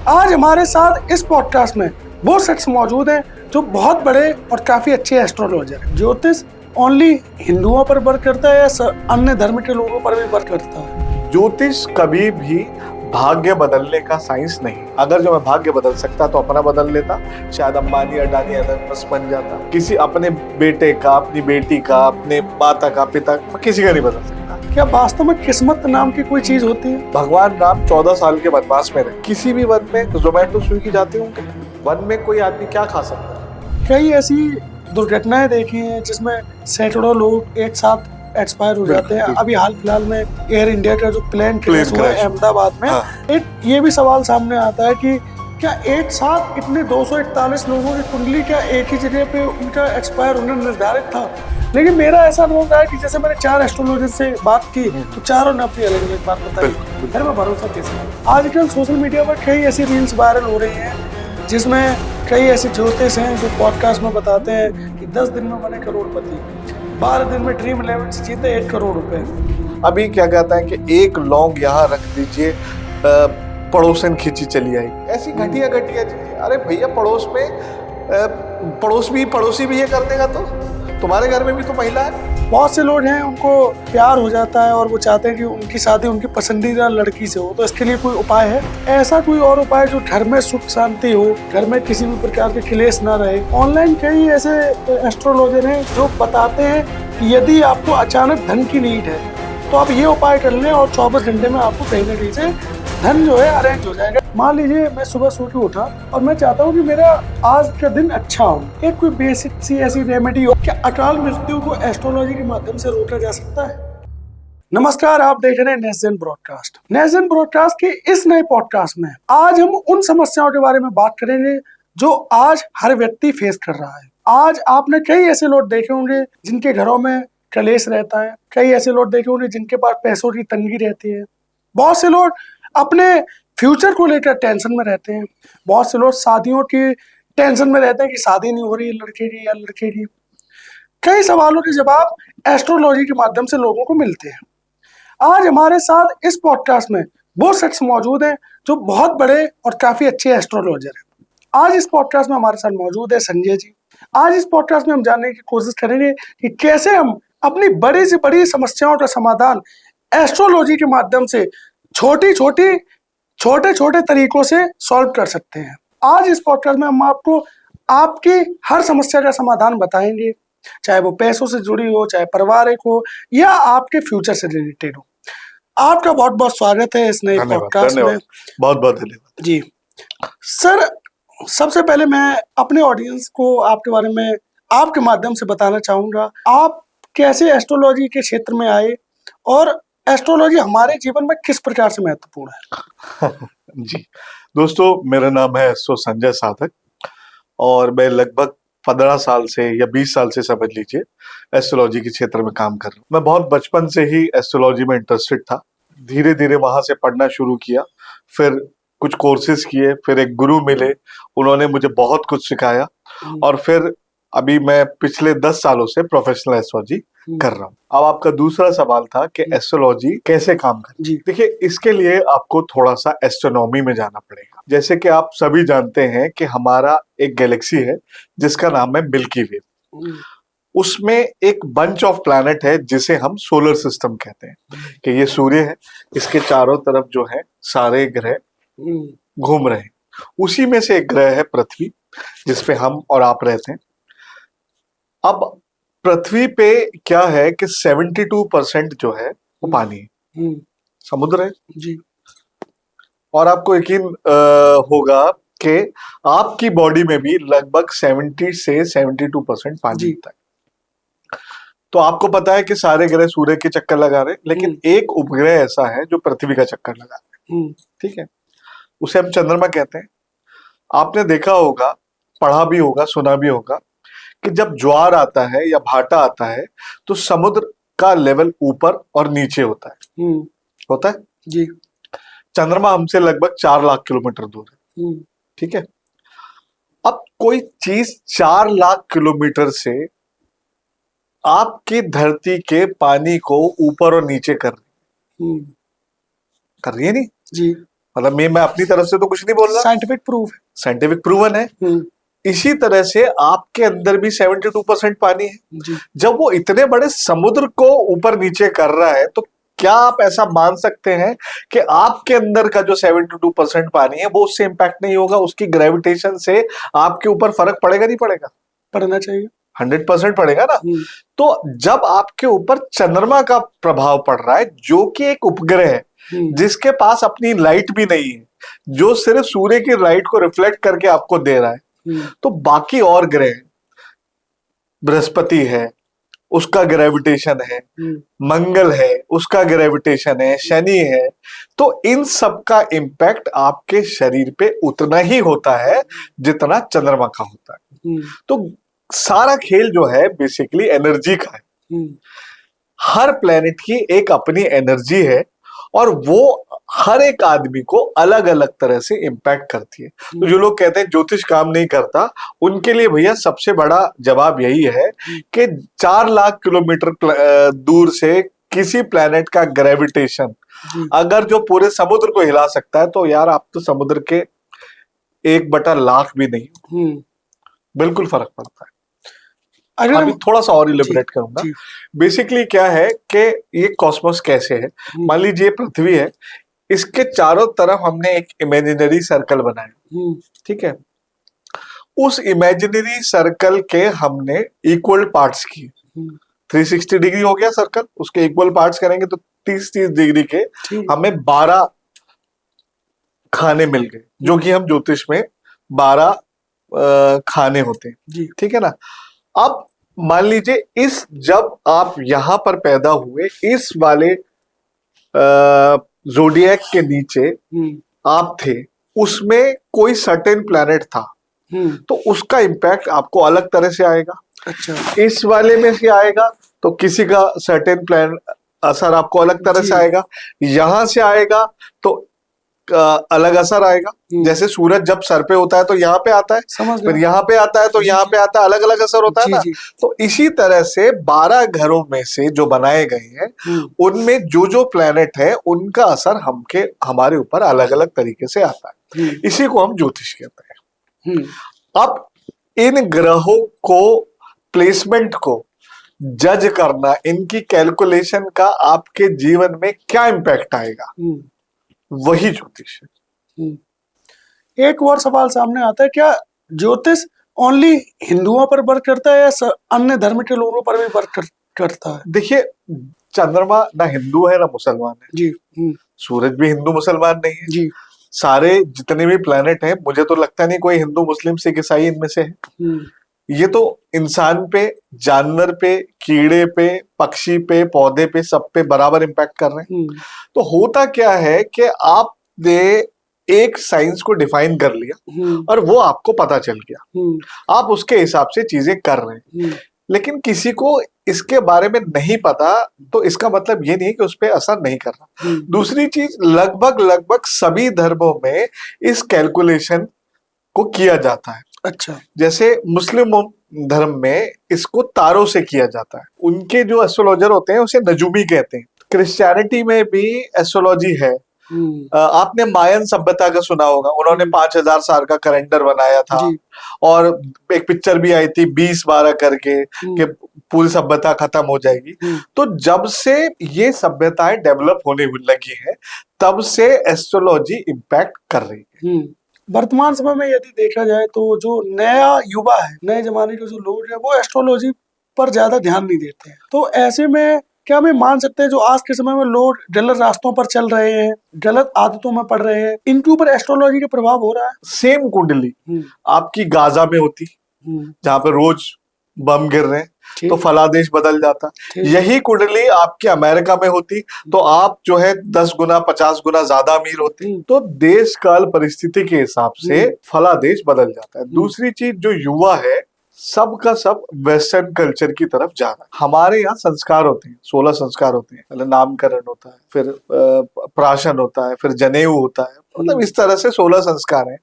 आज हमारे साथ इस पॉडकास्ट में वो शख्स मौजूद हैं जो बहुत बड़े और काफी अच्छे एस्ट्रोलॉजर हैं। ज्योतिष ओनली हिंदुओं पर वर्क करता है या अन्य धर्म के लोगों पर भी वर्क करता है? ज्योतिष कभी भी भाग्य बदलने का साइंस नहीं। अगर जो मैं भाग्य बदल सकता तो अपना बदल लेता, शायद अंबानी अडानी एलन बन जाता। किसी अपने बेटे का, अपनी बेटी का, अपने माता का, पिता का, किसी का नहीं बदल सकता। क्या वास्तव में किस्मत नाम की कोई चीज होती है? भगवान राम 14 साल के वनवास में रहे, किसी भी वन में जोमेटो स्विगी जाते होंगे। वन में कोई आदमी क्या खा सकता है? कई ऐसी दुर्घटनाएं देखी हैं जिसमें सैकड़ों लोग एक साथ एक्सपायर हो जाते हैं। अभी हाल फिलहाल में एयर इंडिया का जो प्लेन क्रैश हुआ अहमदाबाद में, एक ये भी सवाल सामने आता है कि क्या एक साथ इतने 241 लोगों की कुंडली क्या एक ही जगह पे उनका एक्सपायर होना निर्धारित था? लेकिन मेरा ऐसा अनुभव रहा है कि जैसे मैंने 4 एस्ट्रोलॉजर से बात की तो चारों ने अपनी अलग अलग बात बताई। फिर मैं भरोसा कैसे? आजकल सोशल मीडिया पर कई ऐसी रील्स वायरल हो रही हैं जिसमें कई ऐसे ज्योतिष हैं जो पॉडकास्ट में बताते हैं कि 10 दिन में बने करोड़पति, 12 दिन में ड्रीम 11 से जीते 1 करोड़ रुपए। अभी क्या कहता है कि एक लौंग यहाँ रख दीजिए, पड़ोसन खींची चली आई। ऐसी घटिया चीजें। अरे भैया, पड़ोसी भी ये कर देगा तो तुम्हारे घर में भी तो महिला है। बहुत से लोग हैं उनको प्यार हो जाता है और वो चाहते हैं कि उनकी शादी उनकी पसंदीदा लड़की से हो, तो इसके लिए कोई उपाय है? ऐसा कोई और उपाय जो घर में सुख शांति हो, घर में किसी भी प्रकार के क्लेश ना रहे? ऑनलाइन कई ऐसे एस्ट्रोलॉजर हैं जो बताते हैं कि यदि आपको अचानक धन की नीड है तो आप ये उपाय कर लें और 24 घंटे में आपको कहीं ना कहीं से धन जो है अरेंज हो जाएगा। मान लीजिए मैं सुबह सो के उठा और मैं चाहता हूँ कि मेरा आज का दिन अच्छा हो, एक कोई बेसिक सी ऐसी रेमेडी हो। क्या अकाल मृत्यु को एस्ट्रोलॉजी के माध्यम से रोका जा सकता है? नमस्कार, आप देख रहे हैं नेशन ब्रॉडकास्ट। नेशन ब्रॉडकास्ट के इस नए पॉडकास्ट में आज हम उन समस्याओं के बारे में बात करेंगे जो आज हर व्यक्ति फेस कर रहा है। आज आपने कई ऐसे लोग देखे होंगे जिनके घरों में कलेश रहता है, कई ऐसे लोग देखे होंगे जिनके पास पैसों की तंगी रहती है, बहुत से लोग अपने फ्यूचर को लेकर टेंशन में रहते हैं, बहुत से लोग शादियों की टेंशन में रहते हैं कि शादी नहीं हो रही लड़के की या लड़के की। कई सवालों के जवाब एस्ट्रोलॉजी के माध्यम से लोगों को मिलते हैं। आज हमारे साथ इस पॉडकास्ट में वो शख्स मौजूद हैं जो बहुत बड़े और काफी अच्छे एस्ट्रोलॉजर हैं। आज इस पॉडकास्ट में हमारे साथ मौजूद है संजय जी। आज इस पॉडकास्ट में हम जानने की कोशिश करेंगे कि कैसे हम अपनी बड़ी से बड़ी समस्याओं का समाधान एस्ट्रोलॉजी के माध्यम से छोटे छोटे तरीकों से सॉल्व कर सकते हैं। आज इस पॉडकास्ट में हम आपको आपकी हर समस्या का समाधान बताएंगे, चाहे वो पैसों से जुड़ी हो, चाहे पारिवारिक हो या आपके फ्यूचर से रिलेटेड हो। आपका बहुत बहुत स्वागत है इस नए पॉडकास्ट में। बहुत बहुत धन्यवाद जी सर, सबसे पहले मैं अपने ऑडियंस को आपके बारे में आपके माध्यम से बताना चाहूंगा, आप कैसे एस्ट्रोलॉजी के क्षेत्र में आए और एस्ट्रोलॉजी हमारे जीवन में किस प्रकार से महत्वपूर्ण है? जी दोस्तों, मेरा नाम है संजय साधक और मैं लगभग 15 साल से या 20 साल से समझ लीजिए एस्ट्रोलॉजी के क्षेत्र में काम कर रहा हूँ। मैं बहुत बचपन से ही एस्ट्रोलॉजी में इंटरेस्टेड था। धीरे धीरे वहां से पढ़ना शुरू किया, फिर कुछ कोर्सेज किए, फिर एक गुरु मिले, उन्होंने मुझे बहुत कुछ सिखाया और फिर अभी मैं पिछले 10 सालों से प्रोफेशनल एस्ट्रोलॉजी कर रहा हूँ। अब आपका दूसरा सवाल था कि एस्ट्रोलॉजी कैसे काम करती है। देखिए, इसके लिए आपको थोड़ा सा एस्ट्रोनॉमी में जाना पड़ेगा। जैसे कि आप सभी जानते हैं कि हमारा एक गैलेक्सी है जिसका नाम है मिल्की वे। उसमें एक बंच ऑफ प्लैनेट है जिसे हम सोलर सिस्टम कहते हैं कि ये सूर्य है, इसके चारों तरफ जो है सारे ग्रह घूम रहे हैं। उसी में से एक ग्रह है पृथ्वी, जिसपे हम और आप रहते हैं। अब पृथ्वी पे क्या है कि 72% जो है वो पानी है, समुद्र है जी। और आपको यकीन होगा कि आपकी बॉडी में भी लगभग 70 से 72% पानी होता है। तो आपको पता है कि सारे ग्रह सूर्य के चक्कर लगा रहे, लेकिन एक उपग्रह ऐसा है जो पृथ्वी का चक्कर लगा रहे हैं। ठीक है, उसे हम चंद्रमा कहते हैं। आपने देखा होगा, पढ़ा भी होगा, सुना भी होगा कि जब ज्वार आता है या भाटा आता है तो समुद्र का लेवल ऊपर और नीचे होता है जी। चंद्रमा हमसे लगभग 4 लाख किलोमीटर दूर है। ठीक है, अब कोई चीज 4 लाख किलोमीटर से आपकी धरती के पानी को ऊपर और नीचे कर रही है नहीं जी? मतलब मैं अपनी तरफ से तो कुछ नहीं बोल रहा, साइंटिफिक प्रूफ है। साइंटिफिक प्रूवन है। इसी तरह से आपके अंदर भी 72% पानी है। जी। जब वो इतने बड़े समुद्र को ऊपर नीचे कर रहा है तो क्या आप ऐसा मान सकते हैं कि आपके अंदर का जो 72% पानी है वो उससे इंपैक्ट नहीं होगा? उसकी ग्रेविटेशन से आपके ऊपर फर्क पड़ेगा नहीं पड़ेगा? पड़ना चाहिए, 100% पड़ेगा ना। तो जब आपके ऊपर चंद्रमा का प्रभाव पड़ रहा है, जो कि एक उपग्रह है जिसके पास अपनी लाइट भी नहीं है, जो सिर्फ सूर्य की लाइट को रिफ्लेक्ट करके आपको दे रहा है, तो बाकी और ग्रह, बृहस्पति है उसका ग्रेविटेशन है, मंगल है उसका ग्रेविटेशन है, शनि है, तो इन सब का इंपैक्ट आपके शरीर पे उतना ही होता है जितना चंद्रमा का होता है। तो सारा खेल जो है बेसिकली एनर्जी का है। हर प्लेनेट की एक अपनी एनर्जी है और वो हर एक आदमी को अलग अलग तरह से इंपैक्ट करती है। तो जो लोग कहते हैं ज्योतिष काम नहीं करता, उनके लिए भैया सबसे बड़ा जवाब यही है कि 4 लाख किलोमीटर दूर से किसी प्लेनेट का ग्रेविटेशन अगर जो पूरे समुद्र को हिला सकता है, तो यार आप तो समुद्र के 1/1,00,000 भी नहीं, बिल्कुल फर्क पड़ता है। अभी थोड़ा सा और इलेबोरेट करूंगा। बेसिकली क्या है कि ये कॉस्मोस कैसे है। मान लीजिए पृथ्वी है, इसके चारों तरफ हमने एक इमेजिनरी सर्कल बनाया, ठीक है। उस इमेजिनरी सर्कल के हमने इक्वल पार्ट्स किए। 360 डिग्री हो गया सर्कल, उसके इक्वल पार्ट्स करेंगे तो 30-30 डिग्री के हमें 12 खाने मिल गए, जो कि हम ज्योतिष में 12 खाने होते हैं, ठीक है ना। अब मान लीजिए जब आप यहां पर पैदा हुए, इस वाले ज़ोडिएक के नीचे आप थे, उसमें कोई सर्टेन प्लैनेट था, तो उसका इंपैक्ट आपको अलग तरह से आएगा। अच्छा। इस वाले में से आएगा तो किसी का सर्टेन प्लैनेट असर आपको अलग तरह से आएगा, यहां से आएगा तो अलग असर आएगा। जैसे सूरज जब सर पे होता है तो यहाँ पे आता है, फिर यहाँ पे आता है तो यहाँ पे आता है, अलग अलग असर होता है ना। तो इसी तरह से 12 घरों में से जो बनाए गए हैं, उनमें जो जो प्लेनेट है उनका असर हमारे ऊपर अलग अलग तरीके से आता है। इसी को हम ज्योतिष कहते हैं। अब इन ग्रहों को, प्लेसमेंट को जज करना, इनकी कैलकुलेशन का आपके जीवन में क्या इंपैक्ट आएगा, वही ज्योतिष है। एक और सवाल सामने आता है, क्या ज्योतिष ओनली हिंदुओं पर वर्क करता है या अन्य धर्म के लोगों पर भी वर्क करता है? देखिए, चंद्रमा ना हिंदू है ना मुसलमान है जी। सूरज भी हिंदू मुसलमान नहीं है जी। सारे जितने भी प्लेनेट हैं, मुझे तो लगता नहीं कोई हिंदू मुस्लिम सिख ईसाई इनमें से है। ये तो इंसान पे, जानवर पे, कीड़े पे, पक्षी पे, पौधे पे, सब पे बराबर इम्पैक्ट कर रहे हैं। तो होता क्या है कि आपने एक साइंस को डिफाइन कर लिया और वो आपको पता चल गया, आप उसके हिसाब से चीजें कर रहे हैं। लेकिन किसी को इसके बारे में नहीं पता, तो इसका मतलब ये नहीं है कि उस पर असर नहीं कर रहा। दूसरी चीज, लगभग सभी धर्मों में इस कैलकुलेशन को किया जाता है। अच्छा। जैसे मुस्लिम धर्म में इसको तारों से किया जाता है, उनके जो एस्ट्रोलॉजर होते हैं उसे नजूमी कहते हैं। क्रिश्चियनिटी में भी एस्ट्रोलॉजी है। आपने मायन सभ्यता का सुना होगा, उन्होंने 5000 साल का कैलेंडर बनाया था और एक पिक्चर भी आई थी 20-12 करके कि पूरी सभ्यता खत्म हो जाएगी। तो जब से ये सभ्यताएं डेवलप होने लगी है, तब से एस्ट्रोलॉजी इम्पैक्ट कर रही है। वर्तमान समय में यदि देखा जाए तो जो नया युवा है, नए जमाने के जो लोग हैं, वो एस्ट्रोलॉजी पर ज्यादा ध्यान नहीं देते हैं। तो ऐसे में क्या हमें मान सकते हैं जो आज के समय में लोग गलत रास्तों पर चल रहे हैं, गलत आदतों में पड़ रहे हैं, इनके ऊपर एस्ट्रोलॉजी का प्रभाव हो रहा है? सेम कुंडली आपकी गाजा में होती, जहाँ पे रोज बम गिर रहे हैं, तो फलादेश बदल जाता। यही कुंडली आपके अमेरिका में होती तो आप जो है 10 गुना 50 गुना ज्यादा अमीर होते। तो देश काल परिस्थिति के हिसाब से फलादेश बदल जाता है। दूसरी चीज, जो युवा है सबका सब वेस्टर्न कल्चर की तरफ जा रहा है। हमारे यहाँ संस्कार होते हैं, 16 संस्कार होते हैं। पहले नामकरण होता है, फिर प्राशन होता है, फिर जनेऊ होता है, मतलब इस तरह से 16 संस्कार हैं।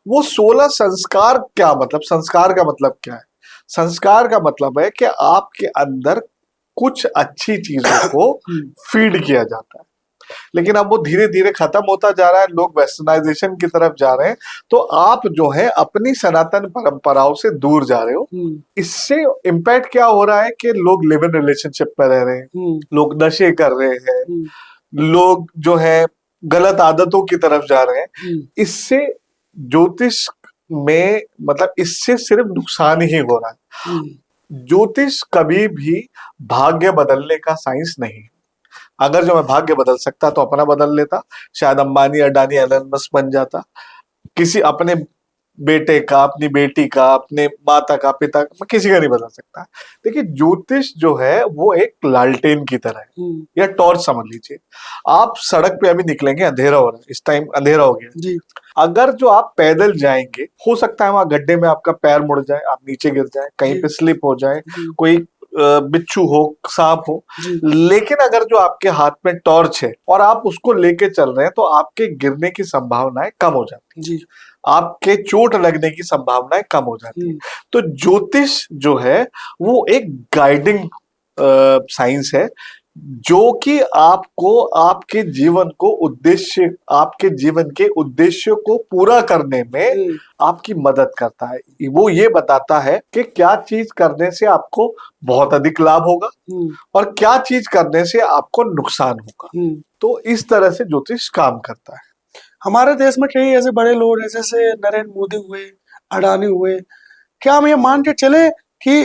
वो 16 संस्कार क्या मतलब, संस्कार का मतलब क्या है? संस्कार का मतलब है कि आपके अंदर कुछ अच्छी चीजों को फीड किया जाता है। लेकिन अब वो धीरे धीरे खत्म होता जा रहा है, लोग वेस्टर्नाइजेशन की तरफ जा रहे हैं। तो आप जो है अपनी सनातन परंपराओं से दूर जा रहे हो। इससे इम्पैक्ट क्या हो रहा है कि लोग लिव इन रिलेशनशिप में रह रहे हैं, लोग नशे कर रहे हैं, लोग जो है गलत आदतों की तरफ जा रहे हैं। इससे ज्योतिष में मतलब इससे सिर्फ नुकसान ही हो रहा है। ज्योतिष कभी भी भाग्य बदलने का साइंस नहीं। अगर जो मैं भाग्य बदल सकता तो अपना बदल लेता, शायद अंबानी, अडानी, एलन मस्क बन जाता। किसी अपने बेटे का, अपनी बेटी का, अपने माता का, पिता का, मैं किसी का नहीं बदल सकता। देखिए ज्योतिष जो है वो एक लालटेन की तरह है या टॉर्च समझ लीजिए। आप सड़क पे अभी निकलेंगे, अंधेरा हो रहा है, इस टाइम अंधेरा हो गया जी। अगर जो आप पैदल जाएंगे, हो सकता है वहां गड्ढे में आपका पैर मुड़ जाए, आप नीचे गिर जाए, कहीं पे स्लिप हो जाए, कोई बिच्छू हो, सांप हो, लेकिन अगर जो आपके हाथ में टॉर्च है और आप उसको लेके चल रहे हैं तो आपके गिरने की संभावनाएं कम हो जाती जी। आपके चोट लगने की संभावनाएं कम हो जाती है। तो ज्योतिष जो है वो एक गाइडिंग साइंस है जो कि आपको आपके जीवन को उद्देश्य, आपके जीवन के उद्देश्य को पूरा करने में आपकी मदद करता है। वो ये बताता है कि क्या चीज करने से आपको बहुत अधिक लाभ होगा और क्या चीज करने से आपको नुकसान होगा। तो इस तरह से ज्योतिष काम करता है। हमारे देश में कई ऐसे बड़े लोग हैं जैसे नरेंद्र मोदी हुए, अडानी हुए, क्या हम ये मान के चले कि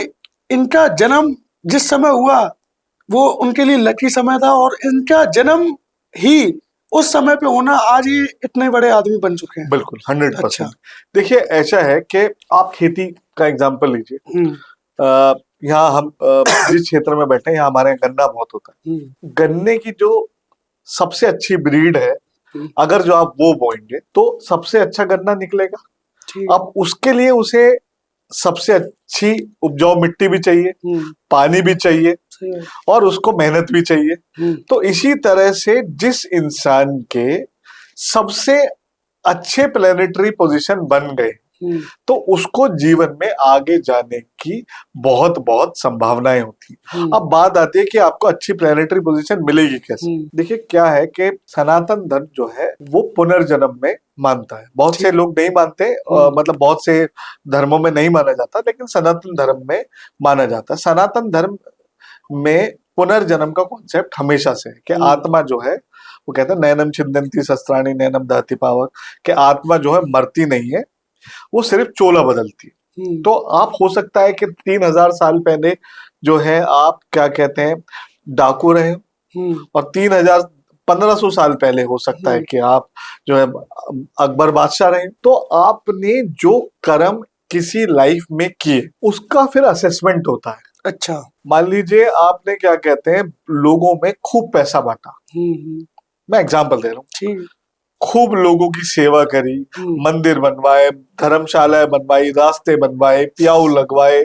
इनका जन्म जिस समय हुआ वो उनके लिए लकी समय था और इनका जन्म ही उस समय पे होना आज ये इतने बड़े आदमी बन चुके हैं? बिल्कुल 100%। अच्छा। देखिए ऐसा है कि आप खेती का एग्जांपल लीजिए। यहाँ हम जिस क्षेत्र में बैठे हैं यहाँ हमारे यहाँ गन्ना बहुत होता है। गन्ने की जो सबसे अच्छी ब्रीड है, अगर जो आप वो बोएंगे तो सबसे अच्छा गन्ना निकलेगा। अब उसके लिए उसे सबसे अच्छी उपजाऊ मिट्टी भी चाहिए, पानी भी चाहिए और उसको मेहनत भी चाहिए। तो इसी तरह से जिस इंसान के सबसे अच्छे प्लेनेटरी पोजीशन बन गए तो उसको जीवन में आगे जाने की बहुत बहुत संभावनाएं होती। अब बात आती है कि आपको अच्छी प्लेनेटरी पोजीशन मिलेगी कैसे। देखिए क्या है कि सनातन धर्म जो है वो पुनर्जन्म में मानता है। बहुत से लोग नहीं मानते, मतलब बहुत से धर्मों में नहीं माना जाता, लेकिन सनातन धर्म में माना जाता है। सनातन धर्म में पुनर्जन्म का कॉन्सेप्ट हमेशा से है कि आत्मा जो है वो कहते हैं नैनम छिन्दन्ति शस्त्राणि नैनम दहति पावक, कि आत्मा जो है मरती नहीं है, वो सिर्फ चोला बदलती है। तो आप हो सकता है कि 3000 साल पहले जो है आप क्या कहते हैं डाकू रहे और 1500 साल पहले हो सकता है कि आप जो है अकबर बादशाह रहे। तो आपने जो कर्म किसी लाइफ में किए उसका फिर असेसमेंट होता है। अच्छा, मान लीजिए आपने क्या कहते हैं लोगों में खूब पैसा बांटा, मैं एग्जांपल दे रहा हूँ, खूब लोगों की सेवा करी, मंदिर बनवाए, धर्मशालाएं बनवाई, रास्ते बनवाए, प्याऊ लगवाए,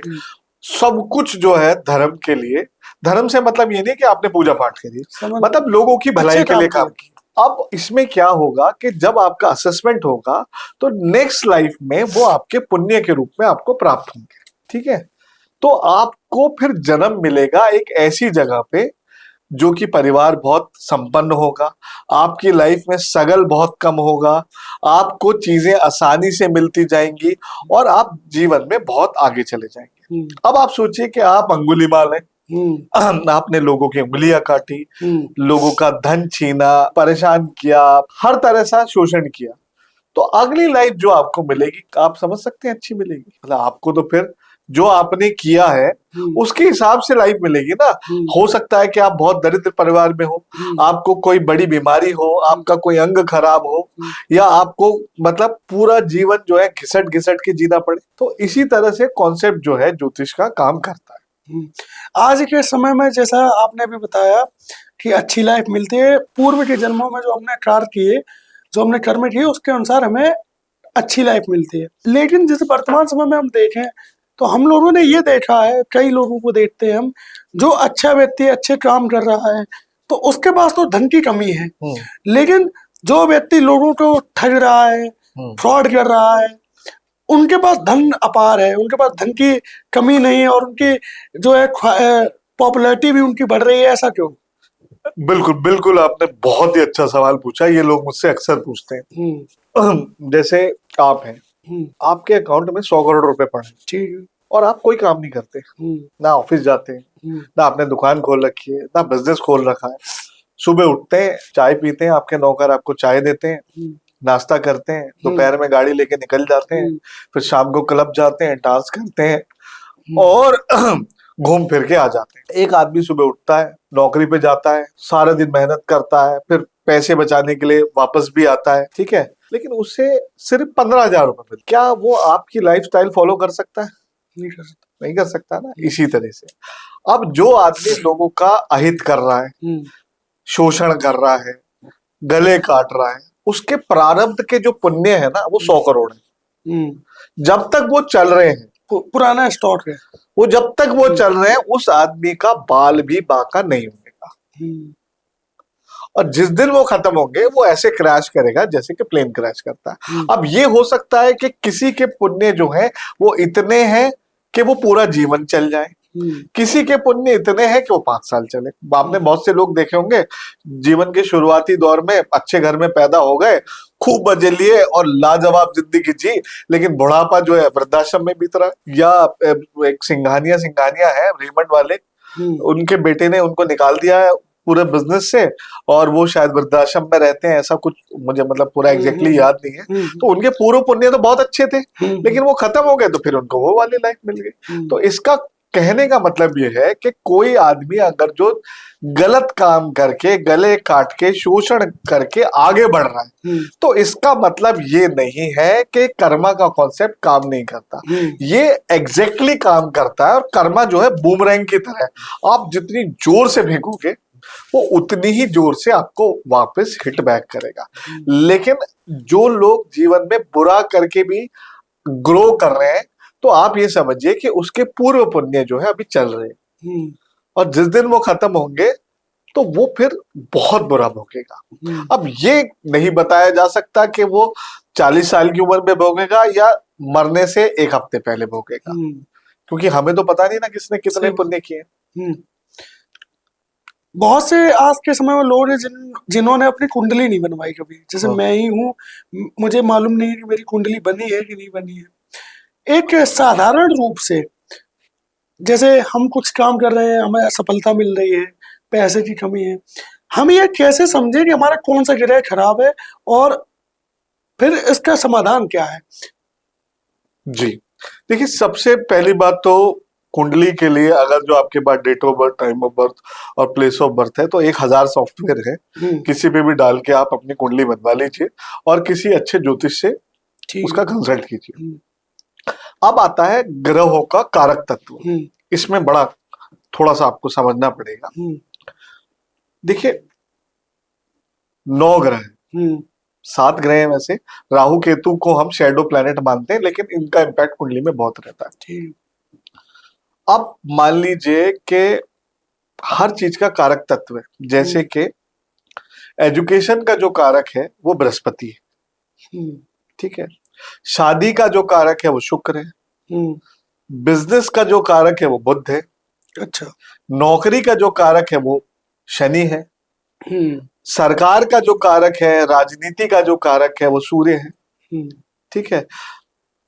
सब कुछ जो है धर्म के लिए। धर्म से मतलब ये नहीं कि आपने पूजा पाठ करी, मतलब लोगों की भलाई के लिए काम की। अब इसमें क्या होगा कि जब आपका असेसमेंट होगा तो नेक्स्ट लाइफ में वो आपके पुण्य के रूप में आपको प्राप्त होंगे। ठीक है, तो आपको फिर जन्म मिलेगा एक ऐसी जगह पे जो कि परिवार बहुत संपन्न होगा, आपकी लाइफ में स्ट्रगल बहुत कम होगा, आपको चीजें आसानी से मिलती जाएंगी और आप जीवन में बहुत आगे चले जाएंगे। अब आप सोचिए कि आप अंगुलीमाल हैं, आपने लोगों की उंगलियां काटी, लोगों का धन छीना, परेशान किया, हर तरह से शोषण किया, तो अगली लाइफ जो आपको मिलेगी आप समझ सकते हैं अच्छी मिलेगी। मतलब आपको तो फिर जो आपने किया है उसके हिसाब से लाइफ मिलेगी ना। हो सकता है कि आप बहुत दरिद्र परिवार में हो, आपको कोई बड़ी बीमारी हो, आपका कोई अंग खराब हो, या आपको मतलब पूरा जीवन जो है घिसट घिसट के जीना पड़े। तो इसी तरह से कॉन्सेप्ट जो है ज्योतिष का काम करता है। आज के समय में जैसा आपने भी बताया कि अच्छी लाइफ मिलती है, पूर्व के जन्मों में जो हमने कार्य किए, जो हमने कर्म किए उसके अनुसार हमें अच्छी लाइफ मिलती है। लेकिन जैसे वर्तमान समय में हम देखें तो हम लोगों ने ये देखा है, कई लोगों को देखते हैं हम, जो अच्छा व्यक्ति अच्छे काम कर रहा है तो उसके पास तो धन की कमी है, लेकिन जो व्यक्ति लोगों को ठग रहा है, फ्रॉड कर रहा है, उनके पास धन अपार है, उनके पास धन की कमी नहीं है और उनकी जो है पॉपुलैरिटी भी उनकी बढ़ रही है। ऐसा क्यों? बिल्कुल बिल्कुल, आपने बहुत ही अच्छा सवाल पूछा। ये लोग मुझसे अक्सर पूछते हैं। जैसे आप हैं, आपके अकाउंट में 100 करोड़ रुपए पड़े, ठीक है। और आप कोई काम नहीं करते, ना ऑफिस जाते हैं, ना आपने दुकान खोल रखी है, ना बिजनेस खोल रखा है। सुबह उठते हैं, चाय पीते हैं, आपके नौकर आपको चाय देते हैं, नाश्ता करते हैं, दोपहर में गाड़ी लेके निकल जाते हैं, फिर शाम को क्लब जाते हैं, डांस करते हैं और घूम फिर के आ जाते हैं। एक आदमी सुबह उठता है, नौकरी पे जाता है, सारा दिन मेहनत करता है, फिर पैसे बचाने के लिए वापस भी आता है, ठीक है, लेकिन उससे सिर्फ 15,000 रुपए मिलते। क्या वो आपकी लाइफस्टाइल फॉलो कर सकता है? नहीं कर सकता। नहीं कर सकता ना। इसी तरह से अब जो आदमी लोगों का अहित कर रहा है, शोषण कर रहा है, गले काट रहा है, उसके प्रारब्ध के जो पुण्य है ना, वो 100 करोड़ है। जब तक वो चल रहे हैं, पुराना स्टॉक है वो, जब तक वो चल रहे हैं, उस आदमी का बाल भी बाका नहीं होगा। और जिस दिन वो खत्म होंगे, वो ऐसे क्रैश करेगा जैसे कि प्लेन क्रैश करता है। अब ये हो सकता है कि किसी के पुण्य जो है वो इतने हैं कि वो पूरा जीवन चल जाए, किसी के पुण्य इतने हैं कि वो 5 साल चले। आपने बहुत से लोग देखे होंगे, जीवन के शुरुआती दौर में अच्छे घर में पैदा हो गए, खूब मजे लिए और लाजवाब जिंदगी जी, लेकिन बुढ़ापा जो है वृद्धाश्रम में बीत रहा है। या एक सिंघानिया है रेमंड वाले, उनके बेटे ने उनको निकाल दिया है पूरे बिजनेस से, और वो शायद वृद्धाश्रम में रहते हैं, ऐसा कुछ मुझे मतलब पूरा एग्जैक्टली याद नहीं है। तो उनके पूर्व पुण्य तो बहुत अच्छे थे, लेकिन वो खत्म हो गए, तो फिर उनको वो वाली लाइफ मिल गई। तो इसका कहने का मतलब ये है कि कोई आदमी अगर जो गलत काम करके, गले काट के, शोषण करके आगे बढ़ रहा है, तो इसका मतलब ये नहीं है कि कर्मा का कॉन्सेप्ट काम नहीं करता। ये एग्जैक्टली काम करता है, और कर्मा जो है बूमरैंग की तरह है, आप जितनी जोर से फेंकोगे वो उतनी ही जोर से आपको वापस हिट बैक करेगा। लेकिन जो लोग जीवन में बुरा करके भी ग्रो कर रहे हैं, तो आप ये समझिए कि उसके पूर्व पुण्य जो है अभी चल रहे हैं, और जिस दिन वो खत्म होंगे तो वो फिर बहुत बुरा भोगेगा। अब ये नहीं बताया जा सकता कि वो 40 साल की उम्र में भोगेगा या मरने से 1 हफ्ते पहले भोगेगा, क्योंकि हमें तो पता नहीं ना किसने कितने पुण्य किए। बहुत से आज के समय में लोग हैं जिन्होंने अपनी कुंडली नहीं बनवाई कभी। जैसे मैं ही हूँ, मुझे मालूम नहीं है कि मेरी कुंडली बनी है कि नहीं बनी है। एक साधारण रूप से, जैसे हम कुछ काम कर रहे हैं, हमें सफलता मिल रही है, पैसे की कमी है, हम ये कैसे समझे कि हमारा कौन सा ग्रह खराब है और फिर इसका समाधान क्या है? जी देखिए, सबसे पहली बात तो कुंडली के लिए अगर जो आपके पास date of birth, time of birth और प्लेस ऑफ बर्थ है, तो 1000 सॉफ्टवेयर है, किसी पे भी डाल के आप अपनी कुंडली बनवा लीजिए और किसी अच्छे ज्योतिष से उसका कंसल्ट कीजिए। अब आता है ग्रहों का कारक तत्व। इसमें बड़ा थोड़ा सा आपको समझना पड़ेगा। देखिए, 9 ग्रह, 7 ग्रह हैं वैसे। राहु केतु को हम शैडो प्लैनेट मानते हैं, लेकिन इनका इम्पैक्ट कुंडली में बहुत रहता है। अब मान लीजिए कि हर चीज का कारक तत्व है, जैसे कि एजुकेशन का जो कारक है वो बृहस्पति है, ठीक है। शादी का जो कारक है वो शुक्र है। बिजनेस का जो कारक है वो बुध है। अच्छा। नौकरी का जो कारक है वो शनि है। सरकार का जो कारक है, राजनीति का जो कारक है वो सूर्य है, ठीक है।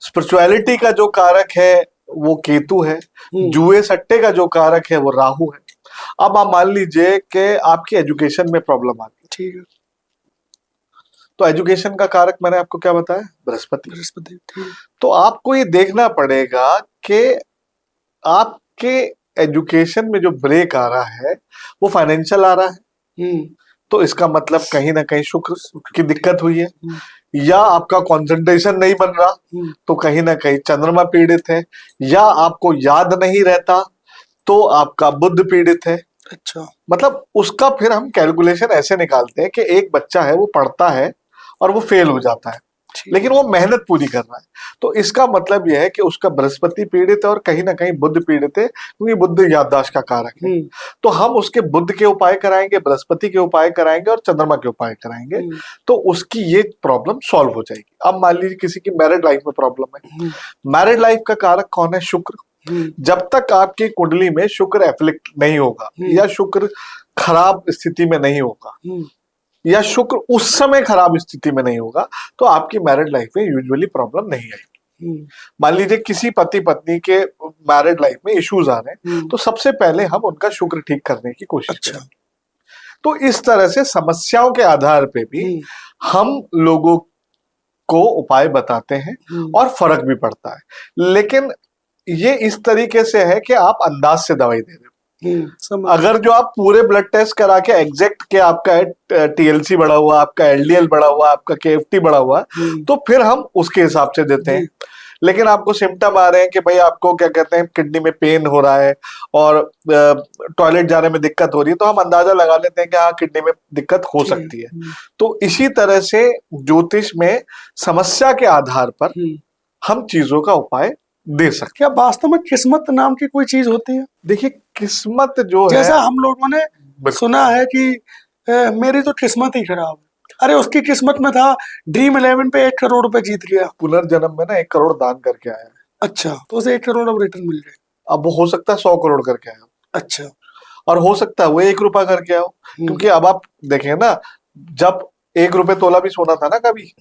स्पिरिचुअलिटी का जो कारक है वो केतु है। जुए सट्टे का जो कारक है वो राहु है। अब आप मान लीजिए कि आपकी एजुकेशन में प्रॉब्लम आती है, ठीक है, तो एजुकेशन का कारक मैंने आपको क्या बताया? बृहस्पति। तो आपको ये देखना पड़ेगा कि आपके एजुकेशन में जो ब्रेक आ रहा है वो फाइनेंशियल आ रहा है, तो इसका मतलब कहीं ना कहीं शुक्र की दिक्कत हुई है। या आपका कंसंट्रेशन नहीं बन रहा, तो कहीं ना कहीं चंद्रमा पीड़ित है। या आपको याद नहीं रहता, तो आपका बुध पीड़ित है। अच्छा, मतलब उसका फिर हम कैलकुलेशन ऐसे निकालते हैं कि एक बच्चा है, वो पढ़ता है और वो फेल हो जाता है, लेकिन वो मेहनत पूरी कर रहा है, तो इसका मतलब यह है कि उसका बृहस्पति पीड़ित है और कहीं ना कहीं बुध पीड़ित है, क्योंकि बुध याददाश्त का कारक है। तो हम उसके बुध के उपाय कराएंगे, बृहस्पति के उपाय कराएंगे और चंद्रमा के उपाय कराएंगे, तो उसकी ये प्रॉब्लम सॉल्व हो जाएगी। अब मान लीजिए किसी की मैरिड लाइफ में प्रॉब्लम है, मैरिड लाइफ का कारक कौन है? शुक्र। जब तक आपकी कुंडली में शुक्र एफ्लिक्ट नहीं होगा या शुक्र खराब स्थिति में नहीं होगा या शुक्र उस समय खराब स्थिति में नहीं होगा, तो आपकी मैरिड लाइफ में यूजुअली प्रॉब्लम नहीं आएगी। मान लीजिए किसी पति पत्नी के मैरिड लाइफ में इश्यूज आ रहे हैं, तो सबसे पहले हम उनका शुक्र ठीक करने की कोशिश करें। तो इस तरह से समस्याओं के आधार पे भी हम लोगों को उपाय बताते हैं और फर्क भी पड़ता है। लेकिन ये इस तरीके से है कि आप अंदाज से दवाई दे रहे हो। अगर जो आप पूरे ब्लड टेस्ट करा के एग्जैक्ट के आपका टीएलसी बढ़ा हुआ, आपका एलडीएल बढ़ा हुआ, आपका केएफटी बढ़ा हुआ, तो फिर हम उसके हिसाब से देते हैं। लेकिन आपको सिम्टम आ रहे हैं कि भाई आपको क्या कहते हैं किडनी में पेन हो रहा है और टॉयलेट जाने में दिक्कत हो रही है, तो हम अंदाजा लगा लेते हैं कि हाँ किडनी में दिक्कत हो सकती है। तो इसी तरह से ज्योतिष में समस्या के आधार पर हम चीजों का उपाय दे सकते। क्या वास्तव में किस्मत नाम की कोई चीज होती है? देखिए किस्मत जो है, जैसा हम लोगों ने सुना है कि मेरी तो किस्मत ही खराब है, अरे उसकी किस्मत में था ड्रीम 11 पे 1 करोड़ रुपए जीत गया, पुनर्जन्म में ना 1 करोड़ दान करके आया है। अच्छा, तो उसे 1 करोड़ अब रिटर्न मिल जाए। अब वो हो सकता है 100 करोड़ करके आया। अच्छा, और हो सकता है वो 1 रुपया करके आओ, क्योंकि अब आप देखें ना, जब 1 रुपए तोला भी सोना था ना कभी,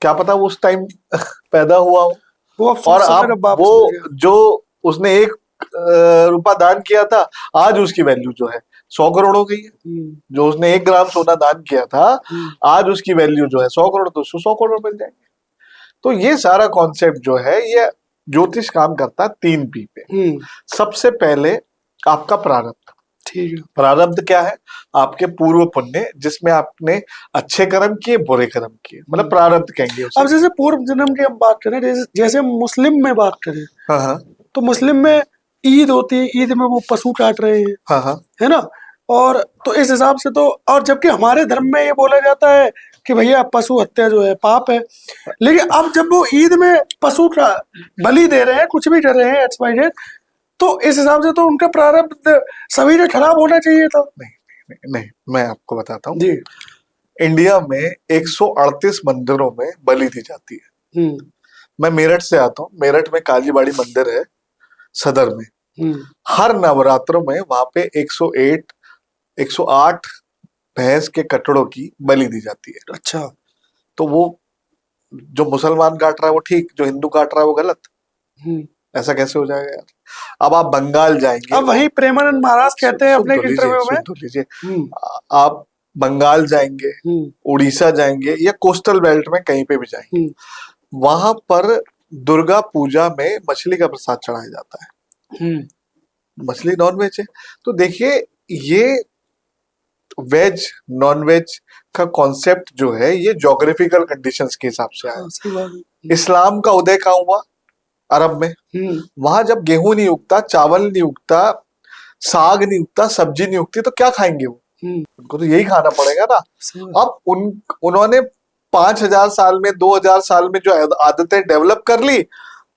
क्या पता वो उस टाइम पैदा हुआ हो, और आप वो जो उसने 1 रुपया दान किया था, आज उसकी वैल्यू जो है 100 करोड़ हो गई है। जो उसने 1 ग्राम सोना दान किया था, आज उसकी वैल्यू जो है 100 करोड़, तो 100 करोड़ मिल जाएंगे। तो ये सारा कॉन्सेप्ट जो है, ये ज्योतिष काम करता है 3 पी पे। सबसे पहले आपका प्रारब्ध। ठीक है। प्रारब्ध क्या है? आपके पूर्व पुण्य, जिसमें आपने अच्छे कर्म किए, बुरे कर्म किए, मतलब प्रारब्ध कहेंगे उसे। अब जैसे पूर्व जन्म की हम बात करें, जैसे मुस्लिम में बात करें, हाँ, तो मुस्लिम में ईद होती है, ईद में वो पशु काट रहे हैं, हाँ, है ना, और तो इस हिसाब से तो, और जबकि हमारे धर्म में ये बोला जाता है कि भैया पशु हत्या जो है पाप है, लेकिन अब जब वो ईद में पशु का बलि दे रहे हैं, कुछ भी कर रहे हैं XYZ, तो इस हिसाब से तो उनका प्रारब्ध सभी ने खराब होना चाहिए था। नहीं, मैं आपको बताता हूँ जी। इंडिया में 138 मंदिरों में बलि दी जाती है। मैं मेरठ से आता हूँ, मेरठ में कालीबाड़ी मंदिर है सदर में। हर नवरात्रों में वहां पे 108 भैंस के कटड़ों की बलि दी जाती है। अच्छा, तो वो जो मुसलमान काट रहा है वो ठीक, जो हिंदू काट रहा है वो गलत। ऐसा कैसे हो जाएगा यार? अब आप बंगाल जाएंगे, अब वही प्रेमानंद महाराज कहते हैं अपने इंटरव्यू में, सुन लीजिए, आप बंगाल जाएंगे, उड़ीसा जाएंगे, या कोस्टल बेल्ट में कहीं पे भी जाएंगे, वहां पर दुर्गा पूजा में मछली का प्रसाद चढ़ाया जाता है। मछली नॉन वेज है। तो देखिए, ये वेज नॉन वेज का कॉन्सेप्ट जो है, ये ज्योग्राफिकल कंडीशंस के हिसाब से आया। इस्लाम का उदय कहाँ हुआ? अरब में। वहां जब गेहूं नहीं उगता, चावल नहीं उगता, साग नहीं उगता, सब्जी नहीं उगती, तो क्या खाएंगे वो? उनको तो यही खाना पड़ेगा ना। अब उन्होंने 5000 साल में, 2000 साल में जो आदतें डेवलप कर ली,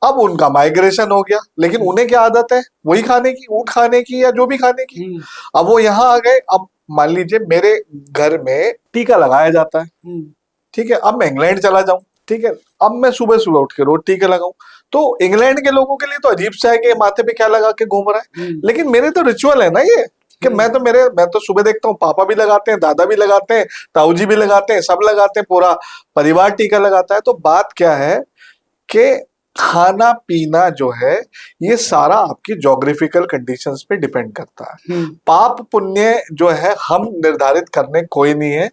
अब उनका माइग्रेशन हो गया, लेकिन उन्हें क्या आदत है? वही खाने की, ऊँट खाने की, या जो भी खाने की। अब वो यहाँ आ गए। अब मान लीजिए मेरे घर में टीका लगाया जाता है, ठीक है, अब मैं इंग्लैंड चला जाऊं, ठीक है, अब मैं सुबह सुबह उठ के रोज टीका लगाऊं, तो इंग्लैंड के लोगों के लिए तो अजीब सा है कि माथे पे क्या लगा के घूम रहा है, लेकिन मेरे तो रिचुअल है ना ये, कि मैं तो सुबह देखता हूँ पापा भी लगाते हैं, दादा भी लगाते हैं, ताऊ जी भी लगाते हैं, सब लगाते हैं, पूरा परिवार टीका लगाता है। तो बात क्या है कि खाना पीना जो है, ये सारा आपकी ज्योग्राफिकल कंडीशंस पे डिपेंड करता है। पाप पुण्य जो है हम निर्धारित करने कोई नहीं है,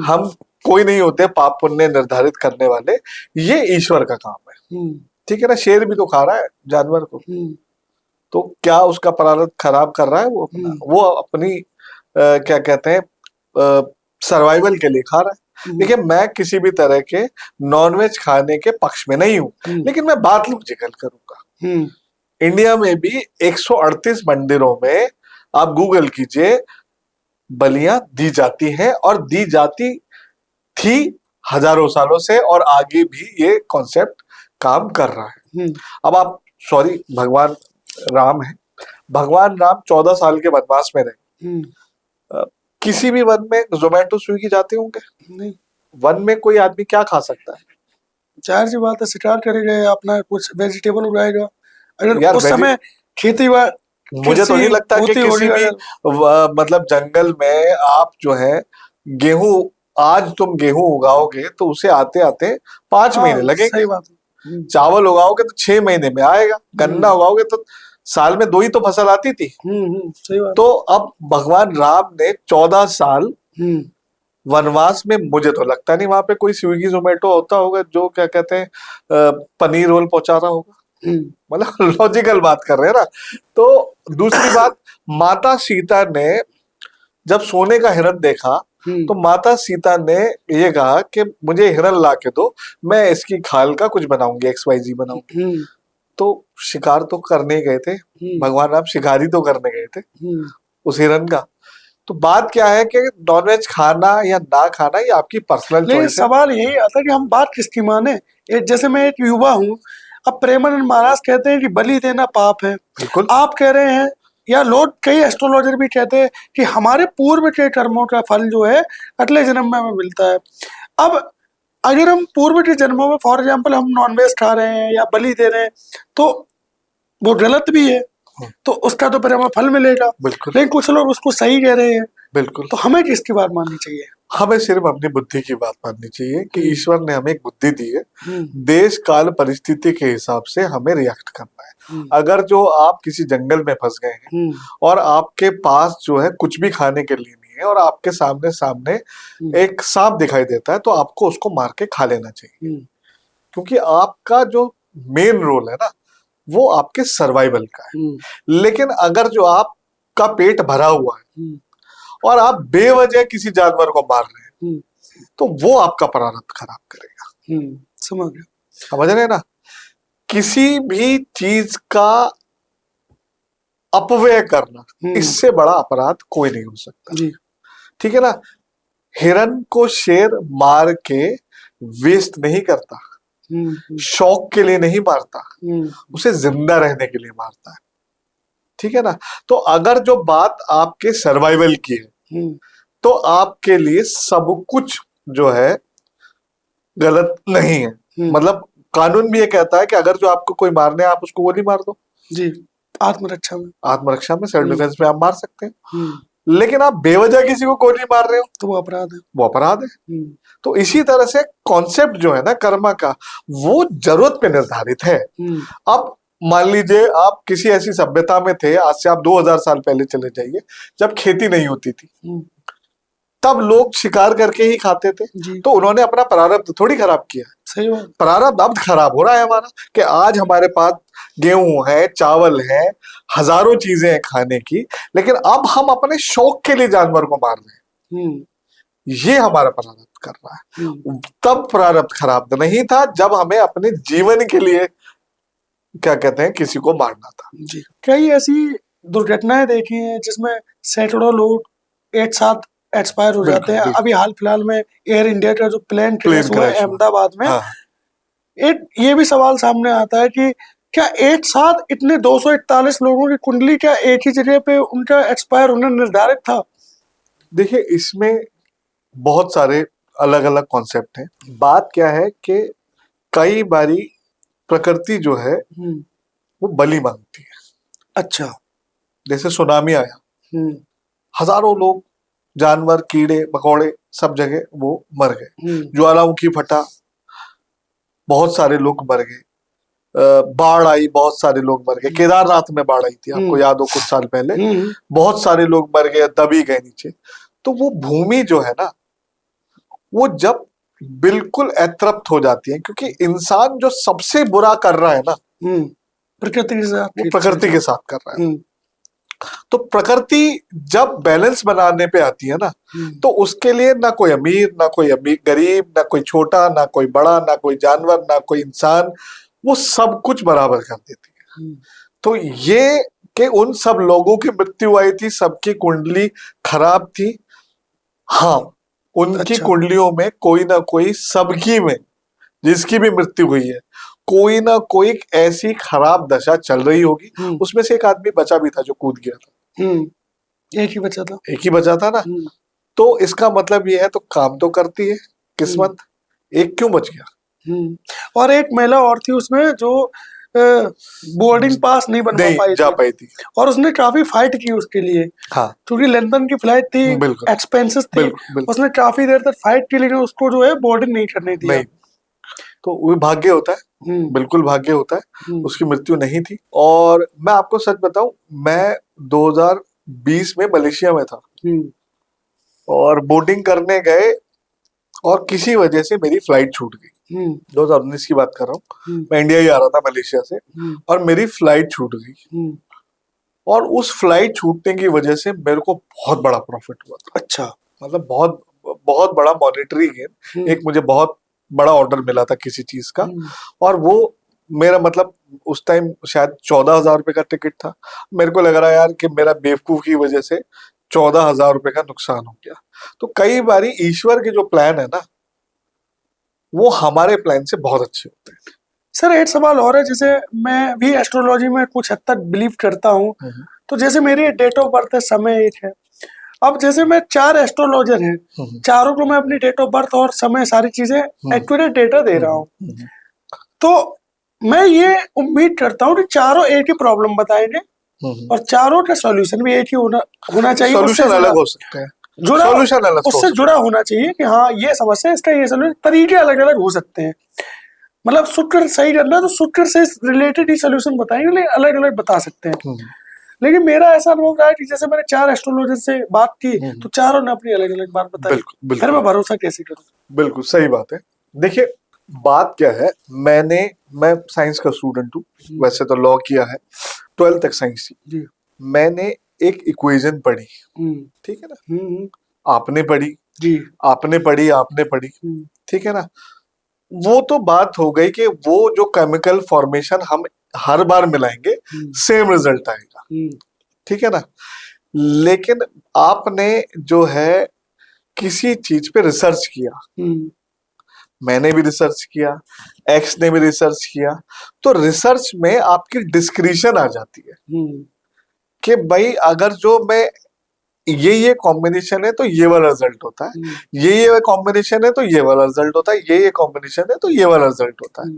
हम कोई नहीं होते पाप पुण्य निर्धारित करने वाले, ये ईश्वर का काम है। ठीक है ना? शेर भी तो खा रहा है जानवर को, तो क्या उसका प्रारब्ध खराब कर रहा है? वो अपनी क्या कहते हैं सर्वाइवल के लिए खा रहा है। देखिए, मैं किसी भी तरह के नॉनवेज खाने के पक्ष में नहीं हूं, लेकिन मैं बात लॉजिकल करूंगा। इंडिया में भी 138 मंदिरों में आप गूगल कीजिए, बलियां दी जाती हैं, और दी जाती थी हजारों सालों से, और आगे भी ये कॉन्सेप्ट काम कर रहा है। अब आप भगवान राम है, भगवान राम 14 साल के वनवास में रहे। किसी भी वन में जोमेटो स्विगी जाते होंगे? नहीं। वन में कोई आदमी क्या खा सकता है? जाहिर सी बात है, शिकार करेगा, अपना कुछ वेजिटेबल उगाएगा। अगर उस समय खेती मुझे तो नहीं लगता कि होती किसी होगी भी अगर। मतलब जंगल में आप जो है गेहूं, आज तुम गेहूं उगाओगे तो उसे आते आते 5 महीने हाँ लगेंगे। सही बात है। चावल उगाओगे तो 6 महीने में आएगा। गन्ना उगाओगे तो साल में 2 ही तो फसल आती थी। सही बात। तो अब भगवान राम ने 14 साल वनवास में, मुझे तो लगता नहीं वहां पे कोई स्विगी जोमेटो होता होगा जो क्या कहते हैं पनीर रोल पहुंचा रहा होगा। मतलब लॉजिकल बात कर रहे हैं ना। तो दूसरी बात, माता सीता ने जब सोने का हिरण देखा तो माता सीता ने ये कहा कि मुझे हिरण ला के दो, मैं इसकी खाल का कुछ बनाऊंगी, XYZ बनाऊंगी। तो शिकार तो करने गए थे भगवान राम, शिकारी तो करने गए थे उस हिरण का। तो बात क्या है कि नॉनवेज खाना या ना खाना ये आपकी पर्सनल लेकिन चॉइस है। सवाल यही आता है कि हम बात किसकी माने। जैसे मैं एक युवा हूँ, अब प्रेमानंद महाराज कहते हैं कि बलि देना पाप है। बिल्कुल। आप कह रहे हैं, या लोग कई एस्ट्रोलॉजर भी कहते हैं कि हमारे पूर्व के कर्मों का फल जो है अगले जन्म में हमें मिलता है। अब अगर हम पूर्व के जन्मों में फॉर एग्जाम्पल हम नॉनवेज खा रहे हैं या बलि दे रहे हैं तो वो गलत भी है, तो उसका तो फिर हमें फल मिलेगा। बिल्कुल लेकिन कुछ लोग उसको सही कह रहे हैं, बिल्कुल। तो हमें किसकी बात माननी चाहिए? हमें सिर्फ अपनी बुद्धि की बात माननी चाहिए कि ईश्वर ने हमें एक बुद्धि दी है, हम्म देश काल परिस्थिति के हिसाब से हमें रिएक्ट करना है। अगर जो आप किसी जंगल में फंस गए हैं और आपके पास जो है कुछ भी खाने के लिए नहीं है और आपके सामने सामने एक सांप दिखाई देता है, तो आपको उसको मार के खा लेना चाहिए। क्योंकि आपका जो मेन रोल है ना वो आपके सर्वाइवल का है। लेकिन अगर जो आपका पेट भरा हुआ है और आप बेवजह किसी जानवर को मार रहे हैं तो वो आपका प्रारब्ध खराब करेगा। समझ गया। समझ रहे हैं ना। किसी भी चीज का अपव्यय करना, इससे बड़ा अपराध कोई नहीं हो सकता जी। ठीक है ना। हिरन को शेर मार के वेस्ट नहीं करता, शौक के लिए नहीं मारता, उसे जिंदा रहने के लिए मारता है। ठीक है ना। तो अगर जो बात आपके सर्वाइवल की है तो आपके लिए सब कुछ जो है गलत नहीं है। मतलब कानून भी ये कहता है कि अगर जो आपको कोई मारने है आप उसको गोली मार दो। जी, आत्मरक्षा में। आत्मरक्षा में, सेल्फ डिफेंस में आप मार सकते हैं। लेकिन आप बेवजह किसी को गोली मार रहे हो तो वो अपराध है। वो अपराध है। तो इसी तरह से कॉन्सेप्ट जो है ना कर्मा का, वो जरूरत पे निर्धारित है। अब मान लीजिए आप किसी ऐसी सभ्यता में थे, आज से आप 2000 साल पहले चले जाइए, जब खेती नहीं होती थी, तब लोग शिकार करके ही खाते थे। तो उन्होंने अपना प्रारब्ध थोड़ी खराब किया। सही बात। प्रारब्ध अब खराब हो रहा है हमारा कि आज हमारे पास गेहूं है, चावल है, हजारों चीजें हैं खाने की, लेकिन अब हम अपने शौक के लिए जानवर को मार रहे हैं। ये हमारा प्रारब्ध कर रहा है। तब प्रारब्ध खराब नहीं था जब हमें अपने जीवन के लिए क्या कहते हैं किसी को मारना था। जी। कई ऐसी दुर्घटनाएं देखी हैं जिसमें सैकड़ों लोग एक साथ एक्सपायर हो जाते हैं। अभी हाल फिलहाल में एयर इंडिया का जो प्लेन क्रैश हुआ अहमदाबाद में, एक ये भी सवाल सामने आता है कि क्या एक साथ इतने 241 लोगों की कुंडली क्या एक ही जगह पे उनका एक्सपायर होना निर्धारित था? देखिए इसमें बहुत सारे अलग अलग कॉन्सेप्ट हैं। बात क्या है कि कई बारी प्रकृति जो है वो बलि मांगती है। अच्छा। जैसे सुनामी आया, हजारों लोग, जानवर, कीड़े मकोड़े सब जगह वो मर गए। ज्वालामुखी फटा, बहुत सारे लोग मर गए। बाढ़ आई, बहुत सारे लोग मर गए। केदारनाथ में बाढ़ आई थी, आपको याद हो कुछ साल पहले, बहुत सारे लोग मर गए, दबी गए नीचे। तो वो भूमि जो है ना वो जब बिल्कुल अतृप्त हो जाती है, क्योंकि इंसान जो सबसे बुरा कर रहा है ना प्रकृति के साथ, वो प्रकृति के साथ कर रहा है। तो प्रकृति जब बैलेंस बनाने पे आती है ना तो उसके लिए ना कोई अमीर, ना कोई गरीब, ना कोई छोटा, ना कोई बड़ा, ना कोई जानवर, ना कोई इंसान, वो सब कुछ बराबर कर देती है। तो ये कि उन सब लोगों की मृत्यु आई थी, सबकी कुंडली खराब थी। हाँ, उनकी कुंडलियों में कोई ना कोई, सबकी में जिसकी भी मृत्यु हुई है, कोई ना कोई ऐसी खराब दशा चल रही होगी। उसमें से एक आदमी बचा भी था जो कूद गया था। एक ही बचा था। एक ही बचा था ना। तो इसका मतलब ये है, तो काम तो करती है किस्मत। एक क्यों बच गया? और एक महिला और थी उसमें जो बोर्डिंग पास नहीं बनवा नहीं पाई जा थी पाई थी। और उसने काफी फाइट की उसके लिए, हाँ क्योंकि लंदन की फ्लाइट थी, बिल्कुल एक्सपेंसेस थे, बिल्कुल बिल्कुल। उसने काफी देर तक फाइट की लेकिन उसको जो है बोर्डिंग नहीं करने दिया। नहीं, तो वो भाग्य होता है, हम्म बिल्कुल भाग्य होता है। हम्म उसकी मृत्यु नहीं थी। और मैं आपको सच बताऊं, मैं 2020 में मलेशिया में था हम्म और बोटिंग करने गए और किसी वजह से मेरी फ्लाइट छूट गई। हम्म 2019 की बात कर रहा हूँ, हम्म मैं इंडिया ही आ रहा था मलेशिया से हम्म और मेरी फ्लाइट छूट गई। हम्म। और उस फ्लाइट छूटने की वजह से मेरे को बहुत बड़ा प्रॉफिट हुआ था। अच्छा। मतलब बहुत बहुत बड़ा मॉनेटरी गेन। एक मुझे बहुत बड़ा ऑर्डर मिला था किसी चीज का, और वो मेरा मतलब उस टाइम शायद 14,000 रुपए का टिकट था। मेरे को लग रहा है यार कि मेरा बेवकूफ की वजह से 14,000 रुपए का नुकसान हो गया। तो कई बारी ईश्वर के जो प्लान है ना, वो हमारे प्लान से बहुत अच्छे होते हैं। सर एक सवाल और है, जैसे मैं भी एस्ट्रोलॉजी में कुछ हद तक बिलीव करता हूँ, तो जैसे मेरी डेट ऑफ बर्थ है, समय एक है। अब जैसे मैं 4 एस्ट्रोलॉजर हैं, चारों को मैं अपनी डेट ऑफ बर्थ और समय सारी चीजें एक्यूरेट डेटा दे रहा हूँ, तो मैं ये उम्मीद करता हूँ कि चारों एक ही प्रॉब्लम बताएंगे और चारों का सॉल्यूशन भी एक ही होना चाहिए। सॉल्यूशन अलग हो सकते हैं, जुड़ा, सॉल्यूशन अलग उससे जुड़ा होना चाहिए कि हाँ ये समस्या, इसका ये सॉल्यूशन, तरीके अलग अलग हो सकते हैं। मतलब शुक्र सही करना है तो शुक्र से रिलेटेड ही सॉल्यूशन बताएंगे, लेकिन अलग अलग बता सकते हैं। लेकिन मेरा ऐसा अनुभव रहा है कि जैसे मैंने 4 एस्ट्रोलॉजर से बात की तो चारों ने अपनी अलग अलग बात बताई। फिर मैं भरोसा कैसे करूं? बिल्कुल सही बात है। देखिए बात क्या है, मैं साइंस का स्टूडेंट हूँ, वैसे तो लॉ किया है, 12th तक साइंस थी। मैंने एक इक्वेशन पढ़ी, ठीक है ना, आपने पढ़ी जी, आपने पढ़ी, ठीक है ना। वो तो बात हो गई कि वो जो केमिकल फॉर्मेशन हम हर बार मिलाएंगे सेम रिजल्ट आएगा, ठीक है ना। लेकिन आपने जो है किसी चीज पे रिसर्च किया, मैंने भी रिसर्च किया, एक्स ने भी रिसर्च किया, तो रिसर्च में आपकी डिस्क्रिप्शन आ जाती है कि भाई अगर जो मैं ये कॉम्बिनेशन है तो ये वाला रिजल्ट होता है, ये कॉम्बिनेशन है तो ये वाला रिजल्ट होता है, ये कॉम्बिनेशन है तो ये वाला रिजल्ट होता है।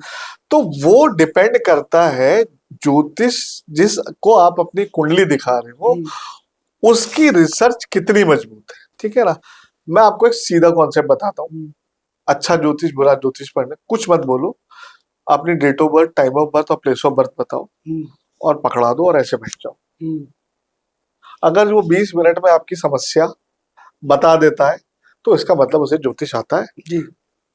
तो वो डिपेंड करता है ज्योतिष जिसको आप अपनी कुंडली दिखा रहे हो उसकी रिसर्च कितनी मजबूत है, ठीक है ना। मैं आपको एक सीधा कॉन्सेप्ट बताता हूँ, अच्छा ज्योतिष बुरा ज्योतिष पढ़ने कुछ मत बोलो, अपनी date of birth, time of birth और प्लेस ऑफ बर्थ बताओ और पकड़ा दो और ऐसे बैठ जाओ। अगर वो 20 मिनट में आपकी समस्या बता देता है तो इसका मतलब उसे ज्योतिष आता है जी।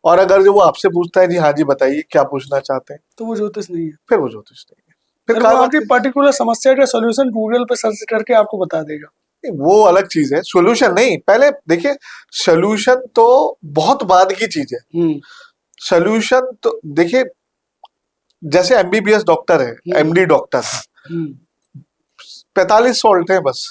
और अगर जो वो आपसे पूछता है जी हाँ जी बताइए क्या पूछना चाहते हैं, तो वो ज्योतिष नहीं है, फिर वो ज्योतिष नहीं है। फिर वो आपकी पर्टिकुलर समस्या का सॉल्यूशन गूगल पे सर्च करके आपको बता देगा। वो अलग चीज है, सॉल्यूशन नहीं। पहले देखिए सॉल्यूशन तो बहुत बाद की चीज है। सॉल्यूशन तो देखिए जैसे एमबीबीएस डॉक्टर है, एमडी डॉक्टर है, 45 सॉल्ट है बस,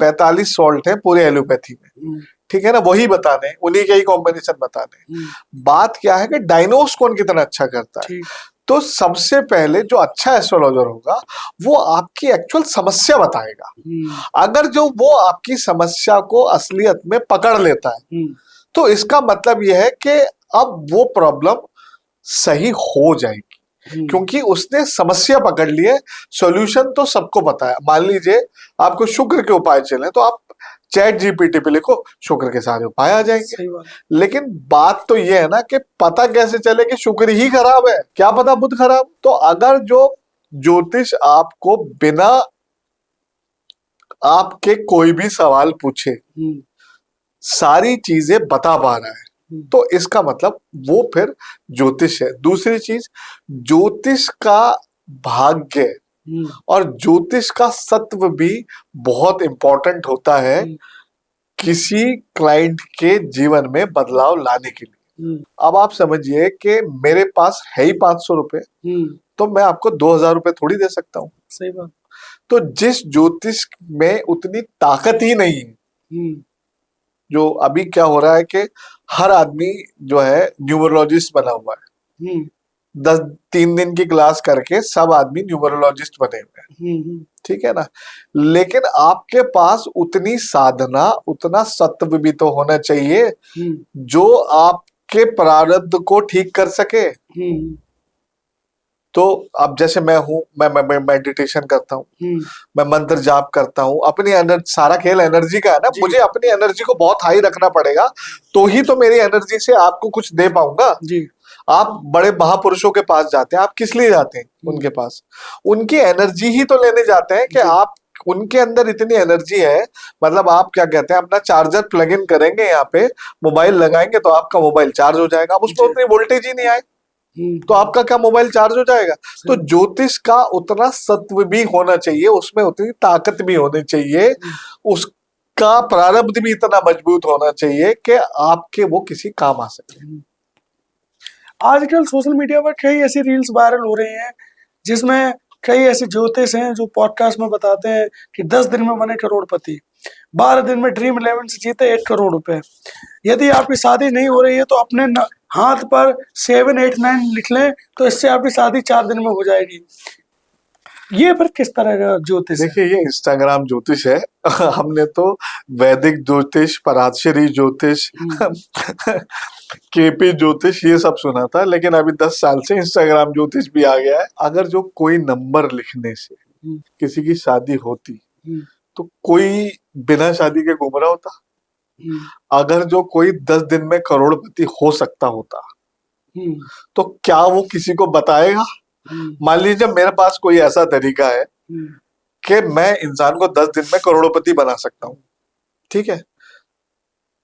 45 सॉल्ट है पूरे एलोपैथी में, ठीक है ना, वही बताने, उन्हीं के ही कॉम्बिनेशन बताने। बात क्या है कि डायग्नोस कौन कितना अच्छा करता है। तो सबसे पहले जो अच्छा एस्ट्रोलॉजर होगा वो आपकी एक्चुअल समस्या बताएगा। अगर जो वो आपकी समस्या को असलियत में पकड़ लेता है तो इसका मतलब यह है कि अब वो प्रॉब्लम सही हो जाएगी, क्योंकि उसने समस्या पकड़ ली है। सॉल्यूशन तो सबको पता है। मान लीजिए आपको शुक्र के उपाय चले तो आप चैट जीपीटी पे लिखो, शुक्र के सारे उपाय आ जाएंगे। लेकिन बात तो ये है ना कि पता कैसे चले कि शुक्र ही खराब है, क्या पता बुध खराब। तो अगर जो ज्योतिष आपको बिना आपके कोई भी सवाल पूछे सारी चीजें बता पा रहा है तो इसका मतलब वो फिर ज्योतिष है। दूसरी चीज, ज्योतिष का भाग्य और ज्योतिष का सत्व भी बहुत इंपॉर्टेंट होता है किसी क्लाइंट के जीवन में बदलाव लाने के लिए। अब आप समझिए कि मेरे पास है ही 500 रुपए, तो मैं आपको 2,000 रुपए थोड़ी दे सकता हूँ। सही बात। तो जिस ज्योतिष में उतनी ताकत ही नहीं है, जो अभी क्या हो रहा है कि हर आदमी जो है न्यूमरोलॉजिस्ट बना हुआ है, 3 दिन की क्लास करके सब आदमी न्यूमरोलॉजिस्ट बने हुए हैं, ठीक है ना। लेकिन आपके पास उतनी साधना, उतना सत्व भी तो होना चाहिए जो आपके प्रारब्ध को ठीक कर सके। तो अब जैसे मैं हूँ, मैं मेडिटेशन करता हूँ, मैं मंत्र जाप करता हूँ, अपनी एनर्जी, सारा खेल एनर्जी का है ना, जी। मुझे अपनी एनर्जी को बहुत हाई रखना पड़ेगा, तो ही तो मेरी एनर्जी से आपको कुछ दे पाऊंगा। जी। आप बड़े महापुरुषों के पास जाते हैं, आप किस लिए जाते हैं उनके पास? उनकी एनर्जी ही तो लेने जाते हैं कि जी। आप, उनके अंदर इतनी एनर्जी है, मतलब आप क्या कहते हैं, अपना चार्जर प्लग इन करेंगे, यहाँ पे मोबाइल लगाएंगे तो आपका मोबाइल चार्ज हो जाएगा। अब उसमें जी। उतनी वोल्टेज ही नहीं आए तो आपका क्या मोबाइल चार्ज हो जाएगा? तो ज्योतिष का उतना सत्व भी होना चाहिए, उसमें उतनी ताकत भी होनी चाहिए, उसका प्रारब्ध भी इतना मजबूत होना चाहिए कि आपके वो किसी काम आ सके। आजकल सोशल मीडिया पर कई ऐसी रील्स वायरल हो रही हैं जिसमें कई ऐसे ज्योतिष हैं जो पॉडकास्ट में बताते हैं कि 10 दिन में बने करोड़पति, 12 दिन में ड्रीम 11 से जीते 1 करोड़ रुपए। यदि आपकी शादी नहीं हो रही है तो अपने हाथ पर 7, 8, 9 लिख लें, तो इससे आपकी शादी 4 दिन में हो जाएगी। ये फिर किस तरह का ज्योतिष है? देखिए, ये इंस्टाग्राम ज्योतिष है। हमने तो वैदिक ज्योतिष, पराशरी ज्योतिष, केपी ज्योतिष, ये सब सुना था, लेकिन अभी 10 साल से इंस्टाग्राम ज्योतिष भी आ गया है। अगर जो कोई नंबर लिखने से किसी की शादी होती तो कोई बिना शादी के घूम रहा होता? अगर जो कोई 10 दिन में करोड़पति हो सकता होता तो क्या वो किसी को बताएगा? मान लीजिए मेरे पास कोई ऐसा तरीका है कि मैं इंसान को 10 दिन में करोड़पति बना सकता हूँ, ठीक है,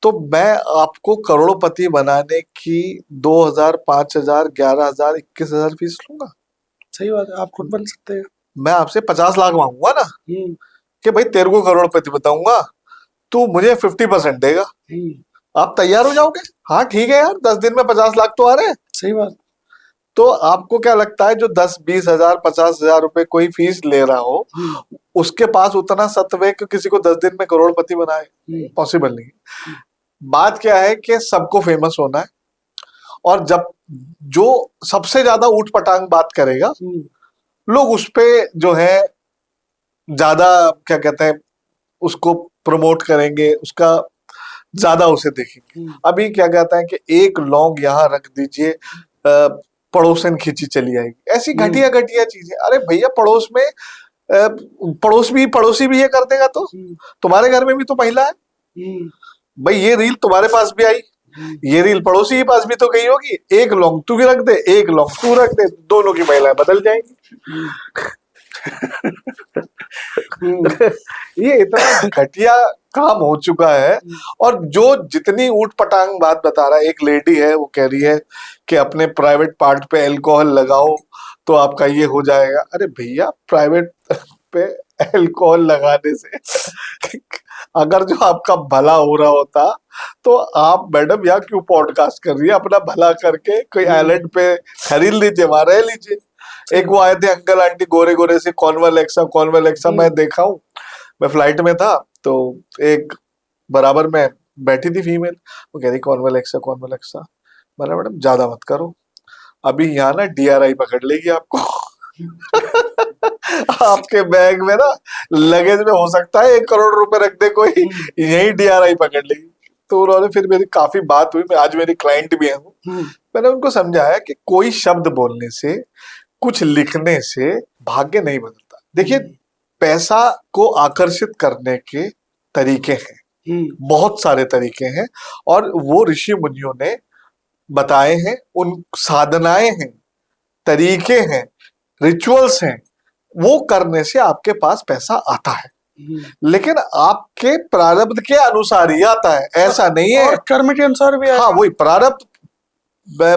तो मैं आपको करोड़पति बनाने की 2000, 5000, 11000, 21000 फीस लूंगा। सही बात है, आप खुद बन सकते हैं। मैं आपसे 50 लाख मांगूंगा ना कि भाई तेरे को करोड़पति बताऊंगा, तू मुझे 50% देगा। आप तैयार हो जाओगे? हाँ ठीक है यार, 10 दिन में 50 लाख तो आ रहे हैं। सही बात। तो आपको क्या लगता है, जो 10, 20,000, 50,000 रुपए कोई फीस ले रहा हो, उसके पास उतना सत्व है कि किसी को 10 दिन में करोड़पति बनाए? पॉसिबल नहीं। बात क्या है कि सबको फेमस होना है, और जब जो सबसे ज्यादा ऊट पटांग बात करेगा, लोग उस पे जो है ज्यादा क्या कहते हैं, उसको प्रमोट करेंगे, उसका ज्यादा उसे देखेंगे। अभी क्या कहता है कि एक लौंग यहाँ रख दीजिए, पड़ोसन खींची चली आएगी। ऐसी घटिया घटिया चीजें। अरे भैया, पड़ोस में पड़ोसी भी ये कर देगा तो तुम्हारे घर में भी तो महिला है भाई। ये रील तुम्हारे पास भी आई, ये रील पड़ोसी के पास भी तो गई होगी। एक लौंग तू भी रख दे, एक लौंग तू रख दे, दोनों की महिलाएं बदल जाएंगी। ये इतना घटिया काम हो चुका है। और जो जितनी ऊट पटांग बात बता रहा है, एक लेडी है वो कह रही है कि अपने प्राइवेट पार्ट पे अल्कोहल लगाओ तो आपका ये हो जाएगा। अरे भैया, प्राइवेट पे अल्कोहल लगाने से अगर जो आपका भला हो रहा होता तो आप मैडम यहाँ क्यों पॉडकास्ट कर रही है? अपना भला करके कोई आइलैंड पे खरीद लीजिए, वहां रह लीजिए। एक वो आए थे अंकल आंटी गोरे गोरे से, कॉन्वलेक्सा मैं देखा हूँ। मैं फ्लाइट में था तो एक बराबर में बैठी थी फीमेल, वो कह रही कॉन्वलेक्सा। मैंने मैडम ज्यादा मत करो, अभी यहाँ ना DRI पकड़ लेगी आपको। आपके बैग में ना लगेज में हो सकता है 1 करोड़ रुपए रख दे कोई, यही DRI पकड़ लेगी। तो उन्होंने, फिर मेरी काफी बात हुई, आज मेरी क्लाइंट भी है वो। मैंने उनको समझाया कि कोई शब्द बोलने से, कुछ लिखने से भाग्य नहीं बदलता। देखिए, पैसा को आकर्षित करने के तरीके हैं, बहुत सारे तरीके हैं, और वो ऋषि मुनियों ने बताए हैं, उन साधनाएं हैं, तरीके हैं, रिचुअल्स हैं, वो करने से आपके पास पैसा आता है। लेकिन आपके प्रारब्ध के अनुसार ही आता है, ऐसा नहीं है। और कर्म के अनुसार भी। हाँ, वही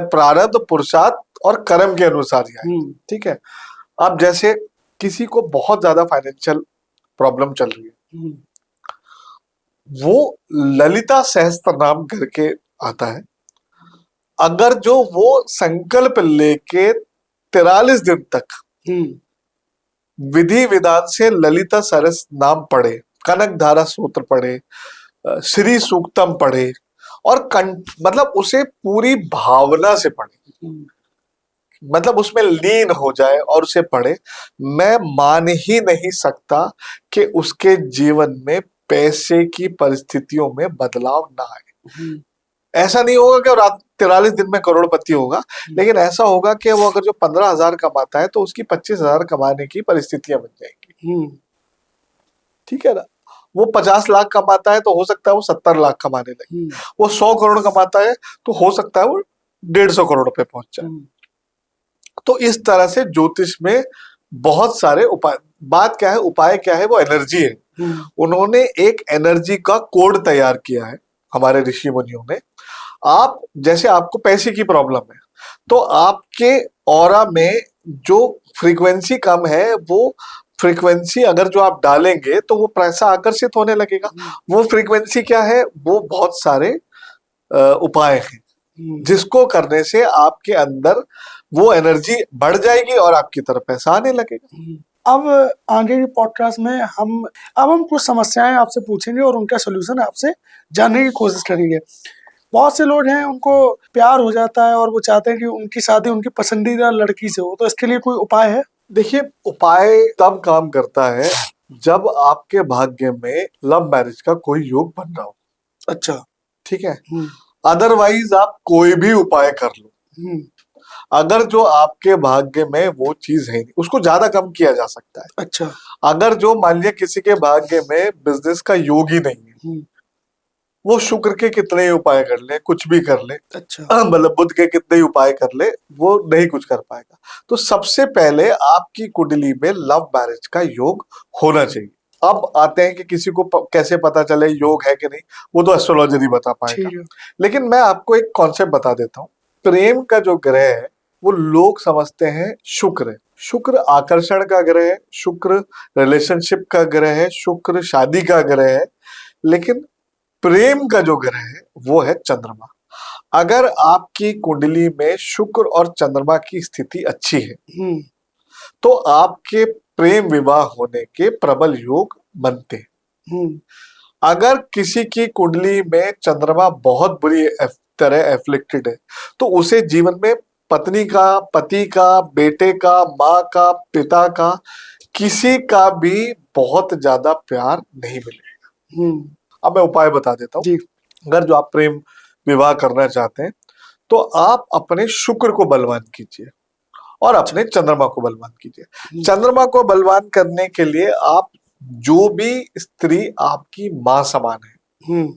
प्रारब्ध पुरुषार्थ और कर्म के अनुसार ही आए। ठीक है। अब जैसे किसी को बहुत ज्यादा फाइनेंशियल प्रॉब्लम चल रही है, वो ललिता सहस्त्र नाम करके आता है। अगर जो वो संकल्प लेके 43 दिन तक विधि विधान से ललिता सरस नाम पढ़े, कनक धारा सूत्र पढ़े, श्री सूक्तम पढ़े, और मतलब उसे पूरी भावना से पढ़े, मतलब उसमें लीन हो जाए और उसे पढ़े, मैं मान ही नहीं सकता कि उसके जीवन में पैसे की परिस्थितियों में बदलाव ना आए। ऐसा नहीं होगा कि वो रात 43 दिन में करोड़पति होगा, लेकिन ऐसा होगा कि वो अगर जो 15,000 कमाता है तो उसकी 25,000 कमाने की परिस्थितियां बन जाएंगी। ठीक है ना। वो 50 लाख कमाता है तो हो सकता है वो 70 लाख कमाने लगे। वो 100 करोड़ कमाता है तो हो सकता है वो 150 करोड़ पे पहुंच जाए। तो इस तरह से ज्योतिष में बहुत सारे उपाय, बात क्या है, उपाय क्या है, वो एनर्जी है। उन्होंने एक एनर्जी का कोड तैयार किया है हमारे ऋषि मुनियों ने। आप जैसे आपको पैसे की प्रॉब्लम है तो आपके ऑरा में जो फ्रीक्वेंसी कम है, वो फ्रीक्वेंसी अगर जो आप डालेंगे तो वो पैसा आकर्षित होने लगेगा। वो फ्रीक्वेंसी क्या है, वो बहुत सारे उपाय हैं जिसको करने से आपके अंदर वो एनर्जी बढ़ जाएगी और आपकी तरफ पैसा आने लगेगा। अब आगे की पॉडकास्ट में हम कुछ समस्याएं आपसे पूछेंगे और उनका सोल्यूशन आपसे जानने की कोशिश करेंगे। बहुत से लोग हैं, उनको प्यार हो जाता है और वो चाहते हैं कि उनकी शादी उनकी पसंदीदा लड़की से हो, तो इसके लिए कोई उपाय है? देखिए, उपाय तब काम करता है जब आपके भाग्य में लव मैरिज का कोई योग बन रहा हो। अच्छा, ठीक है। अदरवाइज आप कोई भी उपाय कर लो, अगर जो आपके भाग्य में वो चीज है नहीं, उसको ज्यादा कम किया जा सकता है। अच्छा, अगर जो मान लिया किसी के भाग्य में बिजनेस का योग ही नहीं है, वो शुक्र के कितने ही उपाय कर ले, कुछ भी कर ले, अच्छा, मतलब बुध के कितने ही उपाय कर ले, वो नहीं कुछ कर पाएगा। तो सबसे पहले आपकी कुंडली में लव मैरिज का योग होना चाहिए। अब आते हैं कि किसी को कैसे पता चले योग है कि नहीं, वो तो एस्ट्रोलॉजर ही बता पाएगा। लेकिन मैं आपको एक कॉन्सेप्ट बता देता हूँ। प्रेम का जो ग्रह है वो लोग समझते हैं शुक्र है। शुक्र आकर्षण का ग्रह है, शुक्र रिलेशनशिप का ग्रह है, शुक्र शादी का ग्रह है। लेकिन प्रेम का जो ग्रह है वो है चंद्रमा। अगर आपकी कुंडली में शुक्र और चंद्रमा की स्थिति अच्छी है तो आपके प्रेम विवाह होने के प्रबल योग बनते हैं। अगर किसी की कुंडली में चंद्रमा बहुत बुरी तरह एफ्लिक्टेड है तो उसे जीवन में पत्नी का, पति का, बेटे का, माँ का, पिता का, किसी का भी बहुत ज्यादा प्यार नहीं मिलेगा। अब मैं उपाय बता देता हूँ। अगर जो आप प्रेम विवाह करना चाहते हैं तो आप अपने शुक्र को बलवान कीजिए और अपने चंद्रमा को बलवान कीजिए। चंद्रमा को बलवान करने के लिए आप जो भी स्त्री आपकी माँ समान है,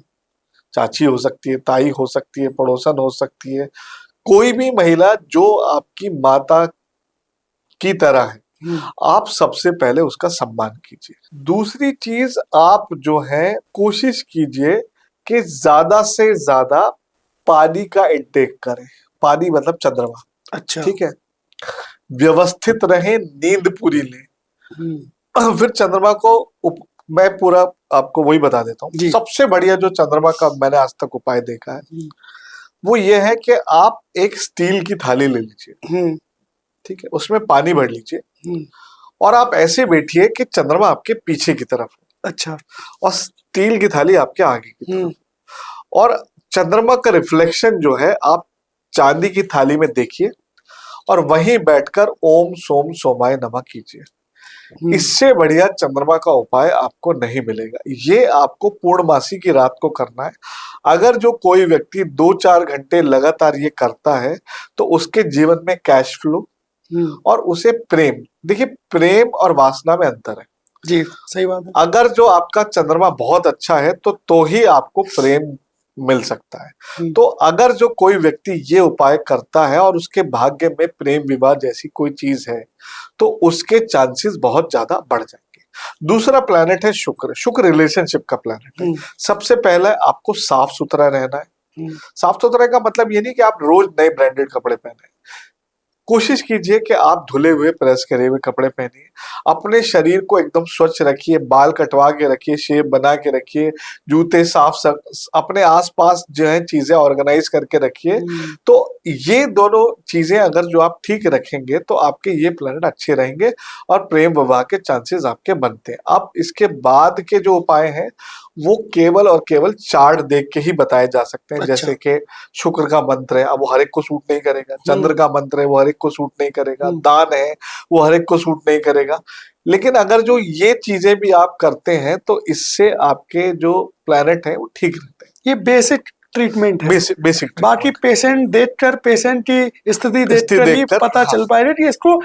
चाची हो सकती है, ताई हो सकती है, पड़ोसन हो सकती है, कोई भी महिला जो आपकी माता की तरह है, आप सबसे पहले उसका सम्मान कीजिए। दूसरी चीज, आप जो है कोशिश कीजिए कि ज्यादा से ज्यादा पानी का इंटेक करें। पानी मतलब चंद्रमा। अच्छा, ठीक है। व्यवस्थित रहे, नींद पूरी लें। फिर चंद्रमा को मैं पूरा आपको वही बता देता हूँ। सबसे बढ़िया जो चंद्रमा का मैंने आज तक उपाय देखा है वो ये है कि आप एक स्टील की थाली ले लीजिए, ठीक है, उसमें पानी भर लीजिए और आप ऐसे बैठिए कि चंद्रमा आपके पीछे की तरफ हो। अच्छा, और स्टील की थाली आपके आगे की तरफ, और चंद्रमा का रिफ्लेक्शन जो है आप चांदी की थाली में देखिए और वहीं बैठकर ओम सोम सोमाय नमः कीजिए। इससे बढ़िया चंद्रमा का उपाय आपको नहीं मिलेगा। ये आपको पूर्णमासी की रात को करना है। अगर जो कोई व्यक्ति 2-4 घंटे लगातार ये करता है तो उसके जीवन में कैश फ्लो और उसे प्रेम, देखिए प्रेम और वासना में अंतर है। जी, सही बात है। अगर जो आपका चंद्रमा बहुत अच्छा है तो ही आपको प्रेम मिल सकता है। तो अगर जो कोई व्यक्ति ये उपाय करता है और उसके भाग्य में प्रेम विवाह जैसी कोई चीज है तो उसके चांसेस बहुत ज्यादा बढ़ जाएंगे। दूसरा प्लैनेट है शुक्र। शुक्र रिलेशनशिप का प्लैनेट है। सबसे पहले आपको साफ सुथरा रहना है। साफ सुथरा का मतलब ये नहीं कि आप रोज नए ब्रांडेड कपड़े पहने। कोशिश कीजिए कि आप धुले हुए प्रेस करे हुए कपड़े पहनिए। अपने शरीर को एकदम स्वच्छ रखिए, बाल कटवा के रखिए, शेप बना के रखिए, जूते साफ, अपने आसपास जो है चीजें ऑर्गेनाइज करके रखिए। तो ये दोनों चीजें अगर जो आप ठीक रखेंगे तो आपके ये प्लैनेट अच्छे रहेंगे और प्रेम विवाह के चांसेस आपके बनते हैं। अब इसके बाद के जो उपाय हैं वो केवल और केवल चार्ट देख के ही बताए जा सकते हैं। अच्छा। जैसे कि शुक्र का मंत्र है, अब वो हर एक को सूट नहीं करेगा। चंद्र का मंत्र है, वो हर एक को सूट नहीं करेगा। दान है, वो हर एक को सूट नहीं करेगा। लेकिन अगर जो ये चीजें भी आप करते हैं तो इससे आपके जो प्लैनेट है वो ठीक रहते हैं। ये बेसिक ट्रीटमेंट है। बेसिक बाकी पेशेंट देखकर, पेशेंट की स्थिति देखकर ही पता चल पाएगा कि इसको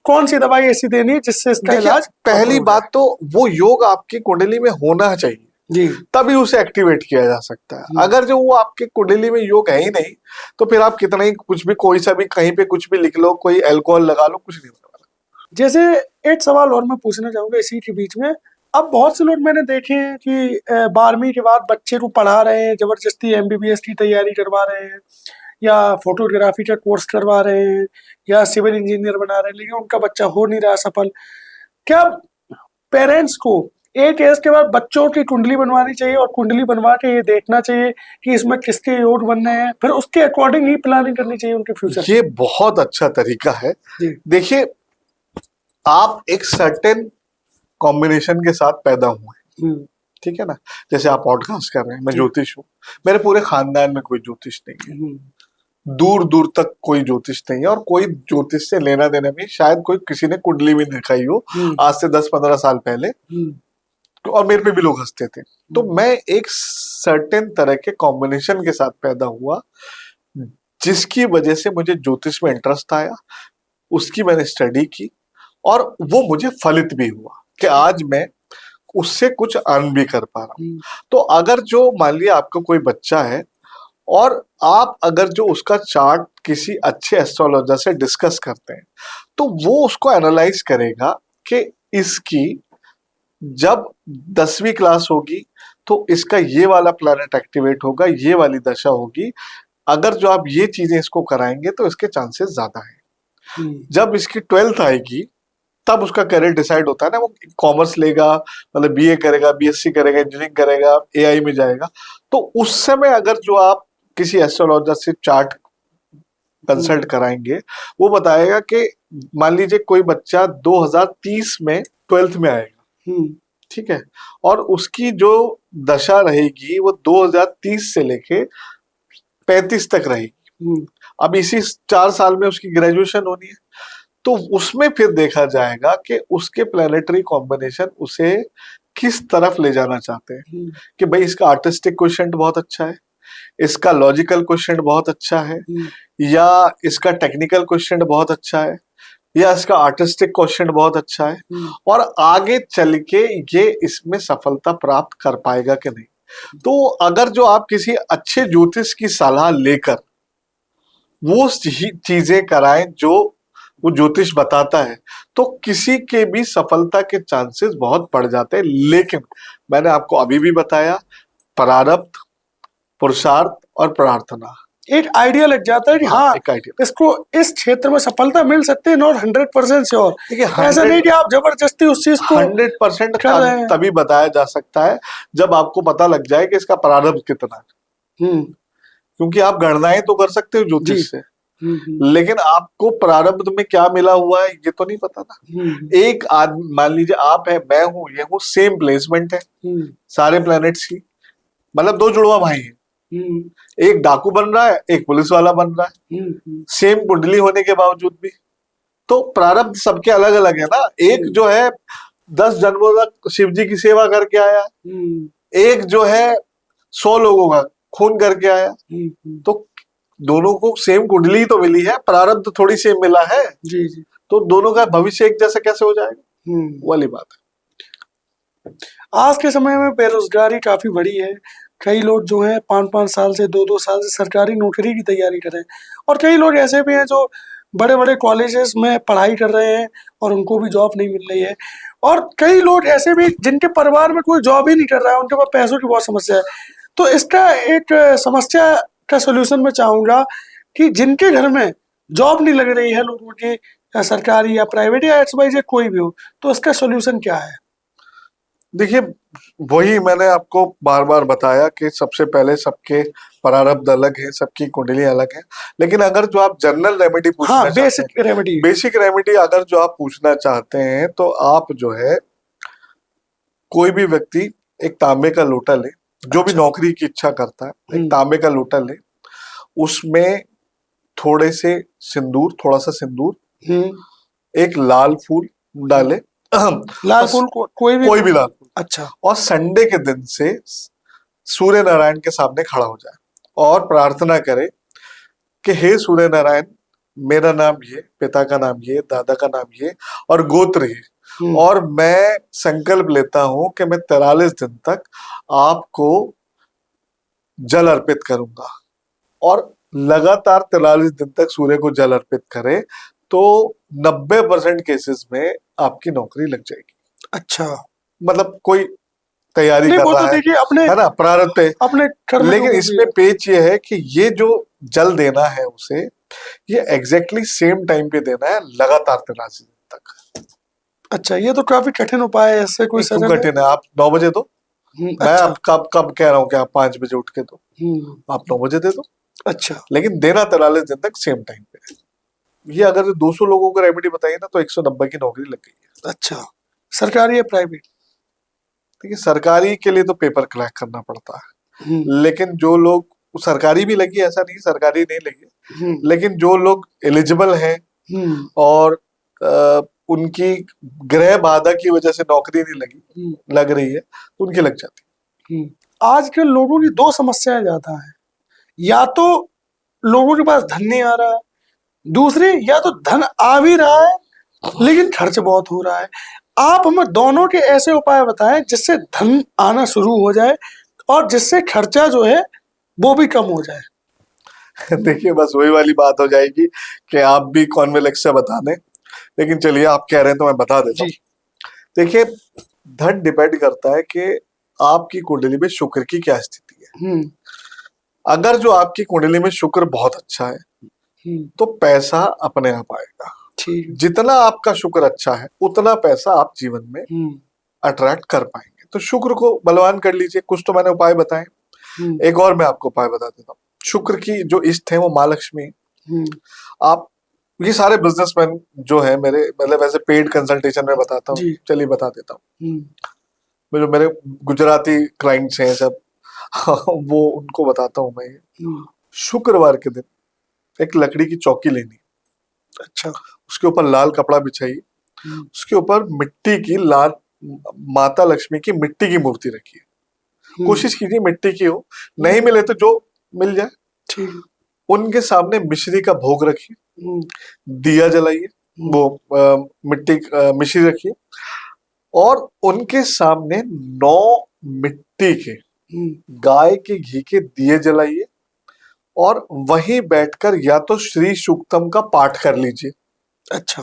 कौन सी दवाई ऐसी देनी है जिससे इसका इलाज। पहली बात तो वो योग आपकी कुंडली में होना चाहिए जी, तभी उसे एक्टिवेट किया जा सकता है। अगर जो वो आपके कुंडली में योग है ही नहीं तो फिर आप कितना ही कुछ भी, कोई सा भी कहीं पे कुछ भी लिख लो, कोई अल्कोहल लगा लो, कुछ नहीं होने वाला। जैसे एक सवाल और मैं पूछना चाहूंगा इसी के बीच में। अब बहुत से लोग मैंने देखे हैं कि 12वीं के बाद बच्चे को पढ़ा रहे हैं, जबरदस्ती MBBS की तैयारी करवा रहे हैं, या फोटोग्राफी का कोर्स करवा रहे हैं, या सिविल इंजीनियर बना रहे हैं, लेकिन उनका बच्चा हो नहीं रहा सफल। क्या पेरेंट्स को एक एज के बाद बच्चों की कुंडली बनवानी चाहिए और कुंडली बनवा के ये देखना चाहिए कि इसमें किसके योग बनने हैं, फिर उसके अकॉर्डिंग ही प्लानिंग करनी चाहिए उनके फ्यूचर? ये बहुत अच्छा तरीका है। देखिए, आप एक सर्टेन कॉम्बिनेशन के साथ पैदा हुए, ठीक है ना। जैसे आप पॉडकास्ट कर रहे हैं, मैं ज्योतिष हूँ, मेरे पूरे खानदान में कोई ज्योतिष नहीं है, दूर दूर तक कोई ज्योतिष नहीं है, और कोई ज्योतिष से लेना देना भी शायद कोई किसी ने कुंडली में दिखाई हो आज से 10-15 साल पहले, और मेरे पे भी लोग हंसते थे। तो मैं एक सर्टेन तरह के कॉम्बिनेशन के साथ पैदा हुआ जिसकी वजह से मुझे ज्योतिष में इंटरेस्ट आया, उसकी मैंने स्टडी की और वो मुझे फलित भी हुआ कि आज मैं उससे कुछ अर्न भी कर पा रहा हूँ। तो अगर जो मान लिया आपका कोई बच्चा है और आप अगर जो उसका चार्ट किसी अच्छे एस्ट्रोलॉजर से डिस्कस करते हैं तो वो उसको एनालाइज करेगा कि इसकी जब 10वीं क्लास होगी तो इसका ये वाला प्लैनेट एक्टिवेट होगा, ये वाली दशा होगी, अगर जो आप ये चीजें इसको कराएंगे तो इसके चांसेस ज्यादा है। जब इसकी 12th आएगी तब उसका करियर डिसाइड होता है ना, वो कॉमर्स लेगा, मतलब BA करेगा, BSc करेगा, इंजीनियरिंग करेगा, AI में जाएगा। तो उस समय अगर जो आप किसी एस्ट्रोलॉजर से चार्ट कंसल्ट कराएंगे, वो बताएगा कि मान लीजिए कोई बच्चा 2030 में 12th में आएगा, ठीक है, और उसकी जो दशा रहेगी वो 2030 से लेके 35 तक रहेगी। अब इसी 4 साल में उसकी ग्रेजुएशन होनी है, तो उसमें फिर देखा जाएगा कि उसके प्लैनेटरी कॉम्बिनेशन उसे किस तरफ ले जाना चाहते हैं, कि भाई इसका आर्टिस्टिक क्वेश्चन बहुत अच्छा है, इसका लॉजिकल क्वेश्चन बहुत अच्छा है, या इसका टेक्निकल क्वेश्चन बहुत अच्छा है, या इसका आर्टिस्टिक क्वेश्चन बहुत अच्छा है, और आगे चल के ये इसमें सफलता प्राप्त कर पाएगा कि नहीं। तो अगर जो आप किसी अच्छे ज्योतिष की सलाह लेकर वो चीजें कराएं जो वो ज्योतिष बताता है, तो किसी के भी सफलता के चांसेस बहुत बढ़ जाते हैं। लेकिन मैंने आपको अभी भी बताया, प्रारब्ध, पुरुषार्थ और प्रार्थना, एक आइडिया लग जाता है कि हाँ, इसको इस क्षेत्र में सफलता मिल सकती है, नॉट 100% श्योर। ऐसा नहीं कि आप जबरदस्ती उस चीज को 100% तभी बताया जा सकता है जब आपको पता लग जाए कि इसका प्रारब्ध कितना है। क्योंकि आप गणनाएं तो कर सकते हो ज्योतिष से, लेकिन आपको प्रारब्ध में क्या मिला हुआ है ये तो नहीं पता ना। एक आदमी, मान लीजिए आप है, मैं हूं, ये हूं, सेम प्लेसमेंट है सारे प्लैनेट्स की, मतलब 2 जुड़वा भाई हैं, एक डाकू बन रहा है, एक पुलिस वाला बन रहा है, सेम कुंडली होने के बावजूद भी। तो प्रारब्ध सबके अलग अलग है ना। एक जो है 10 जन्मों तक शिव जी की सेवा करके आया, एक जो है 100 लोगों का खून करके आया। तो दोनों को सेम कुंडली तो मिली है, प्रारब्ध थोड़ी सेम मिला है जी जी, तो दोनों का भविष्य एक जैसा कैसे हो जाएगा, वाली बात है। आज के समय में बेरोजगारी काफी बड़ी है। कई लोग जो हैं 5-5 साल से, 2-2 साल से सरकारी नौकरी की तैयारी कर रहे हैं, और कई लोग ऐसे भी हैं जो बड़े बड़े कॉलेजेस में पढ़ाई कर रहे हैं और उनको भी जॉब नहीं मिल रही है, और कई लोग ऐसे भी जिनके परिवार में कोई जॉब ही नहीं कर रहा है, उनके पास पैसों की बहुत समस्या है। तो इसका एक समस्या का सोल्यूशन मैं चाहूंगा कि जिनके घर में जॉब नहीं लग रही है लोगों की, सरकारी या प्राइवेट या XYZ कोई भी हो, तो इसका सोल्यूशन क्या है? देखिए, वही मैंने आपको बार बार बताया कि सबसे पहले सबके प्रारब्ध अलग है, सबकी कुंडली अलग है, लेकिन अगर जो आप जनरल रेमेडी पूछना चाहते हैं, बेसिक रेमेडी अगर जो आप पूछना चाहते हैं, तो आप जो है कोई भी व्यक्ति एक तांबे का लोटा ले, जो भी नौकरी की इच्छा करता है, एक तांबे का लोटा ले, उसमें थोड़े से सिंदूर, थोड़ा सा सिंदूर, एक लाल फूल डाले, लाल फूल कोई भी लाल फूल, अच्छा, और संडे के दिन से सूर्य नारायण के सामने खड़ा हो जाए और प्रार्थना करें कि हे सूर्य नारायण, मेरा नाम ये, पिता का नाम ये, दादा का नाम ये और गोत्र ये, और मैं संकल्प लेता हूं कि मैं 43 दिन तक आपको जल अर्पित करूंगा। और लगातार 43 दिन तक सूर्य को जल अर्पित करें तो 90% केसेस में आपकी नौकरी लग जाएगी। अच्छा, मतलब कोई तैयारी नहीं कर वो रहा तो देखिए अपने है ना, प्रारंभ पे, अपने कर्म लेकिन को इसमें पेच ये है कि ये जो जल देना है उसे, ये एग्जैक्टली सेम टाइम पे देना है, लगातार 43 दिन तक। अच्छा, ये तो काफी कठिन उपाय है, इससे कोई क्यों सरल है? कठिन है? आप 9 बजे दो। मैं अच्छा। आप कब कह रहा हूँ कि आप 5 बजे उठ के दो, आप 9 बजे दे दो, अच्छा, लेकिन देना 43 दिन तक सेम टाइम पे। ये अगर 200 लोगों को रेमेडी बताइए ना तो 190 की नौकरी लग गई है। अच्छा, सरकारी या प्राइवेट? देखिए, सरकारी के लिए तो पेपर क्रैक करना पड़ता है, लेकिन जो लोग, सरकारी भी लगी, ऐसा नहीं सरकारी नहीं लगी, लेकिन जो लोग एलिजिबल हैं और उनकी ग्रह बाधा की वजह से नौकरी नहीं लगी, लग रही है, तो उनकी लग जाती है। आजकल लोगों की दो समस्याएं ज्यादा हैं, या तो लोगों के पास धन नहीं आ रहा है, दूसरी या तो धन आ भी रहा है लेकिन खर्च बहुत हो रहा है। आप हमें दोनों के ऐसे उपाय बताएं जिससे धन आना शुरू हो जाए और जिससे खर्चा जो है वो भी कम हो जाए। देखिए, बस वही वाली बात हो जाएगी कि आप भी कॉन्वेलेक्स से बता दें, लेकिन चलिए आप कह रहे हैं तो मैं बता देता हूँ। देखिए, धन डिपेंड करता है कि आपकी कुंडली में शुक्र की क्या स्थिति है। अगर जो आपकी कुंडली में शुक्र बहुत अच्छा है तो पैसा अपने आप आएगा। जितना आपका शुक्र अच्छा है उतना पैसा आप जीवन में अट्रैक्ट कर पाएंगे। तो शुक्र को बलवान कर लीजिए। कुछ तो मैंने उपाय बताए, एक और मैं आपको उपाय बता देता हूँ। शुक्र की जो इष्ट है वो माँ लक्ष्मी। आप, ये सारे बिजनेसमैन जो है मेरे, मतलब ऐसे पेड कंसल्टेशन में बताता हूँ, चलिए बता देता हूँ। जो मेरे गुजराती क्लाइंट्स हैं सब वो उनको बताता हूँ मैं ये। शुक्रवार के दिन एक लकड़ी की चौकी लेनी। अच्छा, उसके ऊपर लाल कपड़ा बिछाइए, उसके ऊपर मिट्टी की लाल माता लक्ष्मी की मिट्टी की मूर्ति रखिए। कोशिश कीजिए मिट्टी की हो, नहीं मिले तो जो मिल जाए। उनके सामने मिश्री का भोग रखिए, दिया जलाइए, वो मिट्टी मिश्री रखिए, और उनके सामने 9 मिट्टी के गाय के घी के दिए जलाइए और वहीं बैठकर या तो श्री सूक्तम का पाठ कर लीजिए। अच्छा,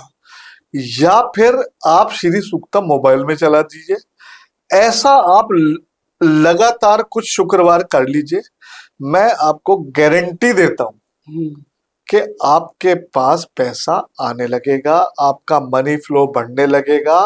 या फिर आप श्री सूक्तम मोबाइल में चला दीजिए। ऐसा आप लगातार कुछ शुक्रवार कर लीजिए। मैं आपको गारंटी देता हूं कि आपके पास पैसा आने लगेगा, आपका मनी फ्लो बढ़ने लगेगा,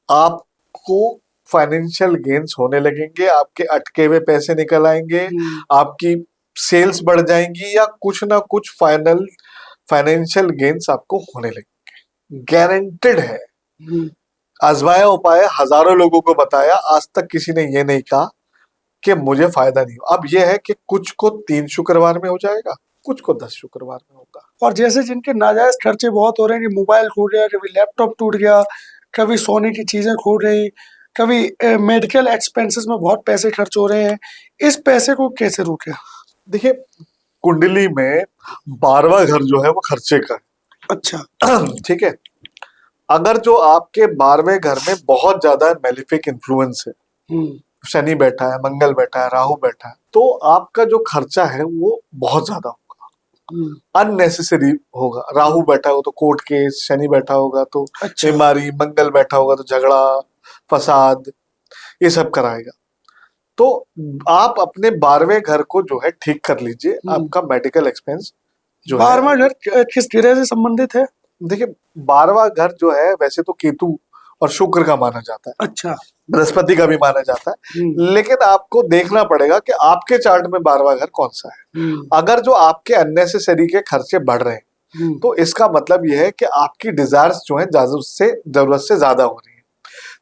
आपको फाइनेंशियल गेन्स होने लगेंगे, आपके अटके हुए पैसे निकल आएंगे, आपकी सेल्स बढ़ जाएंगी, या कुछ ना कुछ फाइनेंशियल गेन्स आपको होने लगेंगे। गारंटेड है। आजमाया उपाय हजारों लोगों को बताया, आज तक किसी ने ये नहीं कहा कि मुझे फायदा नहीं हो। अब ये है कि कुछ को 3 शुक्रवार में हो जाएगा, कुछ को 10 शुक्रवार में होगा। और जैसे जिनके नाजायज खर्चे बहुत हो रहे हैं कि मोबाइल खो गया, कभी लैपटॉप टूट गया, कभी सोने की चीजें खो गई, कभी मेडिकल एक्सपेंसेस में बहुत पैसे खर्च हो रहे हैं, इस पैसे को कैसे रोके? देखिए, कुंडली में 12वां घर जो है वो खर्चे का है। अच्छा ठीक है। अगर जो आपके 12वें घर में बहुत ज्यादा मेलिफिक इन्फ्लुएंस है, शनि बैठा है, मंगल बैठा है, राहु बैठा है, तो आपका जो खर्चा है वो बहुत ज्यादा होगा, अननेसेसरी होगा। राहु बैठा हो तो कोर्ट केस, शनि बैठा होगा तो बीमारी, मंगल बैठा होगा तो झगड़ा फसाद, ये सब कराएगा। तो आप अपने 12वें घर को जो है ठीक कर लीजिए। आपका मेडिकल एक्सपेंस जो 12वां घर किस ग्रह से संबंधित है? देखिए, 12वां घर जो है वैसे तो केतु और शुक्र का माना जाता है। अच्छा, बृहस्पति का भी माना जाता है, लेकिन आपको देखना पड़ेगा कि आपके चार्ट में 12वां घर कौन सा है। अगर जो आपके अननेसेसरी के खर्चे बढ़ रहे हैं तो इसका मतलब यह है कि आपकी डिजायर्स जो है जरूरत से ज्यादा हो रही है।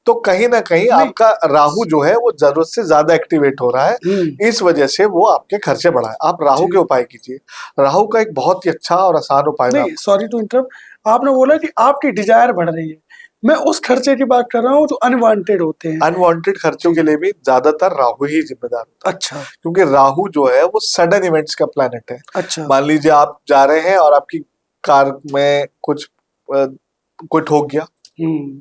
तो कहीं ना कहीं आपका राहु जो है वो जरूरत से ज्यादा एक्टिवेट हो रहा है, इस वजह से वो आपके खर्चे बढ़ा है। आप राहु के उपाय कीजिए। राहु का एक बहुत ही अच्छा और आसान उपाय। नहीं, सॉरी टू इंटरप्ट, आपने बोला कि आपकी डिजायर बढ़ रही है, मैं उस खर्चे की बात कर रहा हूँ जो अनवांटेड होते हैं। अनवांटेड खर्चों के लिए भी ज्यादातर राहु ही जिम्मेदार होता है, अच्छा क्योंकि राहु जो है वो सडन इवेंट्स का प्लैनेट है। अच्छा। मान लीजिए आप जा रहे हैं और आपकी कार में कुछ कोई ठोक गया, हम्म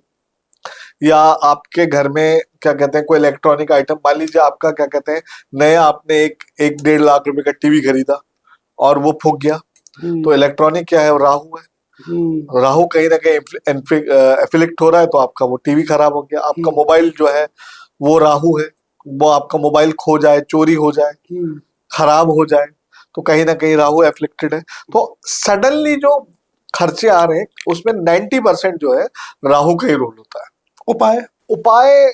या आपके घर में क्या कहते हैं कोई इलेक्ट्रॉनिक आइटम, मान लीजिए आपका क्या कहते हैं नया आपने एक 1-1.5 लाख रुपए का टीवी खरीदा और वो फूक गया, तो इलेक्ट्रॉनिक क्या है, वो राहु है। राहु कहीं ना कहीं एफिलिक्ट हो रहा है तो आपका वो टीवी खराब हो गया। आपका मोबाइल जो है वो राहु है, वो आपका मोबाइल खो जाए, चोरी हो जाए, खराब हो जाए, तो कहीं ना कहीं राहु एफ्लिक्टेड है। तो सडनली जो खर्चे आ रहे हैं उसमें 90% जो है राहु का ही रोल होता है। उपाय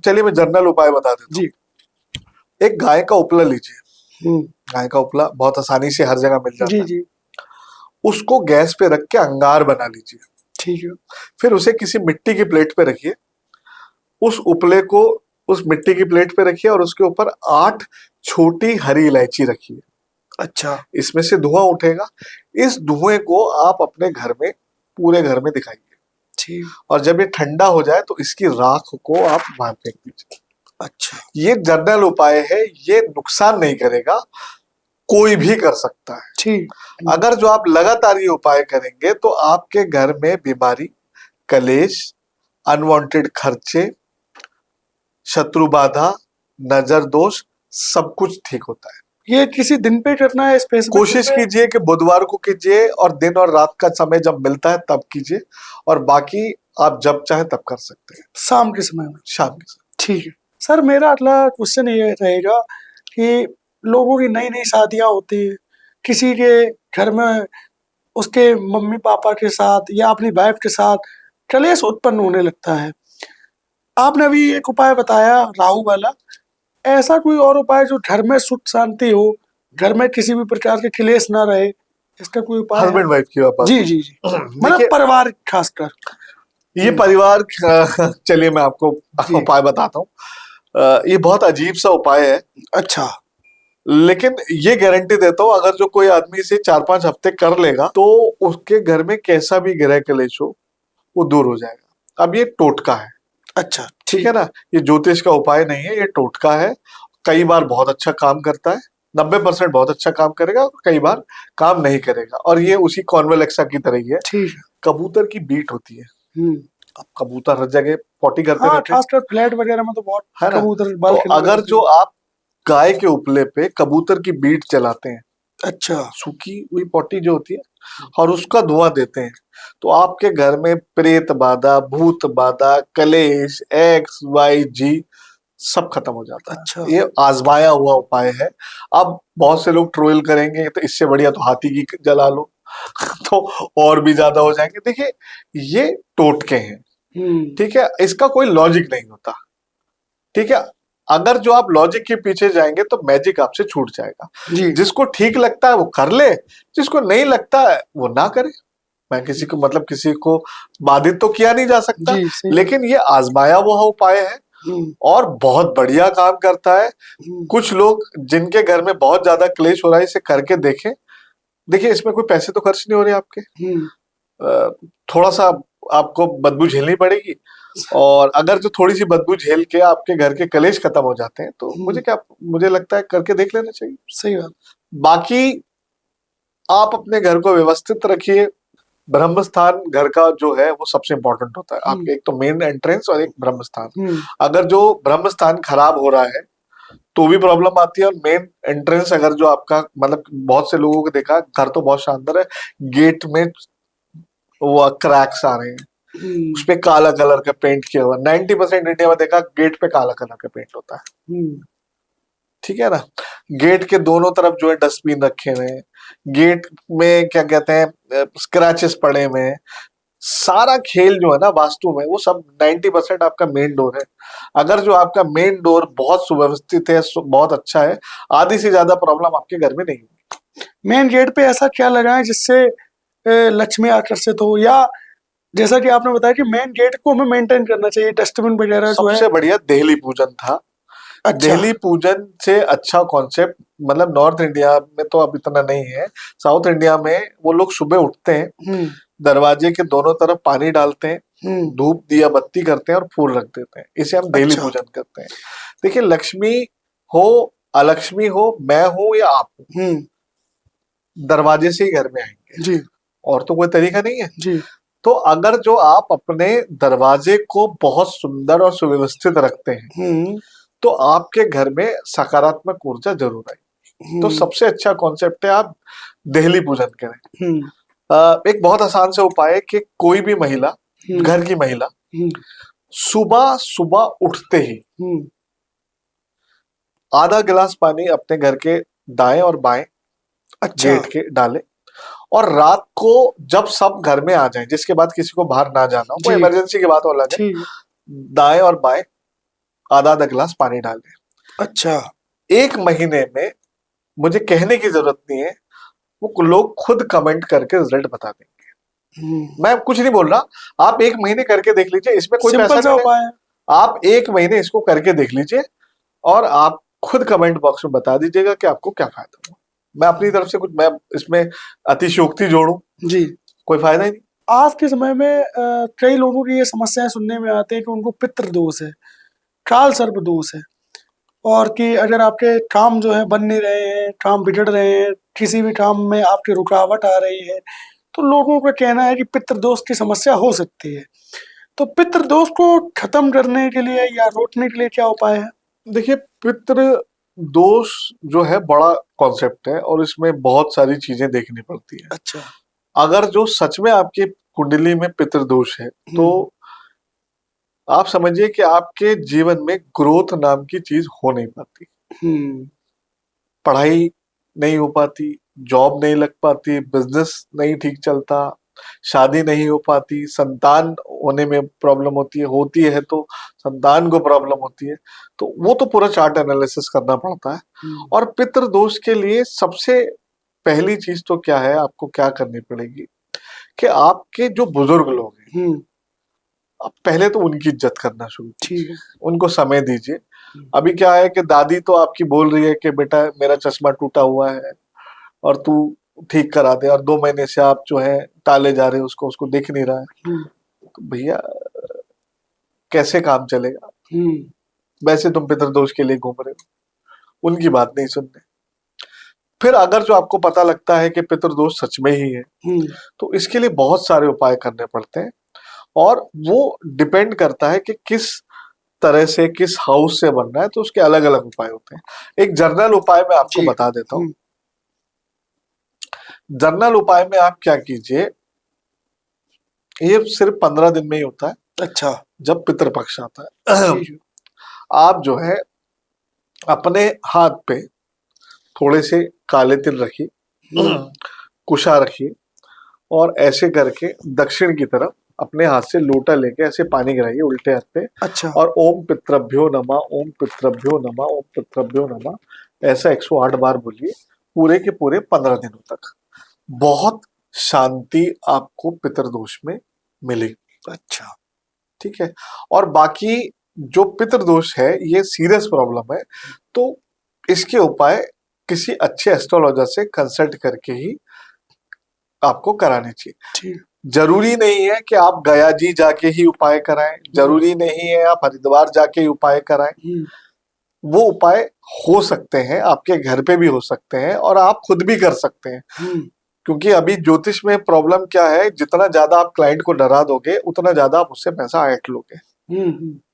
चलिए मैं जनरल उपाय बता देता हूँ। एक गाय का उपला लीजिए, गाय का उपला बहुत आसानी से हर जगह मिल जाता है। उसको गैस पे रख के अंगार बना लीजिए, ठीक है। फिर उसे किसी मिट्टी की प्लेट पे रखिए, उस उपले को उस मिट्टी की प्लेट पे रखिए और उसके ऊपर 8 छोटी हरी इलायची रखिए। अच्छा। इसमें से धुआं उठेगा, इस धुएं को आप अपने घर में पूरे घर में दिखाइए, और जब ये ठंडा हो जाए तो इसकी राख को आप बाहर फेंक दीजिए। अच्छा, ये जनरल उपाय है, ये नुकसान नहीं करेगा, कोई भी कर सकता है। ठीक। अगर जो आप लगातार ये उपाय करेंगे तो आपके घर में बीमारी, कलेश, अनवांटेड खर्चे, शत्रु बाधा, नजर दोष, सब कुछ ठीक होता है। ये किसी दिन पे करना है स्पेसिफिक? कोशिश कीजिए कि बुधवार को कीजिए और दिन और रात का समय जब मिलता है तब कीजिए, और बाकी आप जब चाहे तब कर सकते हैं, शाम के समय में। शाम के समय। ठीक है सर, मेरा अगला क्वेश्चन ये रहेगा कि लोगों की नई नई शादियां होती है, किसी के घर में उसके मम्मी पापा के साथ या अपनी वाइफ के साथ कलेश उत्पन्न होने लगता है। आपने अभी एक उपाय बताया राहु वाला, ऐसा कोई और उपाय जो घर में सुख शांति हो, घर में किसी भी प्रकार के क्लेश ना रहे, इसका कोई उपाय? हस्बैंड वाइफ की बात? जी जी जी, मतलब परिवार खासकर। ये परिवार, चलिए मैं आपको उपाय बताता हूँ। ये बहुत अजीब सा उपाय है। अच्छा। लेकिन ये गारंटी देता हूँ, अगर जो कोई आदमी इसे 4-5 हफ्ते कर लेगा तो उसके घर में कैसा भी ग्रह क्लेश हो वो दूर हो जाएगा। अब ये टोटका है। अच्छा, ठीक है ना, ये ज्योतिष का उपाय नहीं है, ये टोटका है। कई बार बहुत अच्छा काम करता है, 90% बहुत अच्छा काम करेगा, कई बार काम नहीं करेगा, और ये उसी कॉन्वेलेक्सा की तरह ही है। ठीक है। कबूतर की बीट होती है, अब कबूतर हर जगह पॉटी करते रहते हैं, खासकर फ्लैट वगैरह में तो बहुत है ना। कबूतर तो अगर जो आप गाय के उपले पे कबूतर की बीट चलाते हैं, अच्छा, सूखी हुई पॉटी जो होती है, और उसका धुआं देते हैं, तो आपके घर में प्रेत बाधा, भूत बाधा, कलेश, XYZ सब खत्म हो जाता है। अच्छा। ये आजमाया हुआ उपाय है। अब बहुत से लोग ट्रोल करेंगे तो इससे बढ़िया तो हाथी की जला लो तो और भी ज्यादा हो जाएंगे। देखिए ये टोटके हैं, ठीक है, इसका कोई लॉजिक नहीं होता, ठीक है। अगर जो आप लॉजिक के पीछे जाएंगे तो मैजिक आपसे छूट जाएगा। जिसको ठीक लगता है वो कर ले, जिसको नहीं लगता है वो ना करे। मैं किसी को मतलब किसी को बाधित तो किया नहीं जा सकता, लेकिन ये आजमाया हुआ उपाय है और बहुत बढ़िया काम करता है। कुछ लोग जिनके घर में बहुत ज्यादा क्लेश हो रहा है इसे करके देखें। देखिए इसमें कोई पैसे तो खर्च नहीं हो रहे आपके, थोड़ा सा आपको बदबू झेलनी पड़ेगी, और अगर जो थोड़ी सी बदबू झेल के आपके घर के कलेश खत्म हो जाते हैं तो मुझे लगता है करके देख लेना चाहिए। सही बात। बाकी आप अपने घर को व्यवस्थित रखिए। ब्रह्म स्थान घर का जो है वो सबसे इंपॉर्टेंट होता है। आपके एक तो मेन एंट्रेंस और एक ब्रह्म स्थान, अगर जो ब्रह्म स्थान खराब हो रहा है तो भी प्रॉब्लम आती है, और मेन एंट्रेंस अगर जो आपका मतलब बहुत से लोगों को देखा, घर तो बहुत शानदार है, गेट में वो क्रैक्स आ रहे हैं, उस पे काला कलर का पेंट किया हुआ। 90% इंडिया में देखा गेट पे काला कलर का पेंट होता है, ठीक है ना। गेट के दोनों तरफ जो है डस्टबिन रखे हुए हैं, गेट में क्या कहते हैं स्क्रैचेस पड़े हुए हैं। सारा खेल जो है ना वास्तु में वो सब 90% आपका मेन डोर है। अगर जो आपका मेन डोर बहुत सुव्यवस्थित है, बहुत अच्छा है, आधी से ज्यादा प्रॉब्लम आपके घर में नहीं होगी। मेन गेट पे ऐसा क्या लगाएं जिससे लक्ष्मी आकर्षित हो, या जैसा कि आपने बताया कि मेन गेट को हमें मेंटेन करना चाहिए, डस्टबिन वगैरह जो है। सबसे बढ़िया देहली पूजन था। अच्छा। देहली पूजन से अच्छा कॉन्सेप्ट मतलब नॉर्थ इंडिया में तो अब इतना नहीं है, साउथ इंडिया में वो लोग सुबह उठते हैं, दरवाजे के दोनों तरफ पानी डालते हैं, धूप दिया बत्ती करते हैं और फूल रख देते हैं, इसे हम डेली अच्छा। पूजन करते हैं। देखिए, लक्ष्मी हो, अलक्ष्मी हो, मैं हूं या आप हो, दरवाजे से ही घर में आएंगे जी और तो कोई तरीका नहीं है। जी। तो अगर जो आप अपने दरवाजे को बहुत सुंदर और सुव्यवस्थित रखते हैं तो आपके घर में सकारात्मक ऊर्जा जरूर आएगी। तो सबसे अच्छा कॉन्सेप्ट है आप देहली पूजन करें। एक बहुत आसान से उपाय है कि कोई भी महिला, घर की महिला, सुबह सुबह उठते ही आधा गिलास पानी अपने घर के दाएं और बाएं अच्छा। गेट के डाले, और रात को जब सब घर में आ जाएं, जिसके बाद किसी को बाहर ना जाना हो, कोई जी। इमरजेंसी की बात हो अलग है, दाएं और बाएं आधा आधा गिलास पानी डालें। अच्छा। 1 महीने में, मुझे कहने की जरूरत नहीं है, वो लोग खुद कमेंट करके रिजल्ट बता देंगे। मैं कुछ नहीं बोल रहा, आप 1 महीने करके देख लीजिए, इसमें कोई पैसा सिंपल सा नहीं है। उपाय है। आप 1 महीने इसको करके देख लीजिए और आप खुद कमेंट बॉक्स में बता दीजिएगा कि आपको क्या फायदा हुआ। मैं अपनी तरफ से कुछ, मैं इसमें अतिशयोक्ति जोड़ूं जी, कोई फायदा ही नहीं। आज के समय में कई लोगों की ये समस्याएं सुनने में आती है कि उनको पितृ दोष है, काल सर्प दोष है, और कि अगर आपके काम जो है बन नहीं रहे हैं, काम बिगड़ रहे हैं, किसी भी काम में आपकी रुकावट आ रही है, तो लोगों का कहना है कि पितृ दोष की समस्या हो सकती है। तो पितृ दोष को खत्म करने के लिए या रोकने के लिए क्या उपाय है? देखिए, पितृ दोष जो है बड़ा कॉन्सेप्ट है और इसमें बहुत सारी चीजें देखनी पड़ती है। अच्छा। अगर जो सच में आपकी कुंडली में पितृ दोष है तो आप समझिए कि आपके जीवन में ग्रोथ नाम की चीज हो नहीं पाती। पढ़ाई नहीं हो पाती, जॉब नहीं लग पाती, बिजनेस नहीं ठीक चलता, शादी नहीं हो पाती, संतान होने में प्रॉब्लम होती है तो संतान को प्रॉब्लम होती है। तो वो तो पूरा चार्ट एनालिसिस करना पड़ता है। और पितृ दोष के लिए सबसे पहली चीज तो क्या है, आपको क्या करनी पड़ेगी कि आपके जो बुजुर्ग लोग हैं, आप पहले तो उनकी इज्जत करना शुरू कीजिए, उनको समय दीजिए। अभी क्या है कि दादी तो आपकी बोल रही है कि बेटा मेरा चश्मा टूटा हुआ है और तू ठीक करा दे, और 2 महीने से आप जो है टाले जा रहे हो उसको दिख नहीं रहा है, तो भैया कैसे काम चलेगा? वैसे तुम पितृदोष के लिए घूम रहे हो, उनकी बात नहीं सुनने। फिर अगर जो आपको पता लगता है कि पितृदोष सच में ही है तो इसके लिए बहुत सारे उपाय करने पड़ते हैं, और वो डिपेंड करता है कि किस तरह से, किस हाउस से बनना है, तो उसके अलग अलग उपाय होते हैं। एक जनरल उपाय मैं आपको बता देता हूँ। जनरल उपाय में आप क्या कीजिए, ये सिर्फ 15 दिन में ही होता है। अच्छा। जब पितृपक्ष आता है, आप जो है अपने हाथ पे थोड़े से काले तिल रखिए, कुशा रखिए, और ऐसे करके दक्षिण की तरफ अपने हाथ से लोटा लेके ऐसे पानी गिराइए उल्टे हाथ पे। अच्छा। और ओम पितृभ्यो नमः, ओम पितृभ्यो नमः, ओम पितृभ्यो नमः ऐसा 108 बार बोलिए पूरे के पूरे 15 दिनों तक। बहुत शांति आपको पितृदोष में मिलेगी। अच्छा। ठीक है। और बाकी जो पितृदोष है ये सीरियस प्रॉब्लम है, तो इसके उपाय किसी अच्छे एस्ट्रोलॉजर से कंसल्ट करके ही आपको कराने चाहिए। जरूरी नहीं है कि आप गया जी जाके ही उपाय कराएं, जरूरी नहीं है आप हरिद्वार जाके ही उपाय कराएं। वो उपाय हो सकते हैं, आपके घर पे भी हो सकते हैं और आप खुद भी कर सकते हैं। क्योंकि अभी ज्योतिष में प्रॉब्लम क्या है, जितना ज्यादा आप क्लाइंट को डरा दोगे उतना ज्यादा आप उससे पैसा ऐंठ लोगे।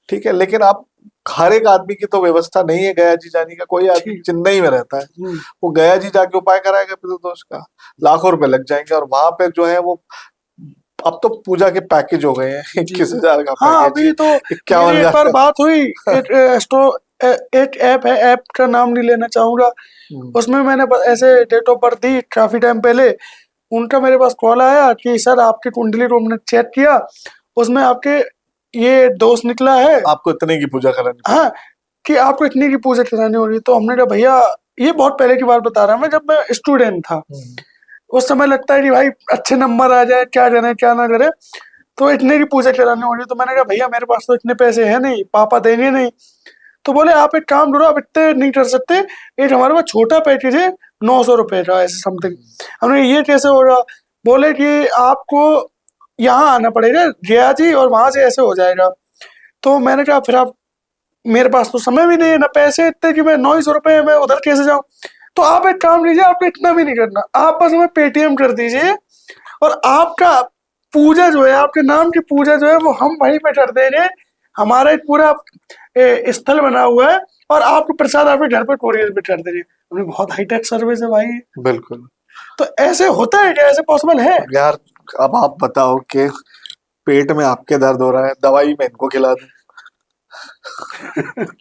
ठीक है, लेकिन आप हर एक आदमी की तो व्यवस्था नहीं है गया जी जाने का। कोई आदमी चेन्नई में रहता है, वो गया जी जाके उपाय कराएगा पितृदोष का, लाखों रुपए लग जाएंगे। और वहां पे जो है वो, अब तो पूजा के पैकेज हो गए हैं 21,000 का हाँ, पैकेज, अभी तो 51,000 मेरी एक बार बात हुई, एक ऐप है, ऐप का नाम नहीं लेना चाहूंगा, उसमें मैंने ऐसे डेट ऑफ बर्थ दी काफी टाइम पहले। उनका मेरे पास कॉल आया कि सर आपकी कुंडली को हमने चेक किया, उसमें आपके ये दोष निकला है, आपको इतने की पूजा करानी। हाँ, कि आपको इतने की पूजा करानी होगी। तो हमने कहा भैया, ये बहुत पहले की बात बता रहा हूँ मैं, जब मैं स्टूडेंट था। उस समय लगता है कि भाई अच्छे नंबर आ जाए, क्या करें क्या ना करें, तो इतने की पूजा करानी होगी। तो मैंने कहा भैया मेरे पास तो इतने पैसे हैं नहीं, पापा देंगे नहीं। तो बोले आप एक काम करो, आप इतने नहीं कर सकते, एक हमारे पास छोटा पैकेज है 900 रुपए का ऐसे समथिंग। हमने ये कैसे होगा? बोले कि आपको यहाँ आना पड़ेगा गया जी, और वहां से ऐसे हो जाएगा। तो मैंने कहा फिर आप, मेरे पास तो समय भी नहीं है ना पैसे इतने कि मैं 900 रुपये में उधर कैसे जाऊं। तो आप एक काम कीजिए, आपको इतना भी नहीं करना, आप बस हमें पेटीएम कर दीजिए, और आपका पूजा जो है, आपके नाम की पूजा जो है वो हम वहीं पे कर देंगे। हमारा एक पूरा स्थल बना हुआ है, और आपको प्रसाद आपके घर पे कोरियर पे कर देंगे। हमने बहुत हाईटेक सर्विस है भाई। बिल्कुल। तो ऐसे होता है क्या, ऐसे पॉसिबल है? यार अब आप बताओ कि पेट में आपके दर्द हो रहा है, दवाई मैं इनको खिला दूं?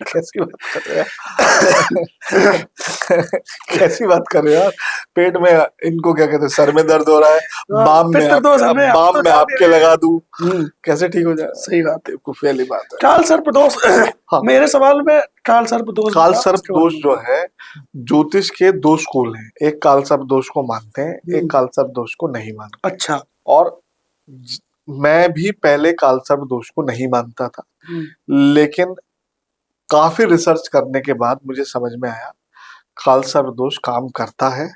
कैसी बात कर रहे हो यार? कैसी बात कर रहे हो यार? पेट में इनको क्या कहते हैं, सर में दर्द हो रहा है, पितृदोष हमें, हम बाम तो में जान आपके ही रहे लगा दूं? हैं। कैसे ठीक हो जाएगा? सही बात है। बेवकूफी वाली बात है। काल सर्प दोष हाँ, मेरे सवाल में काल सर्प दोष काल था, सर्प उसके बारे दोष में। जो है, ज्योतिष के दो स्कूल हैं। एक काल सर्प दोष को मानते हैं, एक काल सर्प दोष को नहीं मानते। अच्छा। और मैं भी पहले काल सर्प दोष को नहीं मानता था, लेकिन काफी रिसर्च करने के बाद मुझे समझ में आया काल सर्प दोष काम करता है,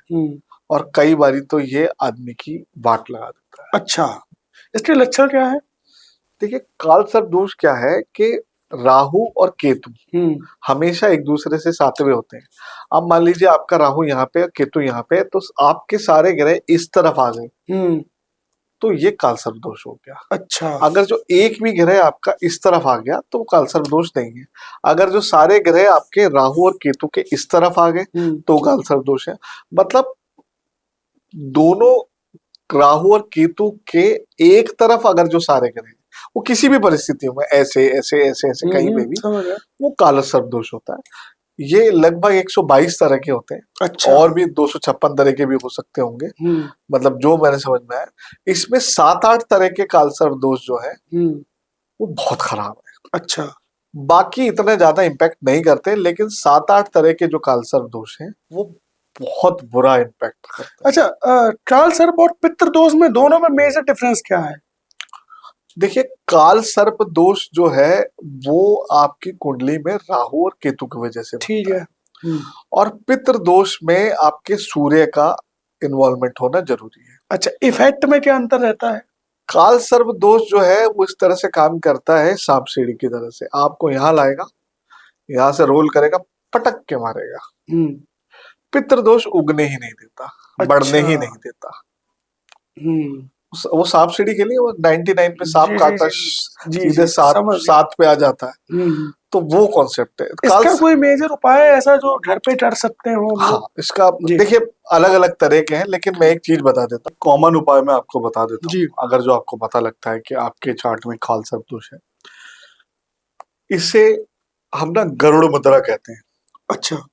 और कई बारी तो ये आदमी की वाट लगा देता है। अच्छा, इसके लक्षण क्या है? देखिए, काल सर्प दोष क्या है कि राहु और केतु हमेशा एक दूसरे से सातवें होते हैं। अब मान लीजिए आपका राहु यहाँ पे, केतु यहाँ पे, तो आपके सारे ग्रह इस तरफ आ गए, तो ये काल सर्प दोष हो गया। अच्छा। अगर जो एक भी ग्रह आपका इस तरफ आ गया तो वो काल सर्प दोष नहीं है। अगर जो सारे ग्रह आपके राहु और केतु के इस तरफ आ गए तो काल सर्प दोष है। मतलब दोनों राहु और केतु के एक तरफ अगर जो सारे ग्रह वो किसी भी परिस्थितियों में ऐसे ऐसे ऐसे ऐसे कहीं पे भी, वो काल सर्प दोष होता है। ये लगभग 122 तरह के होते हैं। अच्छा। और भी 256 तरह के भी हो सकते होंगे, मतलब जो मैंने समझ में आया। इसमें 7-8 तरह के काल सर्प दोष जो है वो बहुत खराब है। अच्छा। बाकी इतने ज्यादा इम्पैक्ट नहीं करते, लेकिन 7-8 तरह के जो काल सर्प दोष हैं वो बहुत बुरा इम्पैक्ट करते हैं। अच्छा, काल सर्प और पितृ दोष में, दोनों में मेजर डिफरेंस क्या है? देखिए, काल सर्प दोष जो है वो आपकी कुंडली में राहु और केतु की वजह से, ठीक है। और पितृ दोष में आपके सूर्य का इन्वॉल्वमेंट होना जरूरी है। अच्छा, इफेक्ट में क्या अंतर रहता है? काल सर्प दोष जो है वो इस तरह से काम करता है, सांप सीढ़ी की तरह से। आपको यहाँ लाएगा, यहाँ से रोल करेगा, पटक के मारेगा। पितृ दोष उगने ही नहीं देता, बढ़ने ही नहीं देता। वो सांप सीढ़ी के लिए वो 99 पे सांप काटता सीधे 7 पे आ जाता है, तो वो कॉन्सेप्ट है। इसका कोई मेजर उपाय ऐसा जो घर पे कर सकते हो? हाँ, इसका देखिए अलग अलग तरह के हैं, लेकिन मैं एक चीज बता देता हूँ, कॉमन उपाय मैं आपको बता देता हूँ। अगर जो आपको पता लगता है कि आपके चार्ट में काल सर्प दोष है, इसे हम ना गरुड़ मुद्रा कहते हैं। अच्छा।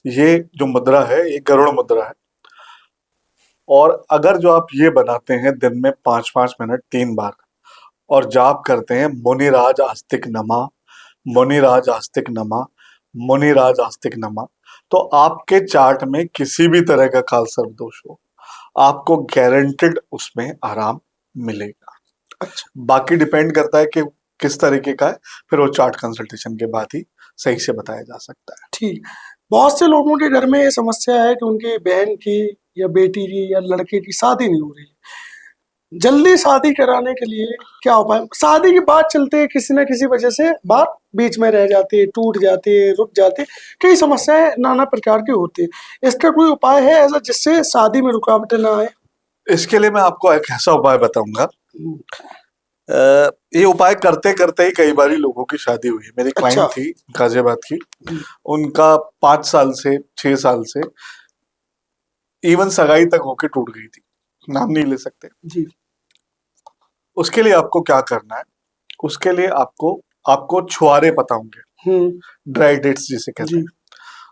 ये जो मुद्रा है ये गरुड़ मुद्रा है, और अगर जो आप ये बनाते हैं दिन में 5-5 मिनट 3 बार, और जाप करते हैं मुनिराज आस्तिक नमा, मुनिराज आस्तिक नमा, मुनिराज आस्तिक नमा, तो आपके चार्ट में किसी भी तरह का काल सर्प दोष हो, आपको गारंटेड उसमें आराम मिलेगा। अच्छा। बाकी डिपेंड करता है कि किस तरीके का है, फिर वो चार्ट कंसल्टेशन के बाद ही सही से बताया जा सकता है। ठीक। बहुत से लोगों के घर में ये समस्या है कि उनकी बहन की या बेटी की या लड़के की शादी नहीं हो रही है। जल्दी शादी कराने के लिए क्या उपाय? शादी की बात चलती है, किसी न किसी वजह से बात बीच में रह जाती है, टूट जाती है, रुक जाती है, कई समस्याएं नाना प्रकार की होती है। इसका कोई उपाय है ऐसा जिससे शादी में रुकावटें ना आए? इसके लिए मैं आपको एक ऐसा उपाय बताऊंगा। ये उपाय करते करते ही कई बार लोगों की शादी हुई है। मेरी क्लाइंट थी गाजियाबाद की, उनका 5 साल से 6 साल से इवन सगाई तक होके टूट गई थी, नाम नहीं ले सकते जी। उसके लिए आपको क्या करना है, उसके लिए आपको छुआरे पता होंगे, ड्राई डेट्स जिसे कहते हैं।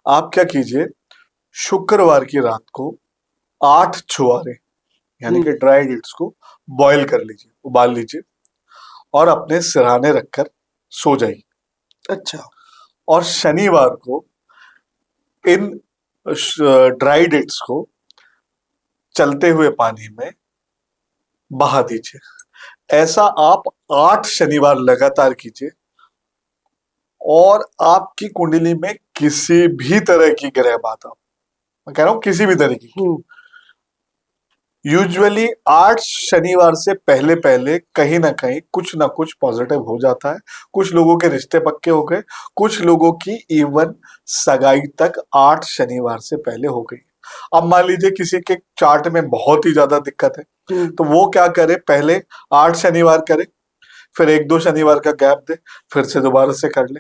आप क्या कीजिए, शुक्रवार की रात को 8 छुआरे यानी कि ड्राई डेट्स को बॉईल कर लीजिए, उबाल लीजिए, और अपने सिरहाने रखकर सो जाइए। अच्छा। और शनिवार को इन ड्राई डेट्स को चलते हुए पानी में बहा दीजिए। ऐसा आप 8 शनिवार लगातार कीजिए, और आपकी कुंडली में किसी भी तरह की ग्रह बाधा, मैं कह रहा हूं किसी भी तरह की, यूजुअली 8 शनिवार से पहले पहले कहीं ना कहीं कुछ ना कुछ पॉजिटिव हो जाता है। कुछ लोगों के रिश्ते पक्के हो गए, कुछ लोगों की इवन सगाई तक 8 शनिवार से पहले हो गई। अब मान लीजिए किसी के चार्ट में बहुत ही ज्यादा दिक्कत है, तो वो क्या करे, पहले 8 शनिवार करे, फिर 1-2 शनिवार का गैप दे, फिर से दोबारा से कर ले।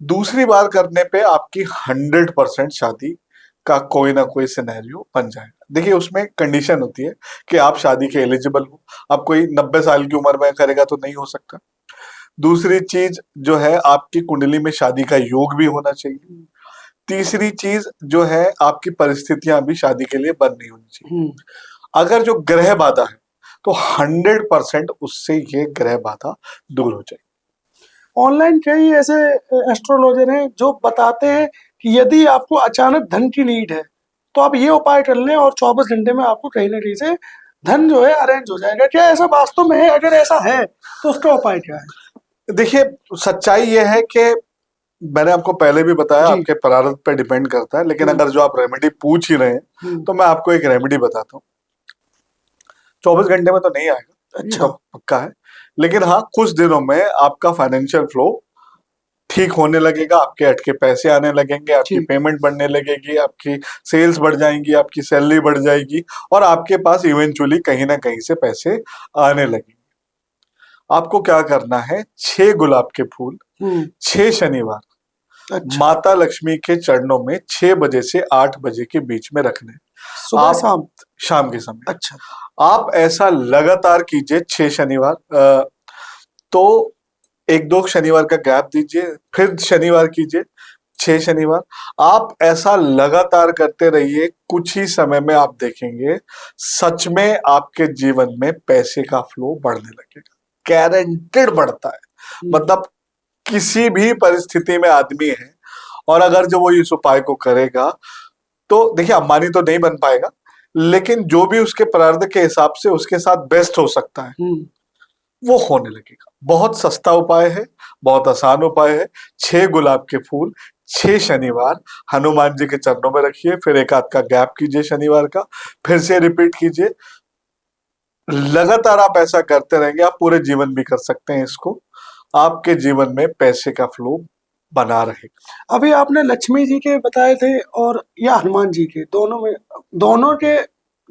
दूसरी बार करने पे आपकी 100% शादी का कोई ना कोई सिनेरियो बन जाएगा। देखिए उसमें कंडीशन होती है कि आप शादी के एलिजिबल हो। अब कोई 90 साल की उम्र में करेगा तो नहीं हो सकता। दूसरी चीज जो है, आपकी कुंडली में शादी का योग भी होना चाहिए। तीसरी चीज जो है, आपकी परिस्थितियां भी शादी के लिए बन नहीं होनी चाहिए। अगर जो ग्रह बाधा है तो 100% उससे ये ग्रह बाधा दूर हो जाएगी। ऑनलाइन कई ऐसे एस्ट्रोलॉजर हैं जो बताते हैं कि यदि आपको अचानक धन की नीड है तो आप ये उपाय कर लें और 24 घंटे में आपको कहीं ना कहीं से धन जो है अरेंज हो जाएगा। क्या ऐसा वास्तव में है? अगर ऐसा है तो उसका उपाय क्या है? देखिए सच्चाई ये है कि मैंने आपको पहले भी बताया, जी। आपके प्रारब्ध पे डिपेंड करता है, लेकिन अगर जो आप रेमेडी पूछ ही रहे हैं तो मैं आपको एक रेमेडी बताता हूँ। 24 घंटे में तो नहीं आएगा, अच्छा। तो पक्का है, लेकिन हाँ कुछ दिनों में आपका फाइनेंशियल फ्लो ठीक होने लगेगा, आपके अटके पैसे आने लगेंगे, आपकी पेमेंट बढ़ने लगेगी, आपकी सेल्स बढ़ जाएंगी, आपकी सैलरी बढ़ जाएगी और आपके पास इवेंचुअली कहीं ना कहीं से पैसे आने लगेंगे। आपको क्या करना है, 6 गुलाब के फूल 6 शनिवार अच्छा। माता लक्ष्मी के चरणों में 6 बजे से 8 बजे के बीच में रखने। सुबह शाम? शाम के समय। अच्छा। आप ऐसा लगातार कीजिए 6 शनिवार, तो 1-2 शनिवार का गैप दीजिए, फिर शनिवार कीजिए 6 शनिवार। आप ऐसा लगातार करते रहिए, कुछ ही समय में आप देखेंगे सच में आपके जीवन में पैसे का फ्लो बढ़ने लगेगा। गारंटेड बढ़ता है। मतलब किसी भी परिस्थिति में आदमी है और अगर जो वो इस उपाय को करेगा तो देखिए अंबानी तो नहीं बन पाएगा, लेकिन जो भी उसके प्रारब्ध के हिसाब से उसके साथ बेस्ट हो सकता है वो होने लगेगा। बहुत सस्ता उपाय है, बहुत आसान उपाय है। 6 गुलाब के फूल 6 शनिवार हनुमान जी के चरणों में रखिए, फिर एक आध का गैप कीजिए शनिवार का, फिर से रिपीट कीजिए। लगातार आप ऐसा करते रहेंगे, आप पूरे जीवन भी कर सकते हैं इसको, आपके जीवन में पैसे का फ्लो बना रहेगा। अभी आपने लक्ष्मी जी के बताए थे और या हनुमान जी के, दोनों के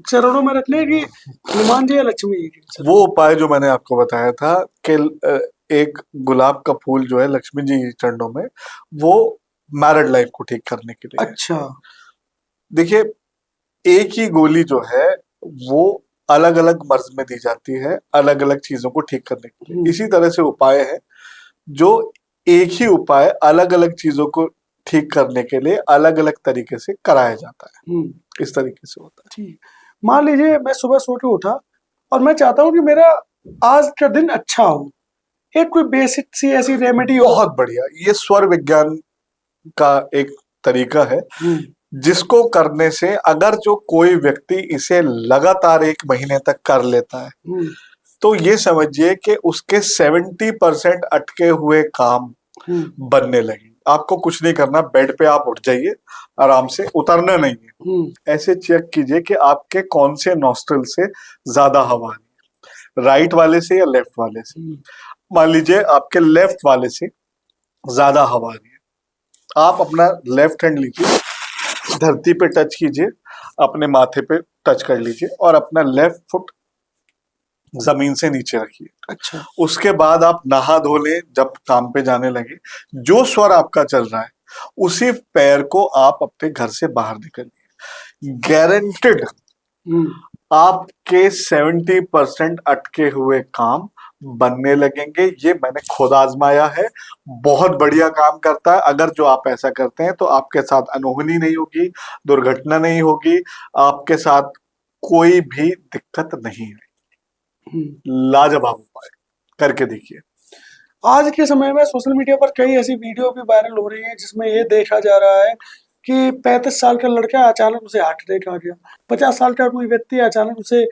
चरणों में रखने की, हनुमान जी या लक्ष्मी जी के? वो उपाय जो मैंने आपको बताया था कि एक गुलाब का फूल जो है लक्ष्मी जी के चरणों में, वो मैरिड लाइफ को ठीक करने के लिए। अच्छा। देखिए एक ही गोली जो है वो अलग अलग मर्ज में दी जाती है, अलग अलग चीजों को ठीक करने के लिए। इसी तरह से उपाय है जो एक ही उपाय अलग अलग चीजों को ठीक करने के लिए अलग अलग तरीके से कराया जाता है। इस तरीके से होता है। ठीक। मान लीजिए मैं सुबह सो के उठा और मैं चाहता हूँ कि मेरा आज का दिन अच्छा हो, एक कोई बेसिक सी ऐसी रेमेडी हो? बहुत बढ़िया, ये स्वर विज्ञान का एक तरीका है जिसको करने से अगर जो कोई व्यक्ति इसे लगातार 1 महीने तक कर लेता है तो ये समझिए कि उसके 70% अटके हुए काम बनने लगे। आपको कुछ नहीं करना, बेड पे आप उठ जाइए आराम से, उतरना नहीं है। ऐसे चेक कीजिए कि आपके कौन से नॉस्ट्रल से ज्यादा हवा आ रही है, राइट वाले से या लेफ्ट वाले से। मान लीजिए आपके लेफ्ट वाले से ज्यादा हवा आ रही है, आप अपना लेफ्ट हैंड लीजिए, धरती पे टच कीजिए, अपने माथे पे टच कर लीजिए और अपना लेफ्ट फुट जमीन से नीचे रखिए। अच्छा। उसके बाद आप नहा धो लें, जब काम पे जाने लगे जो स्वर आपका चल रहा है उसी पैर को आप अपने घर से बाहर निकलिए। गारंटेड आपके 70% अटके हुए काम बनने लगेंगे। ये मैंने खुद आजमाया है, बहुत बढ़िया काम करता है। अगर जो आप ऐसा करते हैं तो आपके साथ अनहोनी नहीं होगी, दुर्घटना नहीं होगी, आपके साथ कोई भी दिक्कत नहीं है। लाजवाब उपाय, करके देखिए। आज के समय में सोशल मीडिया पर कई ऐसी वीडियो भी वायरल हो रही है जिसमें ये देखा जा रहा है कि 35 साल का लड़का अचानक उसे हार्ट अटैक आ गया, 50 साल का कोई व्यक्ति अचानक उसे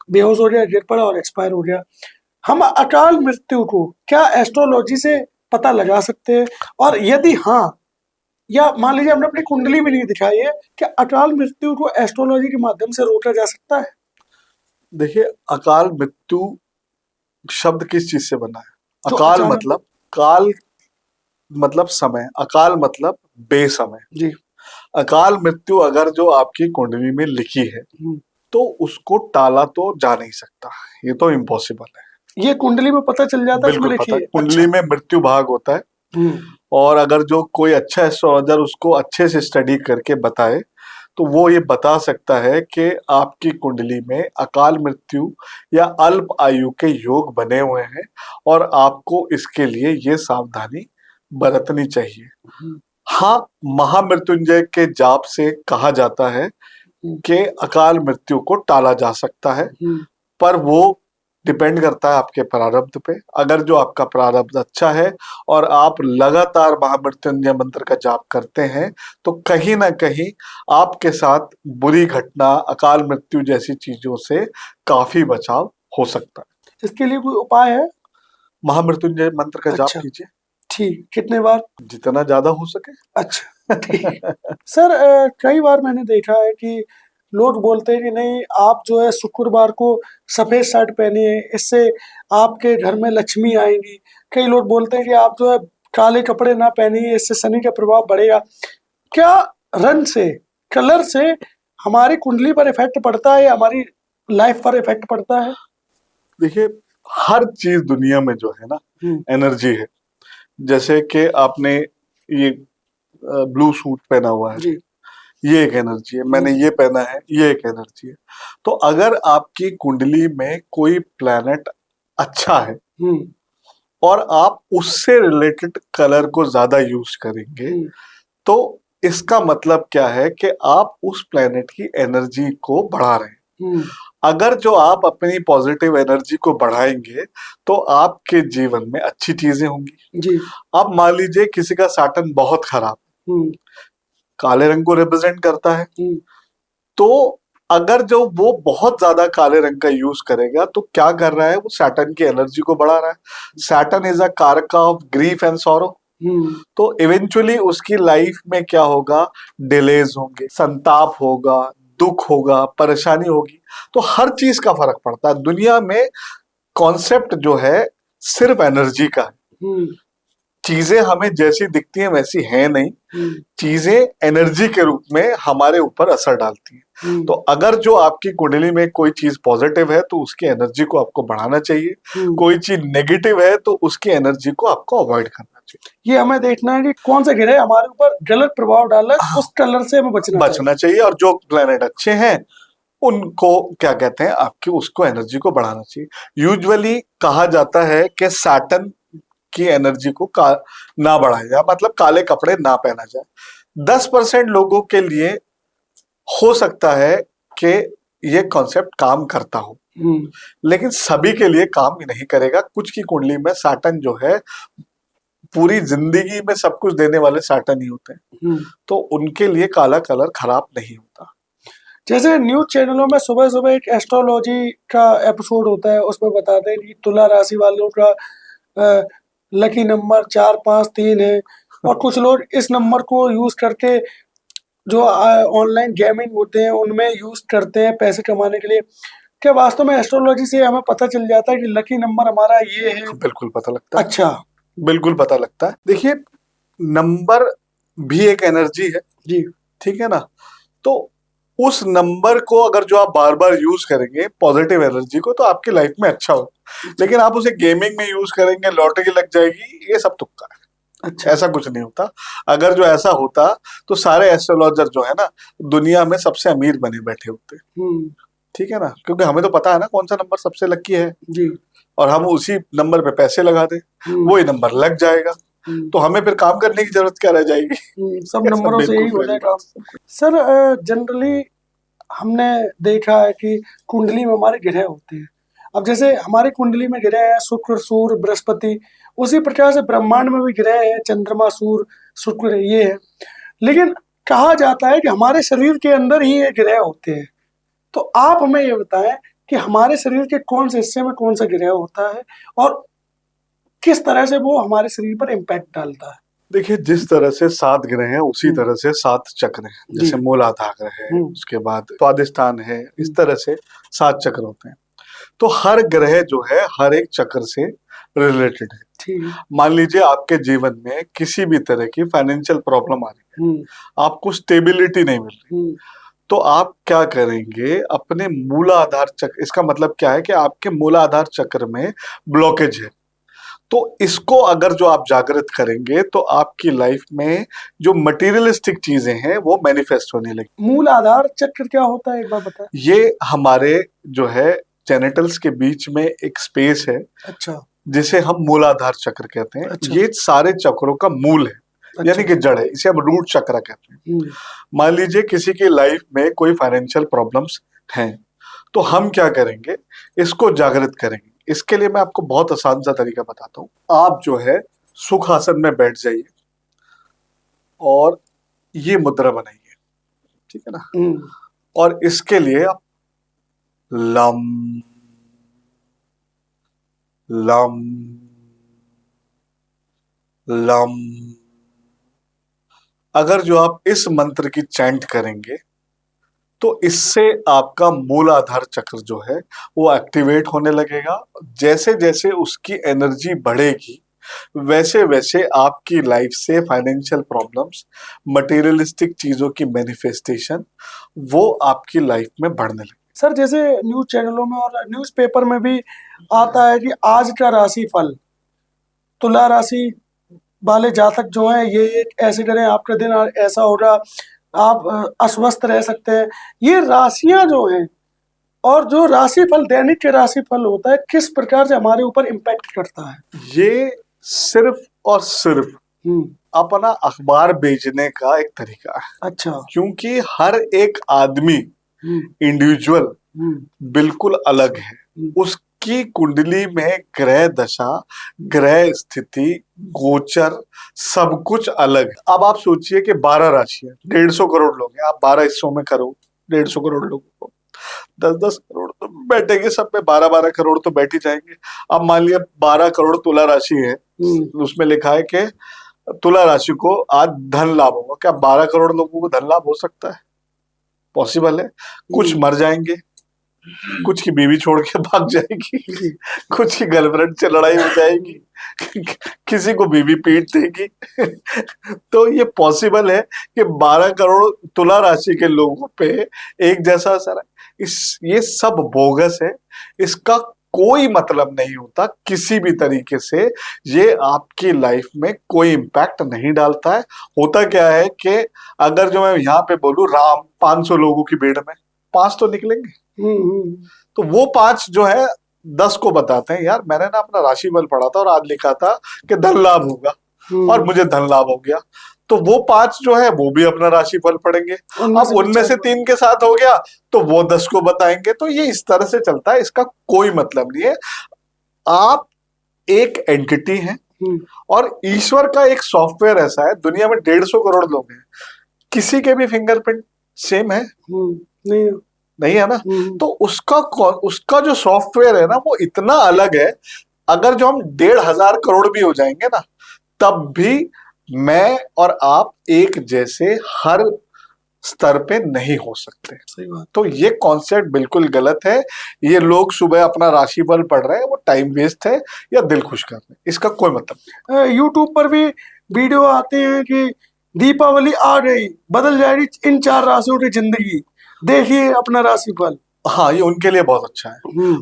बेहोश हो गया, गिर पड़ा और एक्सपायर हो गया। हम अकाल मृत्यु को क्या एस्ट्रोलॉजी से पता लगा सकते हैं? और यदि हाँ, या मान लीजिए हमने अपनी कुंडली भी नहीं दिखाई है, क्या अकाल मृत्यु को एस्ट्रोलॉजी के माध्यम से रोका जा सकता है? देखिए, अकाल मृत्यु शब्द किस चीज से बना है? जो अकाल अचानक मतलब, काल मतलब समय, अकाल मतलब बेसमय। जी। अकाल मृत्यु अगर जो आपकी कुंडली में लिखी है तो उसको टाला तो जा नहीं सकता, ये तो इम्पॉसिबल है। ये कुंडली में पता चल जाता है, इसमें बिल्कुल पता लिखी है, है। कुंडली में मृत्यु भाग होता है। हम्म। और अगर जो कोई अच्छा एस्ट्रोलॉजर उसको अच्छे से स्टडी करके बताए तो वो ये बता सकता है कि आपकी कुंडली में अकाल मृत्यु या अल्प आयु के योग बने हुए हैं और आपको इसके लिए ये सावधानी बरतनी चाहिए। हाँ, महामृत्युंजय के जाप से कहा जाता है कि अकाल मृत्यु को टाला जा सकता है, पर वो डिपेंड करता है आपके प्रारब्ध पे। अगर जो आपका प्रारब्ध अच्छा है और आप लगातार महामृत्युंजय मंत्र का जाप करते हैं तो कहीं ना कहीं आपके साथ बुरी घटना, अकाल मृत्यु जैसी चीजों से काफी बचाव हो सकता है। इसके लिए कोई उपाय है? महामृत्युंजय मंत्र का जाप अच्छा, कीजिए, ठीक। कितने बार? जितना ज्यादा हो सके। अच्छा, ठीक। सर, कई बार मैंने देखा है कि लोग बोलते हैं कि नहीं, आप जो है शुक्रवार को सफेद शर्ट पहनिए, इससे आपके घर में लक्ष्मी आएंगी। कई लोग बोलते हैं कि आप जो है काले कपड़े ना पहनिए, इससे शनि का प्रभाव बढ़ेगा। क्या रंग से, कलर से हमारी कुंडली पर इफेक्ट पड़ता है या हमारी लाइफ पर इफेक्ट पड़ता है? देखिए, हर चीज दुनिया में जो है ना, एनर्जी है। जैसे कि आपने ये ब्लू सूट पहना हुआ है, जी। ये एक एनर्जी है। मैंने ये पहना है, ये एक एनर्जी है। तो अगर आपकी कुंडली में कोई प्लैनेट अच्छा है और आप उससे रिलेटेड कलर को ज्यादा यूज करेंगे तो इसका मतलब क्या है कि आप उस प्लैनेट की एनर्जी को बढ़ा रहे हैं। अगर जो आप अपनी पॉजिटिव एनर्जी को बढ़ाएंगे तो आपके जीवन में अच्छी चीजें होंगी। जी। आप मान लीजिए किसी का सैटर्न बहुत खराब, काले रंग को रिप्रेजेंट करता है, तो अगर जो वो बहुत ज्यादा काले रंग का यूज करेगा तो क्या कर रहा है, वो सैटर्न की एनर्जी को बढ़ा रहा है। सैटर्न इज अ कारक ऑफ ग्रीफ एंड सॉरो। तो इवेंचुअली उसकी लाइफ में क्या होगा, डिलेज होंगे, संताप होगा, दुख होगा, परेशानी होगी। तो हर चीज का फर्क पड़ता है दुनिया में। कॉन्सेप्ट जो है सिर्फ एनर्जी का है। चीजें हमें जैसी दिखती हैं वैसी है नहीं, चीजें एनर्जी के रूप में हमारे ऊपर असर डालती हैं। तो अगर जो आपकी कुंडली में कोई चीज पॉजिटिव है तो उसकी एनर्जी को आपको बढ़ाना चाहिए, कोई चीज नेगेटिव है तो उसकी एनर्जी को आपको अवॉइड करना चाहिए। ये हमें देखना है कि कौन सा ग्रह हमारे ऊपर गलत प्रभाव डाला है, उस कलर से हमें बचना चाहिए। और जो प्लेनेट अच्छे हैं उनको क्या कहते हैं, आपकी उसको एनर्जी को बढ़ाना चाहिए। यूजुअली कहा जाता है कि सैटर्न की एनर्जी को ना बढ़ाया जाए, मतलब काले कपड़े ना पहना जाए। 10% लोगों के लिए हो सकता है कि ये कॉन्सेप्ट काम करता हो, लेकिन सभी के लिए काम नहीं करेगा। कुछ की कुंडली में सैटर्न जो है पूरी जिंदगी में सब कुछ देने वाले सैटर्न ही होते हैं, तो उनके लिए काला कलर खराब नहीं होता। जैसे न्यूज चैनलों में सुबह सुबह एक एस्ट्रोलॉजी का एपिसोड होता है, उसमें बताते हैं कि तुला राशि वालों का लकी नंबर 4 5 3 है, और कुछ लोग इस नंबर को यूज करके जो ऑनलाइन गेमिंग होते हैं उनमें यूज करते हैं पैसे कमाने के लिए। क्या वास्तव में एस्ट्रोलॉजी से हमें पता चल जाता है कि लकी नंबर हमारा ये है? बिल्कुल पता लगता है। अच्छा, बिल्कुल पता लगता है। देखिए, नंबर भी एक एनर्जी है जी, ठीक है ना। तो उस नंबर को अगर जो आप बार बार यूज करेंगे पॉजिटिव एनर्जी को तो आपकी लाइफ में अच्छा हो, लेकिन आप उसे गेमिंग में यूज करेंगे, लॉटरी लग जाएगी, ये सब तुक्का है। अच्छा, ऐसा कुछ नहीं होता। अगर जो ऐसा होता तो सारे एस्ट्रोलॉजर जो है ना दुनिया में सबसे अमीर बने बैठे होते। ठीक है ना, क्योंकि हमें तो पता है ना कौन सा नंबर सबसे लकी है जी, और हम उसी नंबर पे पैसे लगा दें, वही नंबर लग जाएगा, तो हमें फिर काम करने की जरूरत क्या रह जाएगी। सब नंबरों से ही हो जाएगा। सर, जनरली हमने देखा है कि कुंडली में हमारे ग्रह होते हैं। अब जैसे हमारी कुंडली में ग्रह है शुक्र, सूर्य, बृहस्पति, उसी प्रकार से ब्रह्मांड में भी ग्रह है चंद्रमा, सूर्य, शुक्र, ये है। लेकिन कहा जाता है कि हमारे शरीर के अंदर ही ये ग्रह होते हैं। तो आप हमें ये बताएं कि हमारे शरीर के कौन से हिस्से में कौन सा ग्रह होता है और किस तरह से वो हमारे शरीर पर इम्पैक्ट डालता है? देखिए, जिस तरह से 7 ग्रह हैं उसी तरह से 7 चक्र हैं। जी। जैसे मूलाधार है, उसके बाद स्वादिष्ठान है, इस तरह से 7 चक्र होते हैं। तो हर ग्रह जो है हर एक चक्र से रिलेटेड है। ठीक है। मान लीजिए आपके जीवन में किसी भी तरह की फाइनेंशियल प्रॉब्लम आ रही है, आपको स्टेबिलिटी नहीं मिल रही, तो आप क्या करेंगे, अपने मूलाधार चक्र, इसका मतलब क्या है कि आपके मूलाधार चक्र में ब्लॉकेज है, तो इसको अगर जो आप जागृत करेंगे तो आपकी लाइफ में जो मटेरियलिस्टिक चीजें हैं वो मैनिफेस्ट होने लगी। मूल आधार चक्र क्या होता है, एक बार बताएं। ये हमारे जो है जेनिटल्स के बीच में एक स्पेस है, अच्छा। जिसे हम मूलाधार चक्र कहते हैं। अच्छा। ये सारे चक्रों का मूल है, अच्छा। यानी कि जड़ है, इसे हम रूट चक्र कहते हैं। मान लीजिए किसी की लाइफ में कोई फाइनेंशियल प्रॉब्लम्स हैं, तो हम क्या करेंगे, इसको जागृत करेंगे। इसके लिए मैं आपको बहुत आसान सा तरीका बताता हूँ। आप जो है सुखासन में बैठ जाइए और ये मुद्रा बनाइए, ठीक है ना। और इसके लिए आप लम लम लम, अगर जो आप इस मंत्र की चैंट करेंगे तो इससे आपका मूलाधार चक्र जो है वो एक्टिवेट होने लगेगा। जैसे जैसे उसकी एनर्जी बढ़ेगी वैसे वैसे आपकी लाइफ से फाइनेंशियल प्रॉब्लम्स, मटेरियलिस्टिक चीजों की मैनिफेस्टेशन वो आपकी लाइफ में बढ़ने लगेगी। सर, जैसे न्यूज चैनलों में और न्यूज पेपर में भी आता है कि आज का राशि फल, तुला राशि वाले जातक जो हैं ये ऐसे करें, आपका दिन ऐसा होगा, आप अस्वस्थ रह सकते हैं। ये राशियां जो हैं और जो राशिफल, दैनिक के राशिफल होता है, किस प्रकार से हमारे ऊपर इम्पैक्ट करता है? ये सिर्फ और सिर्फ अपना अखबार बेचने का एक तरीका है। अच्छा। क्योंकि हर एक आदमी इंडिविजुअल बिल्कुल अलग है, उसकी कुंडली में ग्रह दशा, ग्रह स्थिति, गोचर सब कुछ अलग है। अब आप सोचिए कि 12 राशियां, 150 करोड़ लोग हैं, आप 12 हिस्सों में करो 150 करोड़ लोगों को, 10-10 करोड़ तो बैठेंगे, सब में 12-12 करोड़ तो बैठ ही जाएंगे। अब मान लिया 12 करोड़ तुला राशि है, उसमें लिखा है कि तुला राशि को आज धन लाभ होगा। क्या 12 करोड़ लोगों को धन लाभ हो सकता है? पॉसिबल है। कुछ मर जाएंगे, कुछ की बीवी छोड़ के भाग जाएगी, कुछ की गर्लफ्रेंड से लड़ाई हो जाएगी, किसी को बीवी पीट देगी। तो ये पॉसिबल है कि 12 करोड़ तुला राशि के लोगों पे एक जैसा असर है। ये सब बोगस है, इसका कोई मतलब नहीं होता किसी भी तरीके से, ये आपकी लाइफ में कोई इम्पैक्ट नहीं डालता है। होता क्या है कि अगर जो मैं यहाँ पे बोलूं राम 500 लोगों की भीड़ में 5 तो निकलेंगे, तो वो 5 जो है 10 को बताते हैं, यार मैंने ना अपना राशिफल पढ़ा था और आज लिखा था कि धन लाभ होगा और मुझे धन लाभ हो गया। तो वो 5 जो है वो भी अपना राशिफल पढ़ेंगे, अब उनमें से 3 के साथ हो गया तो वो 10 को बताएंगे। तो ये इस तरह से चलता है, इसका कोई मतलब नहीं है। आप एक एंटिटी हैं और ईश्वर का एक सॉफ्टवेयर ऐसा है, दुनिया में 150 करोड़ लोग हैं, किसी के भी फिंगरप्रिंट सेम है नहीं है ना। तो उसका जो सॉफ्टवेयर है ना वो इतना अलग है, अगर जो हम 1,500 करोड़ भी हो जाएंगे ना तब भी मैं और आप एक जैसे हर स्तर पे नहीं हो सकते। सही बात। तो ये कॉन्सेप्ट बिल्कुल गलत है। ये लोग सुबह अपना राशिफल पढ़ रहे हैं, वो टाइम वेस्ट है या दिल खुश कर रहे हैं, इसका कोई मतलब नहीं। यूट्यूब पर भी वीडियो आते हैं कि दीपावली आ गई, बदल जाएगी इन 4 राशियों की जिंदगी, देखिए अपना राशिफल। हाँ, ये उनके लिए बहुत अच्छा है,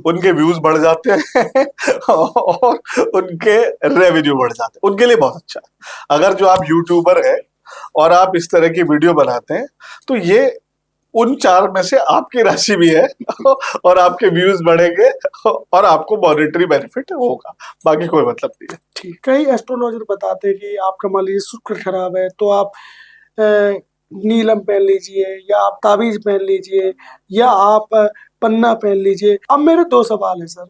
उनके व्यूज बढ़ जाते हैं और उनके रेवेन्यू बढ़ जाते हैं, उनके लिए बहुत अच्छा है। अगर जो आप यूट्यूबर है और आप इस तरह की वीडियो बनाते हैं तो ये उन 4 में से आपकी राशि भी है और आपके व्यूज बढ़ेंगे और आपको मॉनेटरी बेनिफिट होगा, बाकी कोई मतलब नहीं है। ठीक। कई एस्ट्रोलॉजर बताते हैं कि आपका मान लीजिए शुक्र खराब है तो आप नीलम पहन लीजिए, या आप ताबीज पहन लीजिए, या आप पन्ना पहन लीजिए। अब मेरे 2 सवाल है सर,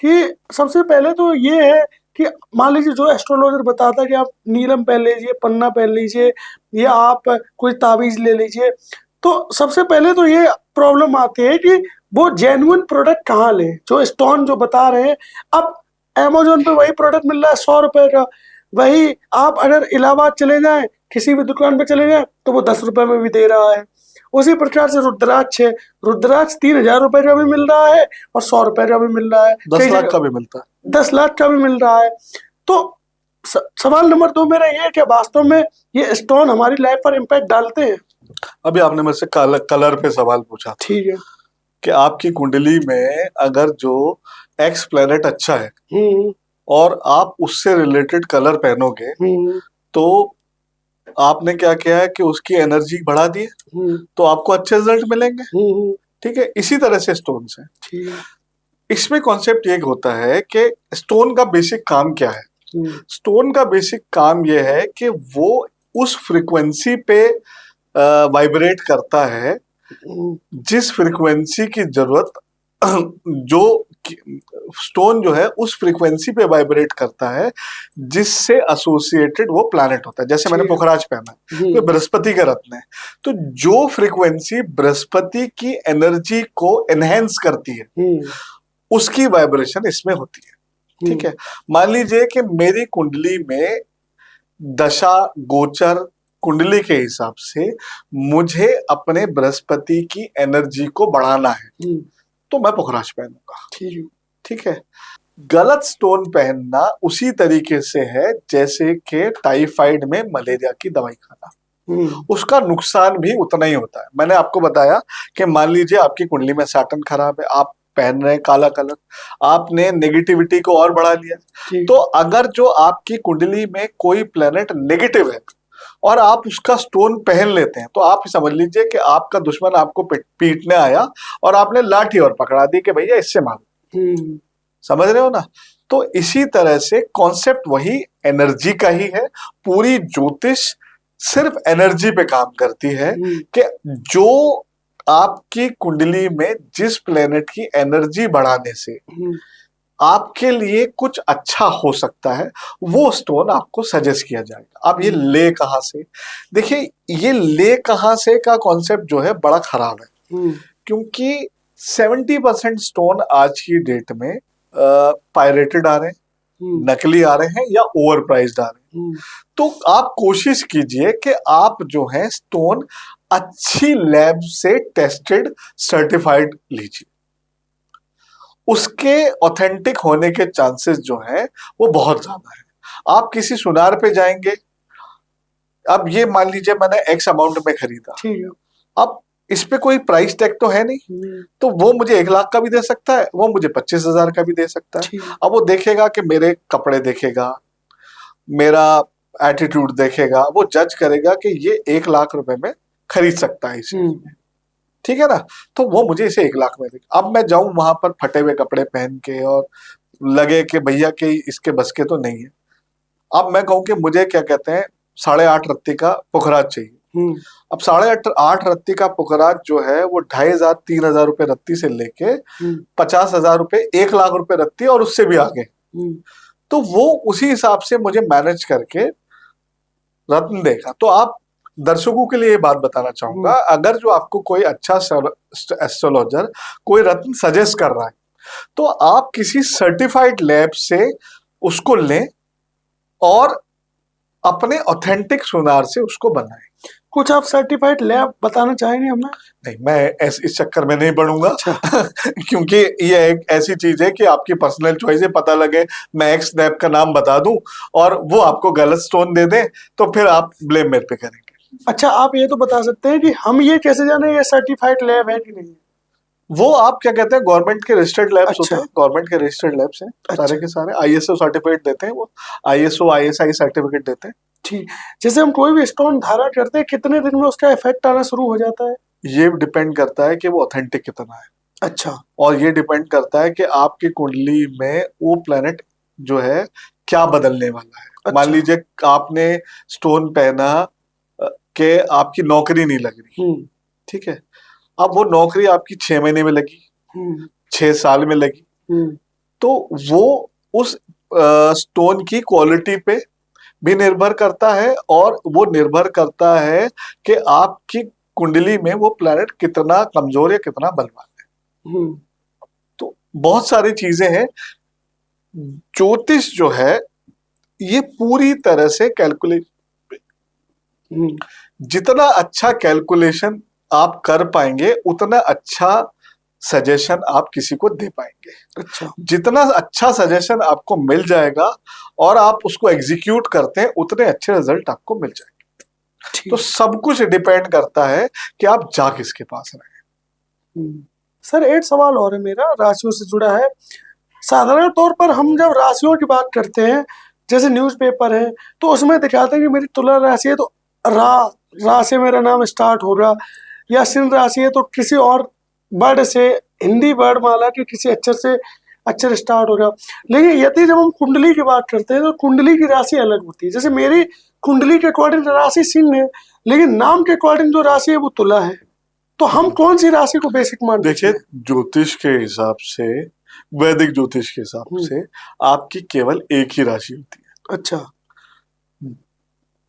कि सबसे पहले तो ये है कि मान लीजिए जो एस्ट्रोलॉजर बताता है कि आप नीलम पहन लीजिए, पन्ना पहन लीजिए, या आप कोई ताबीज ले लीजिए, तो सबसे पहले तो ये प्रॉब्लम आती है कि वो जेन्युइन प्रोडक्ट कहाँ ले, जो स्टोन जो बता रहे हैं। अब अमेजोन पे वही प्रोडक्ट मिल रहा है 100 रुपए का, वही आप अगर इलाहाबाद चले जाएं, किसी भी दुकान पे चले जाएं, तो वो 10 रुपए में भी दे रहा है। उसी प्रकार से रुद्राक्ष है, रुद्राक्ष 3,000 रुपए का भी मिल रहा है और 100 रुपए का भी मिल रहा है, 10 लाख का भी मिलता है। 10 लाख का भी मिल रहा है। तो सवाल नंबर 2 मेरा ये है कि वास्तव में ये स्टोन हमारी लाइफ पर इम्पैक्ट डालते हैं? अभी आपने मुझसे कलर पे सवाल पूछा, ठीक है। कि आपकी कुंडली में अगर जो एक्स प्लेनेट अच्छा है हम्म और आप उससे रिलेटेड कलर पहनोगे, तो आपने क्या किया है कि उसकी एनर्जी बढ़ा दी है, तो आपको अच्छे रिजल्ट मिलेंगे। ठीक है, इसी तरह से स्टोन से ठीक है। इसमें कॉन्सेप्ट ये होता है कि स्टोन का बेसिक काम क्या है। स्टोन का बेसिक काम ये है कि वो उस फ्रिक्वेंसी पे वाइब्रेट करता है जिस फ्रिक्वेंसी की जरूरत जो स्टोन जो है उस फ्रिक्वेंसी पे वाइब्रेट करता है जिससे एसोसिएटेड वो प्लैनेट होता है। जैसे मैंने पुखराज पहना है तो बृहस्पति का रत्न है, तो जो फ्रिक्वेंसी बृहस्पति की एनर्जी को एनहेंस करती है उसकी वाइब्रेशन इसमें होती है। ठीक है, मान लीजिए कि मेरी कुंडली में दशा गोचर कुंडली के हिसाब से मुझे अपने बृहस्पति की एनर्जी को बढ़ाना है, तो मैं पुखराज पहनूंगा। ठीक है, गलत स्टोन पहनना उसी तरीके से है जैसे कि टाइफाइड में मलेरिया की दवाई खाना, उसका नुकसान भी उतना ही होता है। मैंने आपको बताया कि मान लीजिए आपकी कुंडली में सैटर्न खराब है, आप पहन रहे हैं काला कलर, आपने नेगेटिविटी को और बढ़ा लिया। तो अगर जो आपकी कुंडली में कोई प्लेनेट नेगेटिव है और आप उसका स्टोन पहन लेते हैं, तो आप समझ लीजिए कि आपका दुश्मन आपको पीटने आया और आपने लाठी और पकड़ा दी कि भैया इससे मारो। समझ रहे हो ना? तो इसी तरह से कॉन्सेप्ट वही एनर्जी का ही है। पूरी ज्योतिष सिर्फ एनर्जी पे काम करती है कि जो आपकी कुंडली में जिस प्लेनेट की एनर्जी बढ़ाने से आपके लिए कुछ अच्छा हो सकता है, वो स्टोन आपको सजेस्ट किया जाएगा। अब ये ले कहां से, देखिए ये ले कहां से का कॉन्सेप्ट जो है बड़ा खराब है, क्योंकि 70% स्टोन आज की डेट में पायरेटेड आ रहे हैं, नकली आ रहे हैं या ओवर प्राइस्ड आ रहे हैं। तो आप कोशिश कीजिए कि आप जो है स्टोन अच्छी लैब से टेस्टेड सर्टिफाइड लीजिए, उसके ऑथेंटिक होने के चांसेस जो है वो बहुत ज्यादा है। आप किसी सुनार पे जाएंगे, अब ये मान लीजिए मैंने एक्स अमाउंट में खरीदा, अब इस पे कोई प्राइस टैग तो है नहीं, तो वो मुझे 1 लाख का भी दे सकता है, वो मुझे 25,000 का भी दे सकता है। अब वो देखेगा कि मेरे कपड़े देखेगा, मेरा एटीट्यूड देखेगा, वो जज करेगा कि ये 1 लाख रुपए में खरीद सकता है इसे। ठीक है ना? तो वो मुझे इसे 1 लाख में देगा। अब मैं जाऊं वहां पर फटे हुए कपड़े पहन के और लगे कि भैया के इसके बस के तो नहीं है, अब मैं कहूं कि मुझे क्या कहते हैं 8.5 रत्ती का पुखराज चाहिए। अब 8.5 रत्ती का पुखराज जो है वो 2,500 3,000 रुपए रत्ती से लेके 50,000 रुपए 1 लाख रुपए रत्ती और उससे भी आगे। तो वो उसी हिसाब से मुझे मैनेज करके रत्न देगा। तो आप दर्शकों के लिए ये बात बताना चाहूंगा, अगर जो आपको कोई अच्छा एस्ट्रोलॉजर कोई रत्न सजेस्ट कर रहा है, तो आप किसी सर्टिफाइड लैब से उसको लें और अपने ऑथेंटिक सुनार से उसको बनाएं। कुछ आप सर्टिफाइड लैब बताना चाहेंगे हमें? नहीं, मैं इस चक्कर में नहीं पढ़ूंगा। क्योंकि ये एक ऐसी चीज है कि आपकी पर्सनल चॉइस है, पता लगे मैं एक्स लैब का नाम बता दूं और वो आपको गलत स्टोन दे दें, तो फिर आप ब्लेम मेरे पे करेंगे। अच्छा, आप ये तो बता सकते हैं कि हम ये कैसे जाने ये सर्टिफाइड लैब है कि नहीं? वो आप क्या कहते हैं गवर्नमेंट के रजिस्टर्ड लैब्स होते हैं, गवर्नमेंट के रजिस्टर्ड लैब्स हैं सारे के सारे, ISO सर्टिफिकेट देते हैं, वो ISO ISI सर्टिफिकेट देते हैं। ठीक, जैसे हम कोई भी स्टोन धारण करते हैं, कितने दिन में उसका इफेक्ट आना शुरू हो जाता है? ये डिपेंड करता है कि वो ऑथेंटिक कितना है। अच्छा। और ये डिपेंड करता है कि आपकी कुंडली में वो प्लेनेट जो है क्या बदलने वाला है। अच्छा। मान लीजिए आपने स्टोन पहना कि आपकी नौकरी नहीं लग रही, ठीक है, अब वो नौकरी आपकी 6 महीने में लगी, 6 साल में लगी, तो वो उस स्टोन की क्वालिटी पे भी निर्भर करता है और वो निर्भर करता है कि आपकी कुंडली में वो प्लैनेट कितना कमजोर या कितना बलवान है। तो बहुत सारी चीजें हैं। ज्योतिष जो है ये पूरी तरह से कैलकुलेट, जितना अच्छा कैलकुलेशन आप कर पाएंगे उतना अच्छा सजेशन आप किसी को दे पाएंगे। अच्छा। जितना अच्छा सजेशन आपको मिल जाएगा और आप उसको एग्जीक्यूट करते हैं उतने अच्छे रिजल्ट आपको मिल जाएंगे। तो सब कुछ डिपेंड करता है कि आप जा किसके पास रहे। सर एक सवाल और है मेरा, राशियों से जुड़ा है। साधारण तौर पर हम जब राशियों की बात करते हैं, जैसे न्यूज़पेपर है, तो उसमें दिखाते हैं कि मेरी तुला राशि है तो रा से मेरा नाम स्टार्ट होगा, या सिंह राशि है तो किसी और वर्ड से, हिंदी वर्ड माला के किसी अक्षर से अक्षर स्टार्ट होगा। लेकिन यदि जब हम कुंडली की बात करते हैं तो कुंडली की राशि अलग होती है। जैसे मेरी कुंडली के अकॉर्डिंग राशि सिंह है, लेकिन नाम के अकॉर्डिंग जो राशि है वो तुला है। तो हम कौन सी राशि को बेसिक मानते हैं? देखिए, ज्योतिष के हिसाब से, वैदिक ज्योतिष के हिसाब से आपकी केवल एक ही राशि होती है। अच्छा।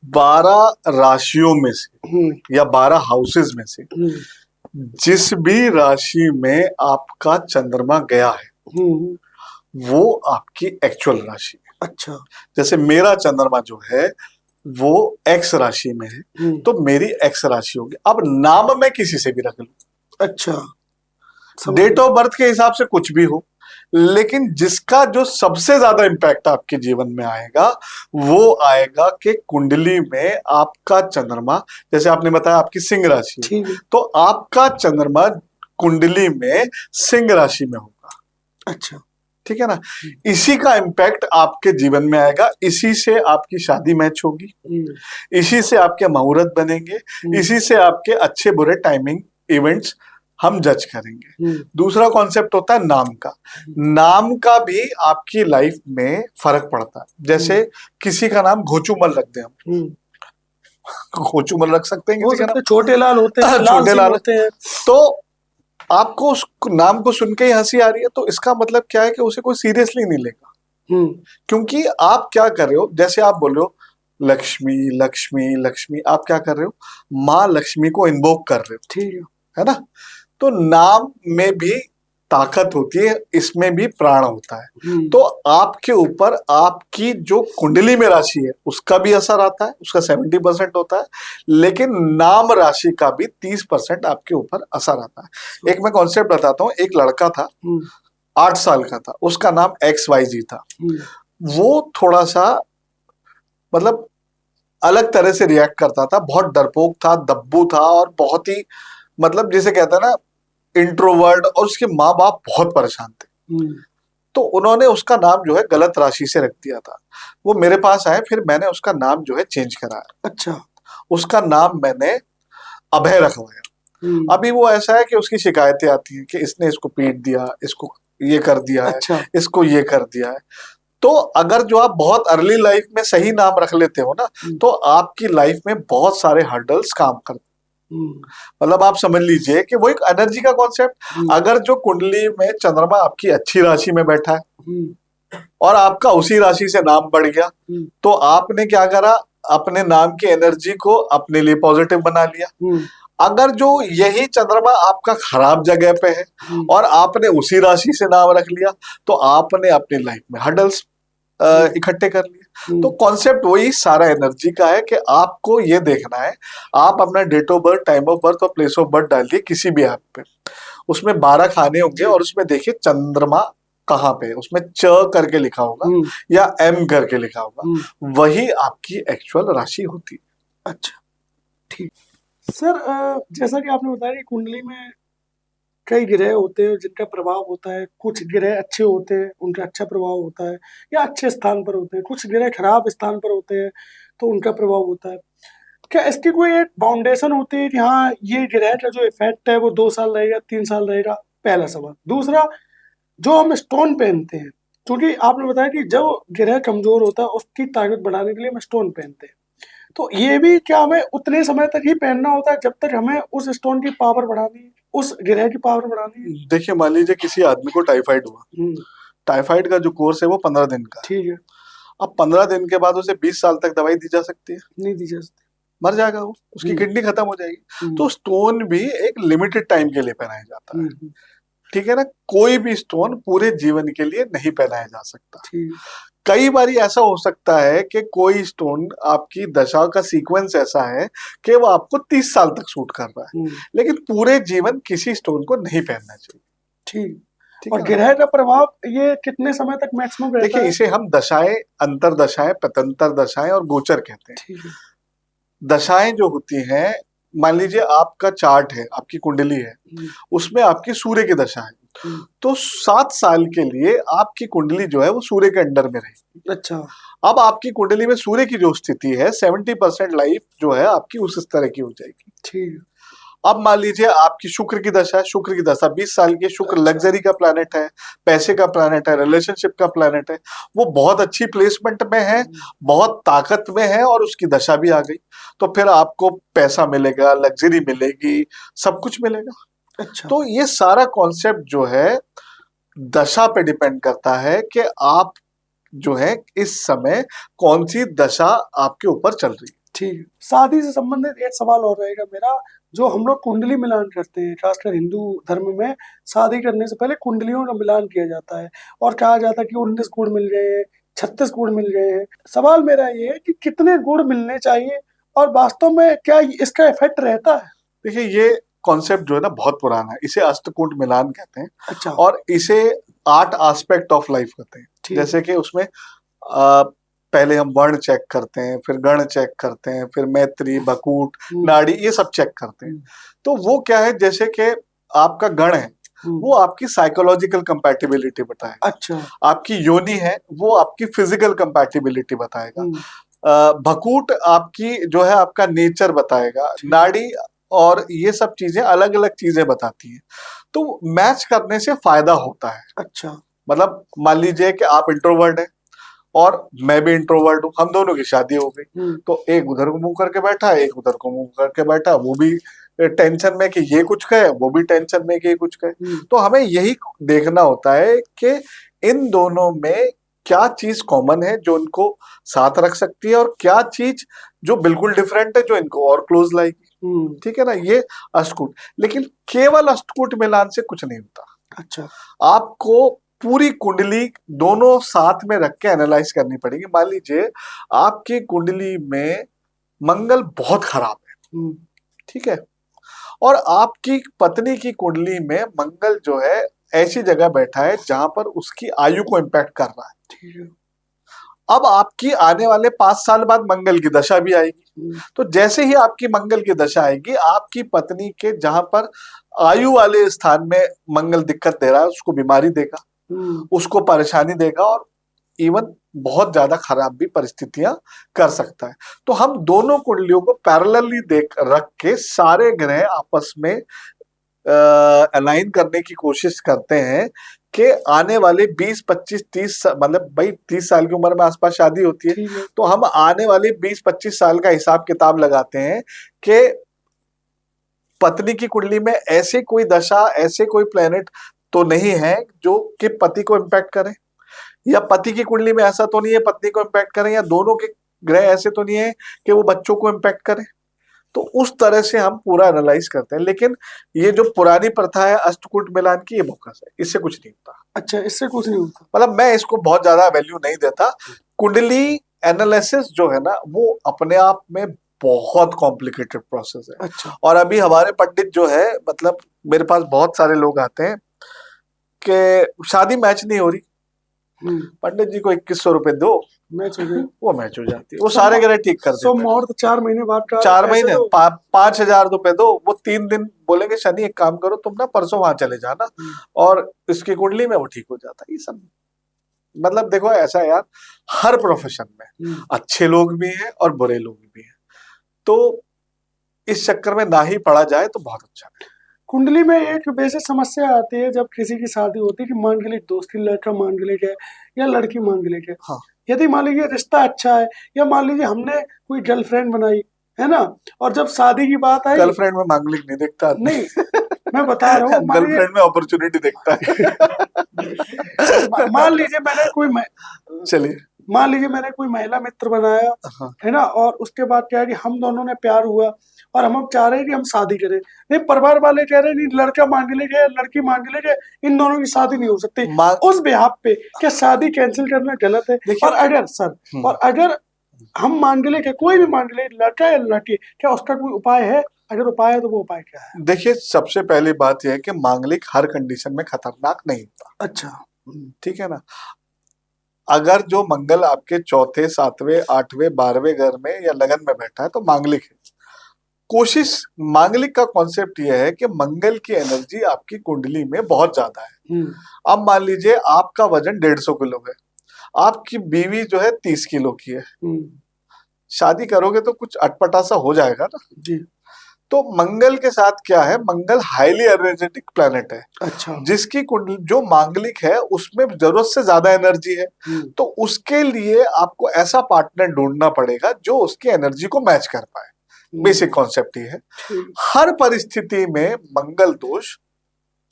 12 राशियों में से या 12 हाउसेस में से जिस भी राशि में आपका चंद्रमा गया है वो आपकी एक्चुअल राशि है। अच्छा। जैसे मेरा चंद्रमा जो है वो एक्स राशि में है, तो मेरी एक्स राशि होगी। अब नाम मैं किसी से भी रख लूं। अच्छा। डेट ऑफ बर्थ के हिसाब से कुछ भी हो, लेकिन जिसका जो सबसे ज्यादा इंपैक्ट आपके जीवन में आएगा वो आएगा कि कुंडली में आपका चंद्रमा, जैसे आपने बताया आपकी सिंह राशि है, तो आपका चंद्रमा कुंडली में सिंह राशि में होगा। अच्छा। ठीक है ना। इसी का इम्पैक्ट आपके जीवन में आएगा, इसी से आपकी शादी मैच होगी, इसी से आपके मुहूर्त बनेंगे, इसी से आपके अच्छे बुरे टाइमिंग इवेंट्स हम जज करेंगे। दूसरा कॉन्सेप्ट होता है नाम का। नाम का भी आपकी लाइफ में फर्क पड़ता है। जैसे किसी का नाम घोचूमल रख दें हम, घोचूमल रख सकते हैं किसी का नाम, छोटे लाल होते हैं, छोटे लाल होते हैं, तो आपको उस नाम को सुन के ही हंसी आ रही है, तो इसका मतलब क्या है कि उसे कोई सीरियसली नहीं लेगा। क्योंकि आप क्या कर रहे हो, जैसे आप बोल रहे हो लक्ष्मी लक्ष्मी लक्ष्मी, आप क्या कर रहे हो, माँ लक्ष्मी को इन्वोक कर रहे हो। ठीक है ना। तो नाम में भी ताकत होती है, इसमें भी प्राण होता है। तो आपके ऊपर आपकी जो कुंडली में राशि है उसका भी असर आता है, उसका 70% होता है, लेकिन नाम राशि का भी 30% आपके ऊपर असर आता है। एक मैं कॉन्सेप्ट बताता हूँ। एक लड़का था, 8 साल का था, उसका नाम XYZ था। वो थोड़ा सा मतलब अलग तरह से रिएक्ट करता था, बहुत डरपोक था, दब्बू था, और बहुत ही मतलब जिसे कहते हैं ना इंट्रोवर्ट, और उसके माँ बाप बहुत परेशान थे। तो उन्होंने उसका नाम जो है गलत राशि से रख दिया था। वो मेरे पास आए, फिर मैंने उसका नाम जो है चेंज कराया। अच्छा। उसका नाम मैंने अभय रखवाया। अभी वो ऐसा है कि उसकी शिकायतें आती हैं कि इसने इसको पीट दिया, इसको ये कर दिया है। अच्छा। इसको ये कर दिया है। तो अगर जो आप बहुत अर्ली लाइफ में सही नाम रख लेते हो ना, तो आपकी लाइफ में बहुत सारे हर्डल्स काम करते। मतलब आप समझ लीजिए कि वो एक एनर्जी का कॉन्सेप्ट। अगर जो कुंडली में चंद्रमा आपकी अच्छी राशि में बैठा है और आपका उसी राशि से नाम बढ़ गया, तो आपने क्या करा, अपने नाम की एनर्जी को अपने लिए पॉजिटिव बना लिया। अगर जो यही चंद्रमा आपका खराब जगह पे है और आपने उसी राशि से नाम रख लिया, तो आपने अपनी लाइफ में हर्डल्स इकट्ठे कर लिए। तो कॉन्सेप्ट वही सारा एनर्जी का है कि आपको ये देखना है, आप अपना date of birth, time of birth और प्लेस ऑफ बर्थ डालिए किसी भी ऐप पे, उसमें 12 खाने होंगे और उसमें देखिए चंद्रमा कहाँ पे है, उसमें च करके लिखा होगा या एम करके लिखा होगा, वही आपकी एक्चुअल राशि होती है। अच्छा, ठीक सर। जैसा कि आपने बताया कि कुंडली में कई ग्रह होते हैं जिनका प्रभाव होता है। कुछ ग्रह अच्छे होते हैं, उनका अच्छा प्रभाव होता है या अच्छे स्थान पर होते हैं। कुछ ग्रह खराब स्थान पर होते हैं तो उनका प्रभाव होता है। क्या इसकी कोई एक फाउंडेशन होती है कि हाँ ये ग्रह का जो इफेक्ट है वो 2 साल रहेगा, 3 साल रहेगा? पहला सवाल। दूसरा, जो हम स्टोन पहनते हैं, क्योंकि आपने बताया कि जब ग्रह कमजोर होता है उसकी ताकत बढ़ाने के लिए हम स्टोन पहनते हैं, तो ये भी क्या हमें उतने समय तक ही पहनना होता है जब तक हमें उस स्टोन की पावर बढ़ानी है, उस ग्रह की पावर बढ़ानी है? देखिए, मान लीजिए किसी आदमी को टाइफाइड हुआ, टाइफाइड का जो कोर्स है वो 15 दिन का। ठीक है। अब 15 दिन के बाद उसे 20 साल तक दवाई दी जा सकती है? नहीं दी जा सकती, मर जाएगा वो, उसकी किडनी खत्म हो जाएगी। तो स्टोन भी एक लिमिटेड टाइम के लिए पहनाया जाता है। ठीक है ना। कोई भी स्टोन पूरे जीवन के लिए नहीं पहनाया जा सकता। कई बार ऐसा हो सकता है कि कोई स्टोन आपकी दशा का सीक्वेंस ऐसा है कि वो आपको 30 साल तक सूट कर रहा है, लेकिन पूरे जीवन किसी स्टोन को नहीं पहनना चाहिए। ठीक। ठीक और है ना? ग्रह का प्रभाव ये कितने समय तक मैक्सिमम रहता देखिए, है? इसे हम दशाएं, अंतर दशाएं, पतंतर दशाएं और गोचर कहते हैं। ठीक है। दशाएं जो होती हैं, मान लीजिए आपका चार्ट है, आपकी कुंडली है, उसमें आपकी सूर्य की दशा है, तो 7 साल के लिए आपकी कुंडली जो है वो सूर्य के अंडर में रहेगी। अच्छा। अब आपकी कुंडली में सूर्य की जो स्थिति है, 70% लाइफ जो है आपकी उस तरह की हो जाएगी। ठीक। अब मान लीजिए आपकी शुक्र की दशा है, शुक्र की दशा 20 साल की। शुक्र लग्जरी का प्लैनेट है, पैसे का प्लैनेट है, रिलेशनशिप का प्लैनेट है, वो बहुत अच्छी प्लेसमेंट में है, बहुत ताकत में है, और उसकी दशा भी आ गई, तो फिर आपको पैसा मिलेगा, लग्जरी मिलेगी, सब कुछ मिलेगा। अच्छा। तो ये सारा कॉन्सेप्ट जो है दशा पे डिपेंड करता है कि आप जो है इस समय कौन सी दशा आपके ऊपर चल रही है। ठीक। शादी से संबंधित एक सवाल और रहेगा मेरा। जो हम लोग कुंडली मिलान करते हैं, खासकर हिंदू धर्म में शादी करने से पहले कुंडलियों का मिलान किया जाता है और कहा जाता है कि 19 गुण मिल गए हैं, 36 गुण मिल गए हैं। सवाल मेरा ये है कि कितने गुण मिलने चाहिए और वास्तव में क्या इसका इफेक्ट रहता है? देखिए, ये कॉन्सेप्ट जो है ना बहुत पुराना है, इसे अष्टकूट मिलान कहते हैं। अच्छा। और इसे 8 एस्पेक्ट ऑफ लाइफ कहते हैं। जैसे कि उसमें पहले हम वर्ण चेक करते हैं, फिर गण चेक करते हैं, फिर मैत्री, भकूट, नाड़ी, ये सब चेक करते हैं। तो वो क्या है, जैसे कि आपका गण है वो आपकी साइकोलॉजिकल कंपैटिबिलिटी बताएगा। अच्छा। आपकी योनि है वो आपकी फिजिकल कंपैटिबिलिटी बताएगा। भकूट आपकी जो है आपका नेचर बताएगा। नाड़ी और ये सब चीजें अलग अलग चीजें बताती हैं, तो मैच करने से फायदा होता है। अच्छा। मतलब मान लीजिए कि आप इंट्रोवर्ट हैं और मैं भी इंट्रोवर्ट हूँ, हम दोनों की शादी हो गई, तो एक उधर को मुंह करके बैठा है, एक उधर को मुंह करके बैठा, वो भी टेंशन में कि ये कुछ कहे, वो भी टेंशन में कि ये कुछ कहे। तो हमें यही देखना होता है कि इन दोनों में क्या चीज कॉमन है जो इनको साथ रख सकती है, और क्या चीज जो बिल्कुल डिफरेंट है जो इनको और क्लोज लाएगी। ठीक है ना, ये अष्टकूट। लेकिन केवल अष्टकूट मिलान से कुछ नहीं होता। अच्छा। आपको पूरी कुंडली दोनों साथ में रख के एनालाइज करनी पड़ेगी। मान लीजिए आपकी कुंडली में मंगल बहुत खराब है, ठीक है, और आपकी पत्नी की कुंडली में मंगल जो है ऐसी जगह बैठा है जहां पर उसकी आयु को इम्पैक्ट कर रहा है। ठीक है। अब आपकी आने वाले 5 साल बाद मंगल की दशा भी आएगी, तो जैसे ही आपकी मंगल की दशा आएगी, आपकी पत्नी के जहां पर आयु वाले स्थान में मंगल दिक्कत दे रहा है, उसको बीमारी देगा, उसको परेशानी देगा, और इवन बहुत ज्यादा खराब भी परिस्थितियां कर सकता है। तो हम दोनों कुंडलियों को पैरेलली रख के सारे ग्रह आपस में अलाइन करने की कोशिश करते हैं कि आने वाले 20, 25, 30, मतलब भाई 30 साल की उम्र में आसपास शादी होती है, तो हम आने वाले 20, 25 साल का हिसाब किताब लगाते हैं कि पत्नी की कुंडली में ऐसे कोई दशा, ऐसे कोई प्लेनेट तो नहीं है जो कि पति को इम्पैक्ट करे, या पति की कुंडली में ऐसा तो नहीं है पत्नी को इम्पैक्ट करे, या दोनों के ग्रह ऐसे तो नहीं है कि वो बच्चों को इम्पैक्ट करे। तो उस तरह से हम पूरा एनालाइज करते हैं। लेकिन ये जो पुरानी प्रथा है अष्टकूट मिलान की, ये बोगस है, इससे कुछ नहीं होता। अच्छा, इससे कुछ नहीं होता। मतलब मैं इसको बहुत ज्यादा वैल्यू नहीं देता। कुंडली एनालिसिस जो है ना वो अपने आप में बहुत कॉम्प्लिकेटेड प्रोसेस है। अच्छा। और अभी हमारे पंडित जो है, मतलब मेरे पास बहुत सारे लोग आते हैं कि शादी मैच नहीं हो रही, पंडित जी को 2100 रुपए दो, मैच हो गई, वो मैच हो जाती है, वो सारे ग्रह ठीक कर देते हैं। मुहूर्त 4 महीने बाद का, 4 महीने 5,000 रुपए दो, वो 3 दिन बोलेंगे शनि एक काम करो तुम ना परसों वहां चले जाना, और इसकी कुंडली में वो ठीक हो जाता है। ये सब मतलब देखो ऐसा है यार, हर प्रोफेशन में अच्छे लोग भी हैं और बुरे लोग भी हैं, तो इस चक्कर में ना ही पड़ा जाए तो बहुत अच्छा है। कुंडली में एक बेसिक समस्या आती है जब किसी की शादी होती है कि मांगलिक दोस्त की, लड़का मांगलिक है या लड़की मांगलिक है। हाँ। यदि मान लीजिए रिश्ता अच्छा है, या मान लीजिए हमने कोई गर्लफ्रेंड बनाई है ना, और जब शादी की बात आई, गर्लफ्रेंड में मांगलिक नहीं देखता नहीं, मैं बता रहा हूँ, गर्लफ्रेंड में अपॉर्चुनिटी देखता है। मान लीजिए मैंने कोई चलिए मान लीजिए मैंने कोई महिला मित्र बनाया, हाँ। है ना, और उसके बाद क्या है कि हम दोनों ने प्यार हुआ और हम अब चाह रहे हैं कि हम शादी करें, नहीं परिवार वाले कह रहे हैं नहीं लड़का मांग ले जाए लड़की मांग ले जाए, इन दोनों की शादी नहीं हो सकती, उस बिहाफ पे क्या शादी कैंसिल करना गलत है? और अगर सर और अगर हम मांग ले, क्या कोई भी मांग ले, लड़का या लड़की, क्या उसका कोई उपाय है? अगर उपाय है तो वो उपाय क्या है? देखिए, सबसे पहली बात यह है कि मांगलिक हर कंडीशन में खतरनाक नहीं होता। अच्छा, ठीक है ना। अगर जो मंगल आपके चौथे, सातवें, आठवें, 12वें घर में या लगन में बैठा है तो मांगलिक है। कोशिश, मांगलिक का कॉन्सेप्ट यह है कि मंगल की एनर्जी आपकी कुंडली में बहुत ज्यादा है। अब मान लीजिए आपका वजन 150 किलो है, आपकी बीवी जो है 30 किलो की है, शादी करोगे तो कुछ अटपटा सा हो जाएगा ना जी। तो मंगल के साथ क्या है, मंगल हाईली एनर्जेटिक प्लैनेट है। अच्छा। जिसकी कुंडली जो मांगलिक है उसमें जरूरत से ज्यादा एनर्जी है, तो उसके लिए आपको ऐसा पार्टनर ढूंढना पड़ेगा जो उसकी एनर्जी को मैच कर पाए। बेसिक कॉन्सेप्ट ये है। हर परिस्थिति में मंगल दोष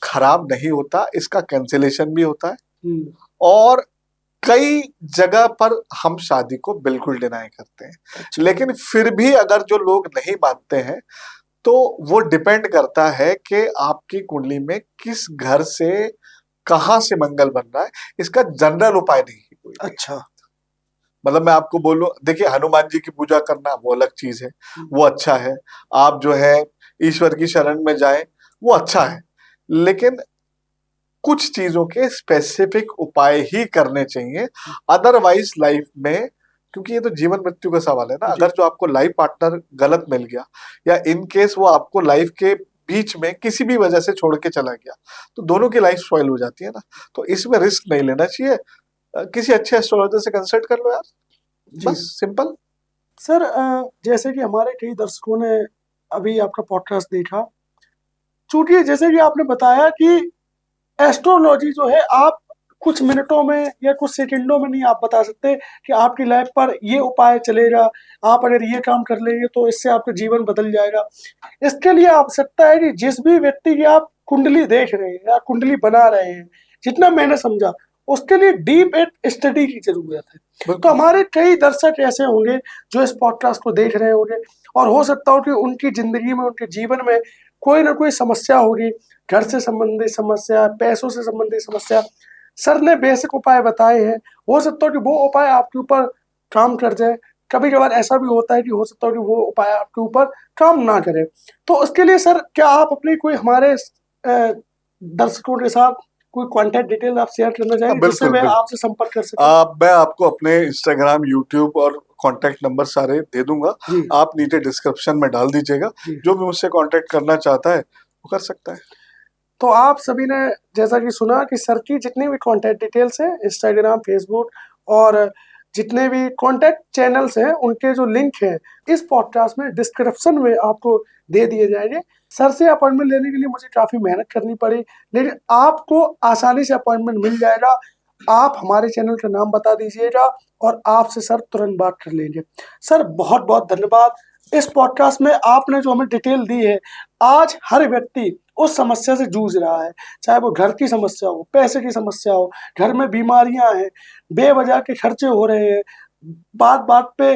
खराब नहीं होता, इसका कैंसिलेशन भी होता है और कई जगह पर हम शादी को बिल्कुल डिनाई करते हैं। अच्छा। लेकिन फिर भी अगर जो लोग नहीं मानते हैं तो वो डिपेंड करता है कि आपकी कुंडली में किस घर से कहां से मंगल बन रहा है, इसका जनरल उपाय नहीं है कोई। अच्छा, मतलब मैं आपको बोलूं, देखिए हनुमान जी की पूजा करना वो अलग चीज है, वो अच्छा है। आप जो है ईश्वर की शरण में जाएं वो अच्छा है, लेकिन कुछ चीजों के स्पेसिफिक उपाय ही करने चाहिए। अदरवाइज लाइफ में, क्योंकि ये तो जीवन मृत्यु का सवाल है ना, अगर जो आपको लाइफ पार्टनर गलत मिल गया या इन केस वो आपको लाइफ के बीच में किसी भी वजह से छोड़ के चला गया तो दोनों की लाइफ स्पॉइल हो जाती है ना। तो इसमें रिस्क नहीं लेना चाहिए, किसी अच्छे एस्ट्रोलॉजर से कंसल्ट कर लो यार, बस सिंपल। सर जैसे कि हमारे कई दर्शकों ने अभी आपका पॉडकास्ट देखा, चूंकि जैसे कि आपने बताया कि एस्ट्रोलॉजी जो है आप कुछ मिनटों में या कुछ सेकंडों में नहीं आप बता सकते कि आपकी लाइफ पर ये उपाय चलेगा, आप अगर ये काम कर लेंगे तो इससे आपका जीवन बदल जाएगा। इसके लिए आवश्यकता है कि जिस भी व्यक्ति की आप कुंडली देख रहे हैं या कुंडली बना रहे हैं, जितना मैंने समझा उसके लिए डीप स्टडी की जरूरत है। तो हमारे कई दर्शक ऐसे होंगे जो इस पॉडकास्ट को देख रहे होंगे और हो सकता हो कि उनकी जिंदगी में, उनके जीवन में कोई ना कोई समस्या होगी, घर से संबंधित समस्या, पैसों से संबंधित समस्या। सर ने बेसिक उपाय बताए हैं, हो सकता है कि वो उपाय आपके ऊपर काम कर जाए। कभी कभार ऐसा भी होता है कि हो सकता है कि वो उपाय आपके ऊपर काम ना करे। तो उसके लिए सर क्या आप अपनी कोई हमारे दर्शकों के साथ कोई कांटेक्ट डिटेल आप शेयर करना चाहेंगे जिससे मैं आपसे संपर्क कर सकूं? मैं आपको अपने इंस्टाग्राम, यूट्यूब और कांटेक्ट नंबर सारे दे दूंगा, आप नीचे डिस्क्रिप्शन में डाल दीजिएगा। जो भी मुझसे कांटेक्ट करना चाहता है वो कर सकता है। तो आप सभी ने जैसा कि सुना कि सर की जितनी भी कांटेक्ट डिटेल्स हैं, इंस्टाग्राम, फेसबुक और जितने भी कांटेक्ट चैनल्स हैं, उनके जो लिंक हैं इस पॉडकास्ट में डिस्क्रिप्शन में आपको दे दिए जाएंगे। सर से अपॉइंटमेंट लेने के लिए मुझे काफ़ी मेहनत करनी पड़ी, लेकिन आपको आसानी से अपॉइंटमेंट मिल जाएगा। आप हमारे चैनल का नाम बता दीजिएगा और आपसे सर तुरंत बात कर लेंगे। सर बहुत बहुत धन्यवाद। इस पॉडकास्ट में आपने जो हमें डिटेल दी है, आज हर व्यक्ति उस समस्या से जूझ रहा है, चाहे वो घर की समस्या हो, पैसे की समस्या हो, घर में बीमारियां हैं, बेवजह के खर्चे हो रहे हैं, बात बात पे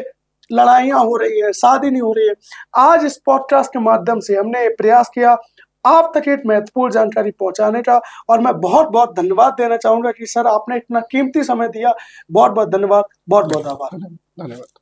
लड़ाइयां हो रही है, शादी नहीं हो रही है। आज इस पॉडकास्ट के माध्यम से हमने प्रयास किया आप तक एक महत्वपूर्ण जानकारी पहुंचाने का, और मैं बहुत बहुत धन्यवाद देना चाहूंगा कि सर आपने इतना कीमती समय दिया। बहुत बहुत धन्यवाद, बहुत बहुत आभार। धन्यवाद।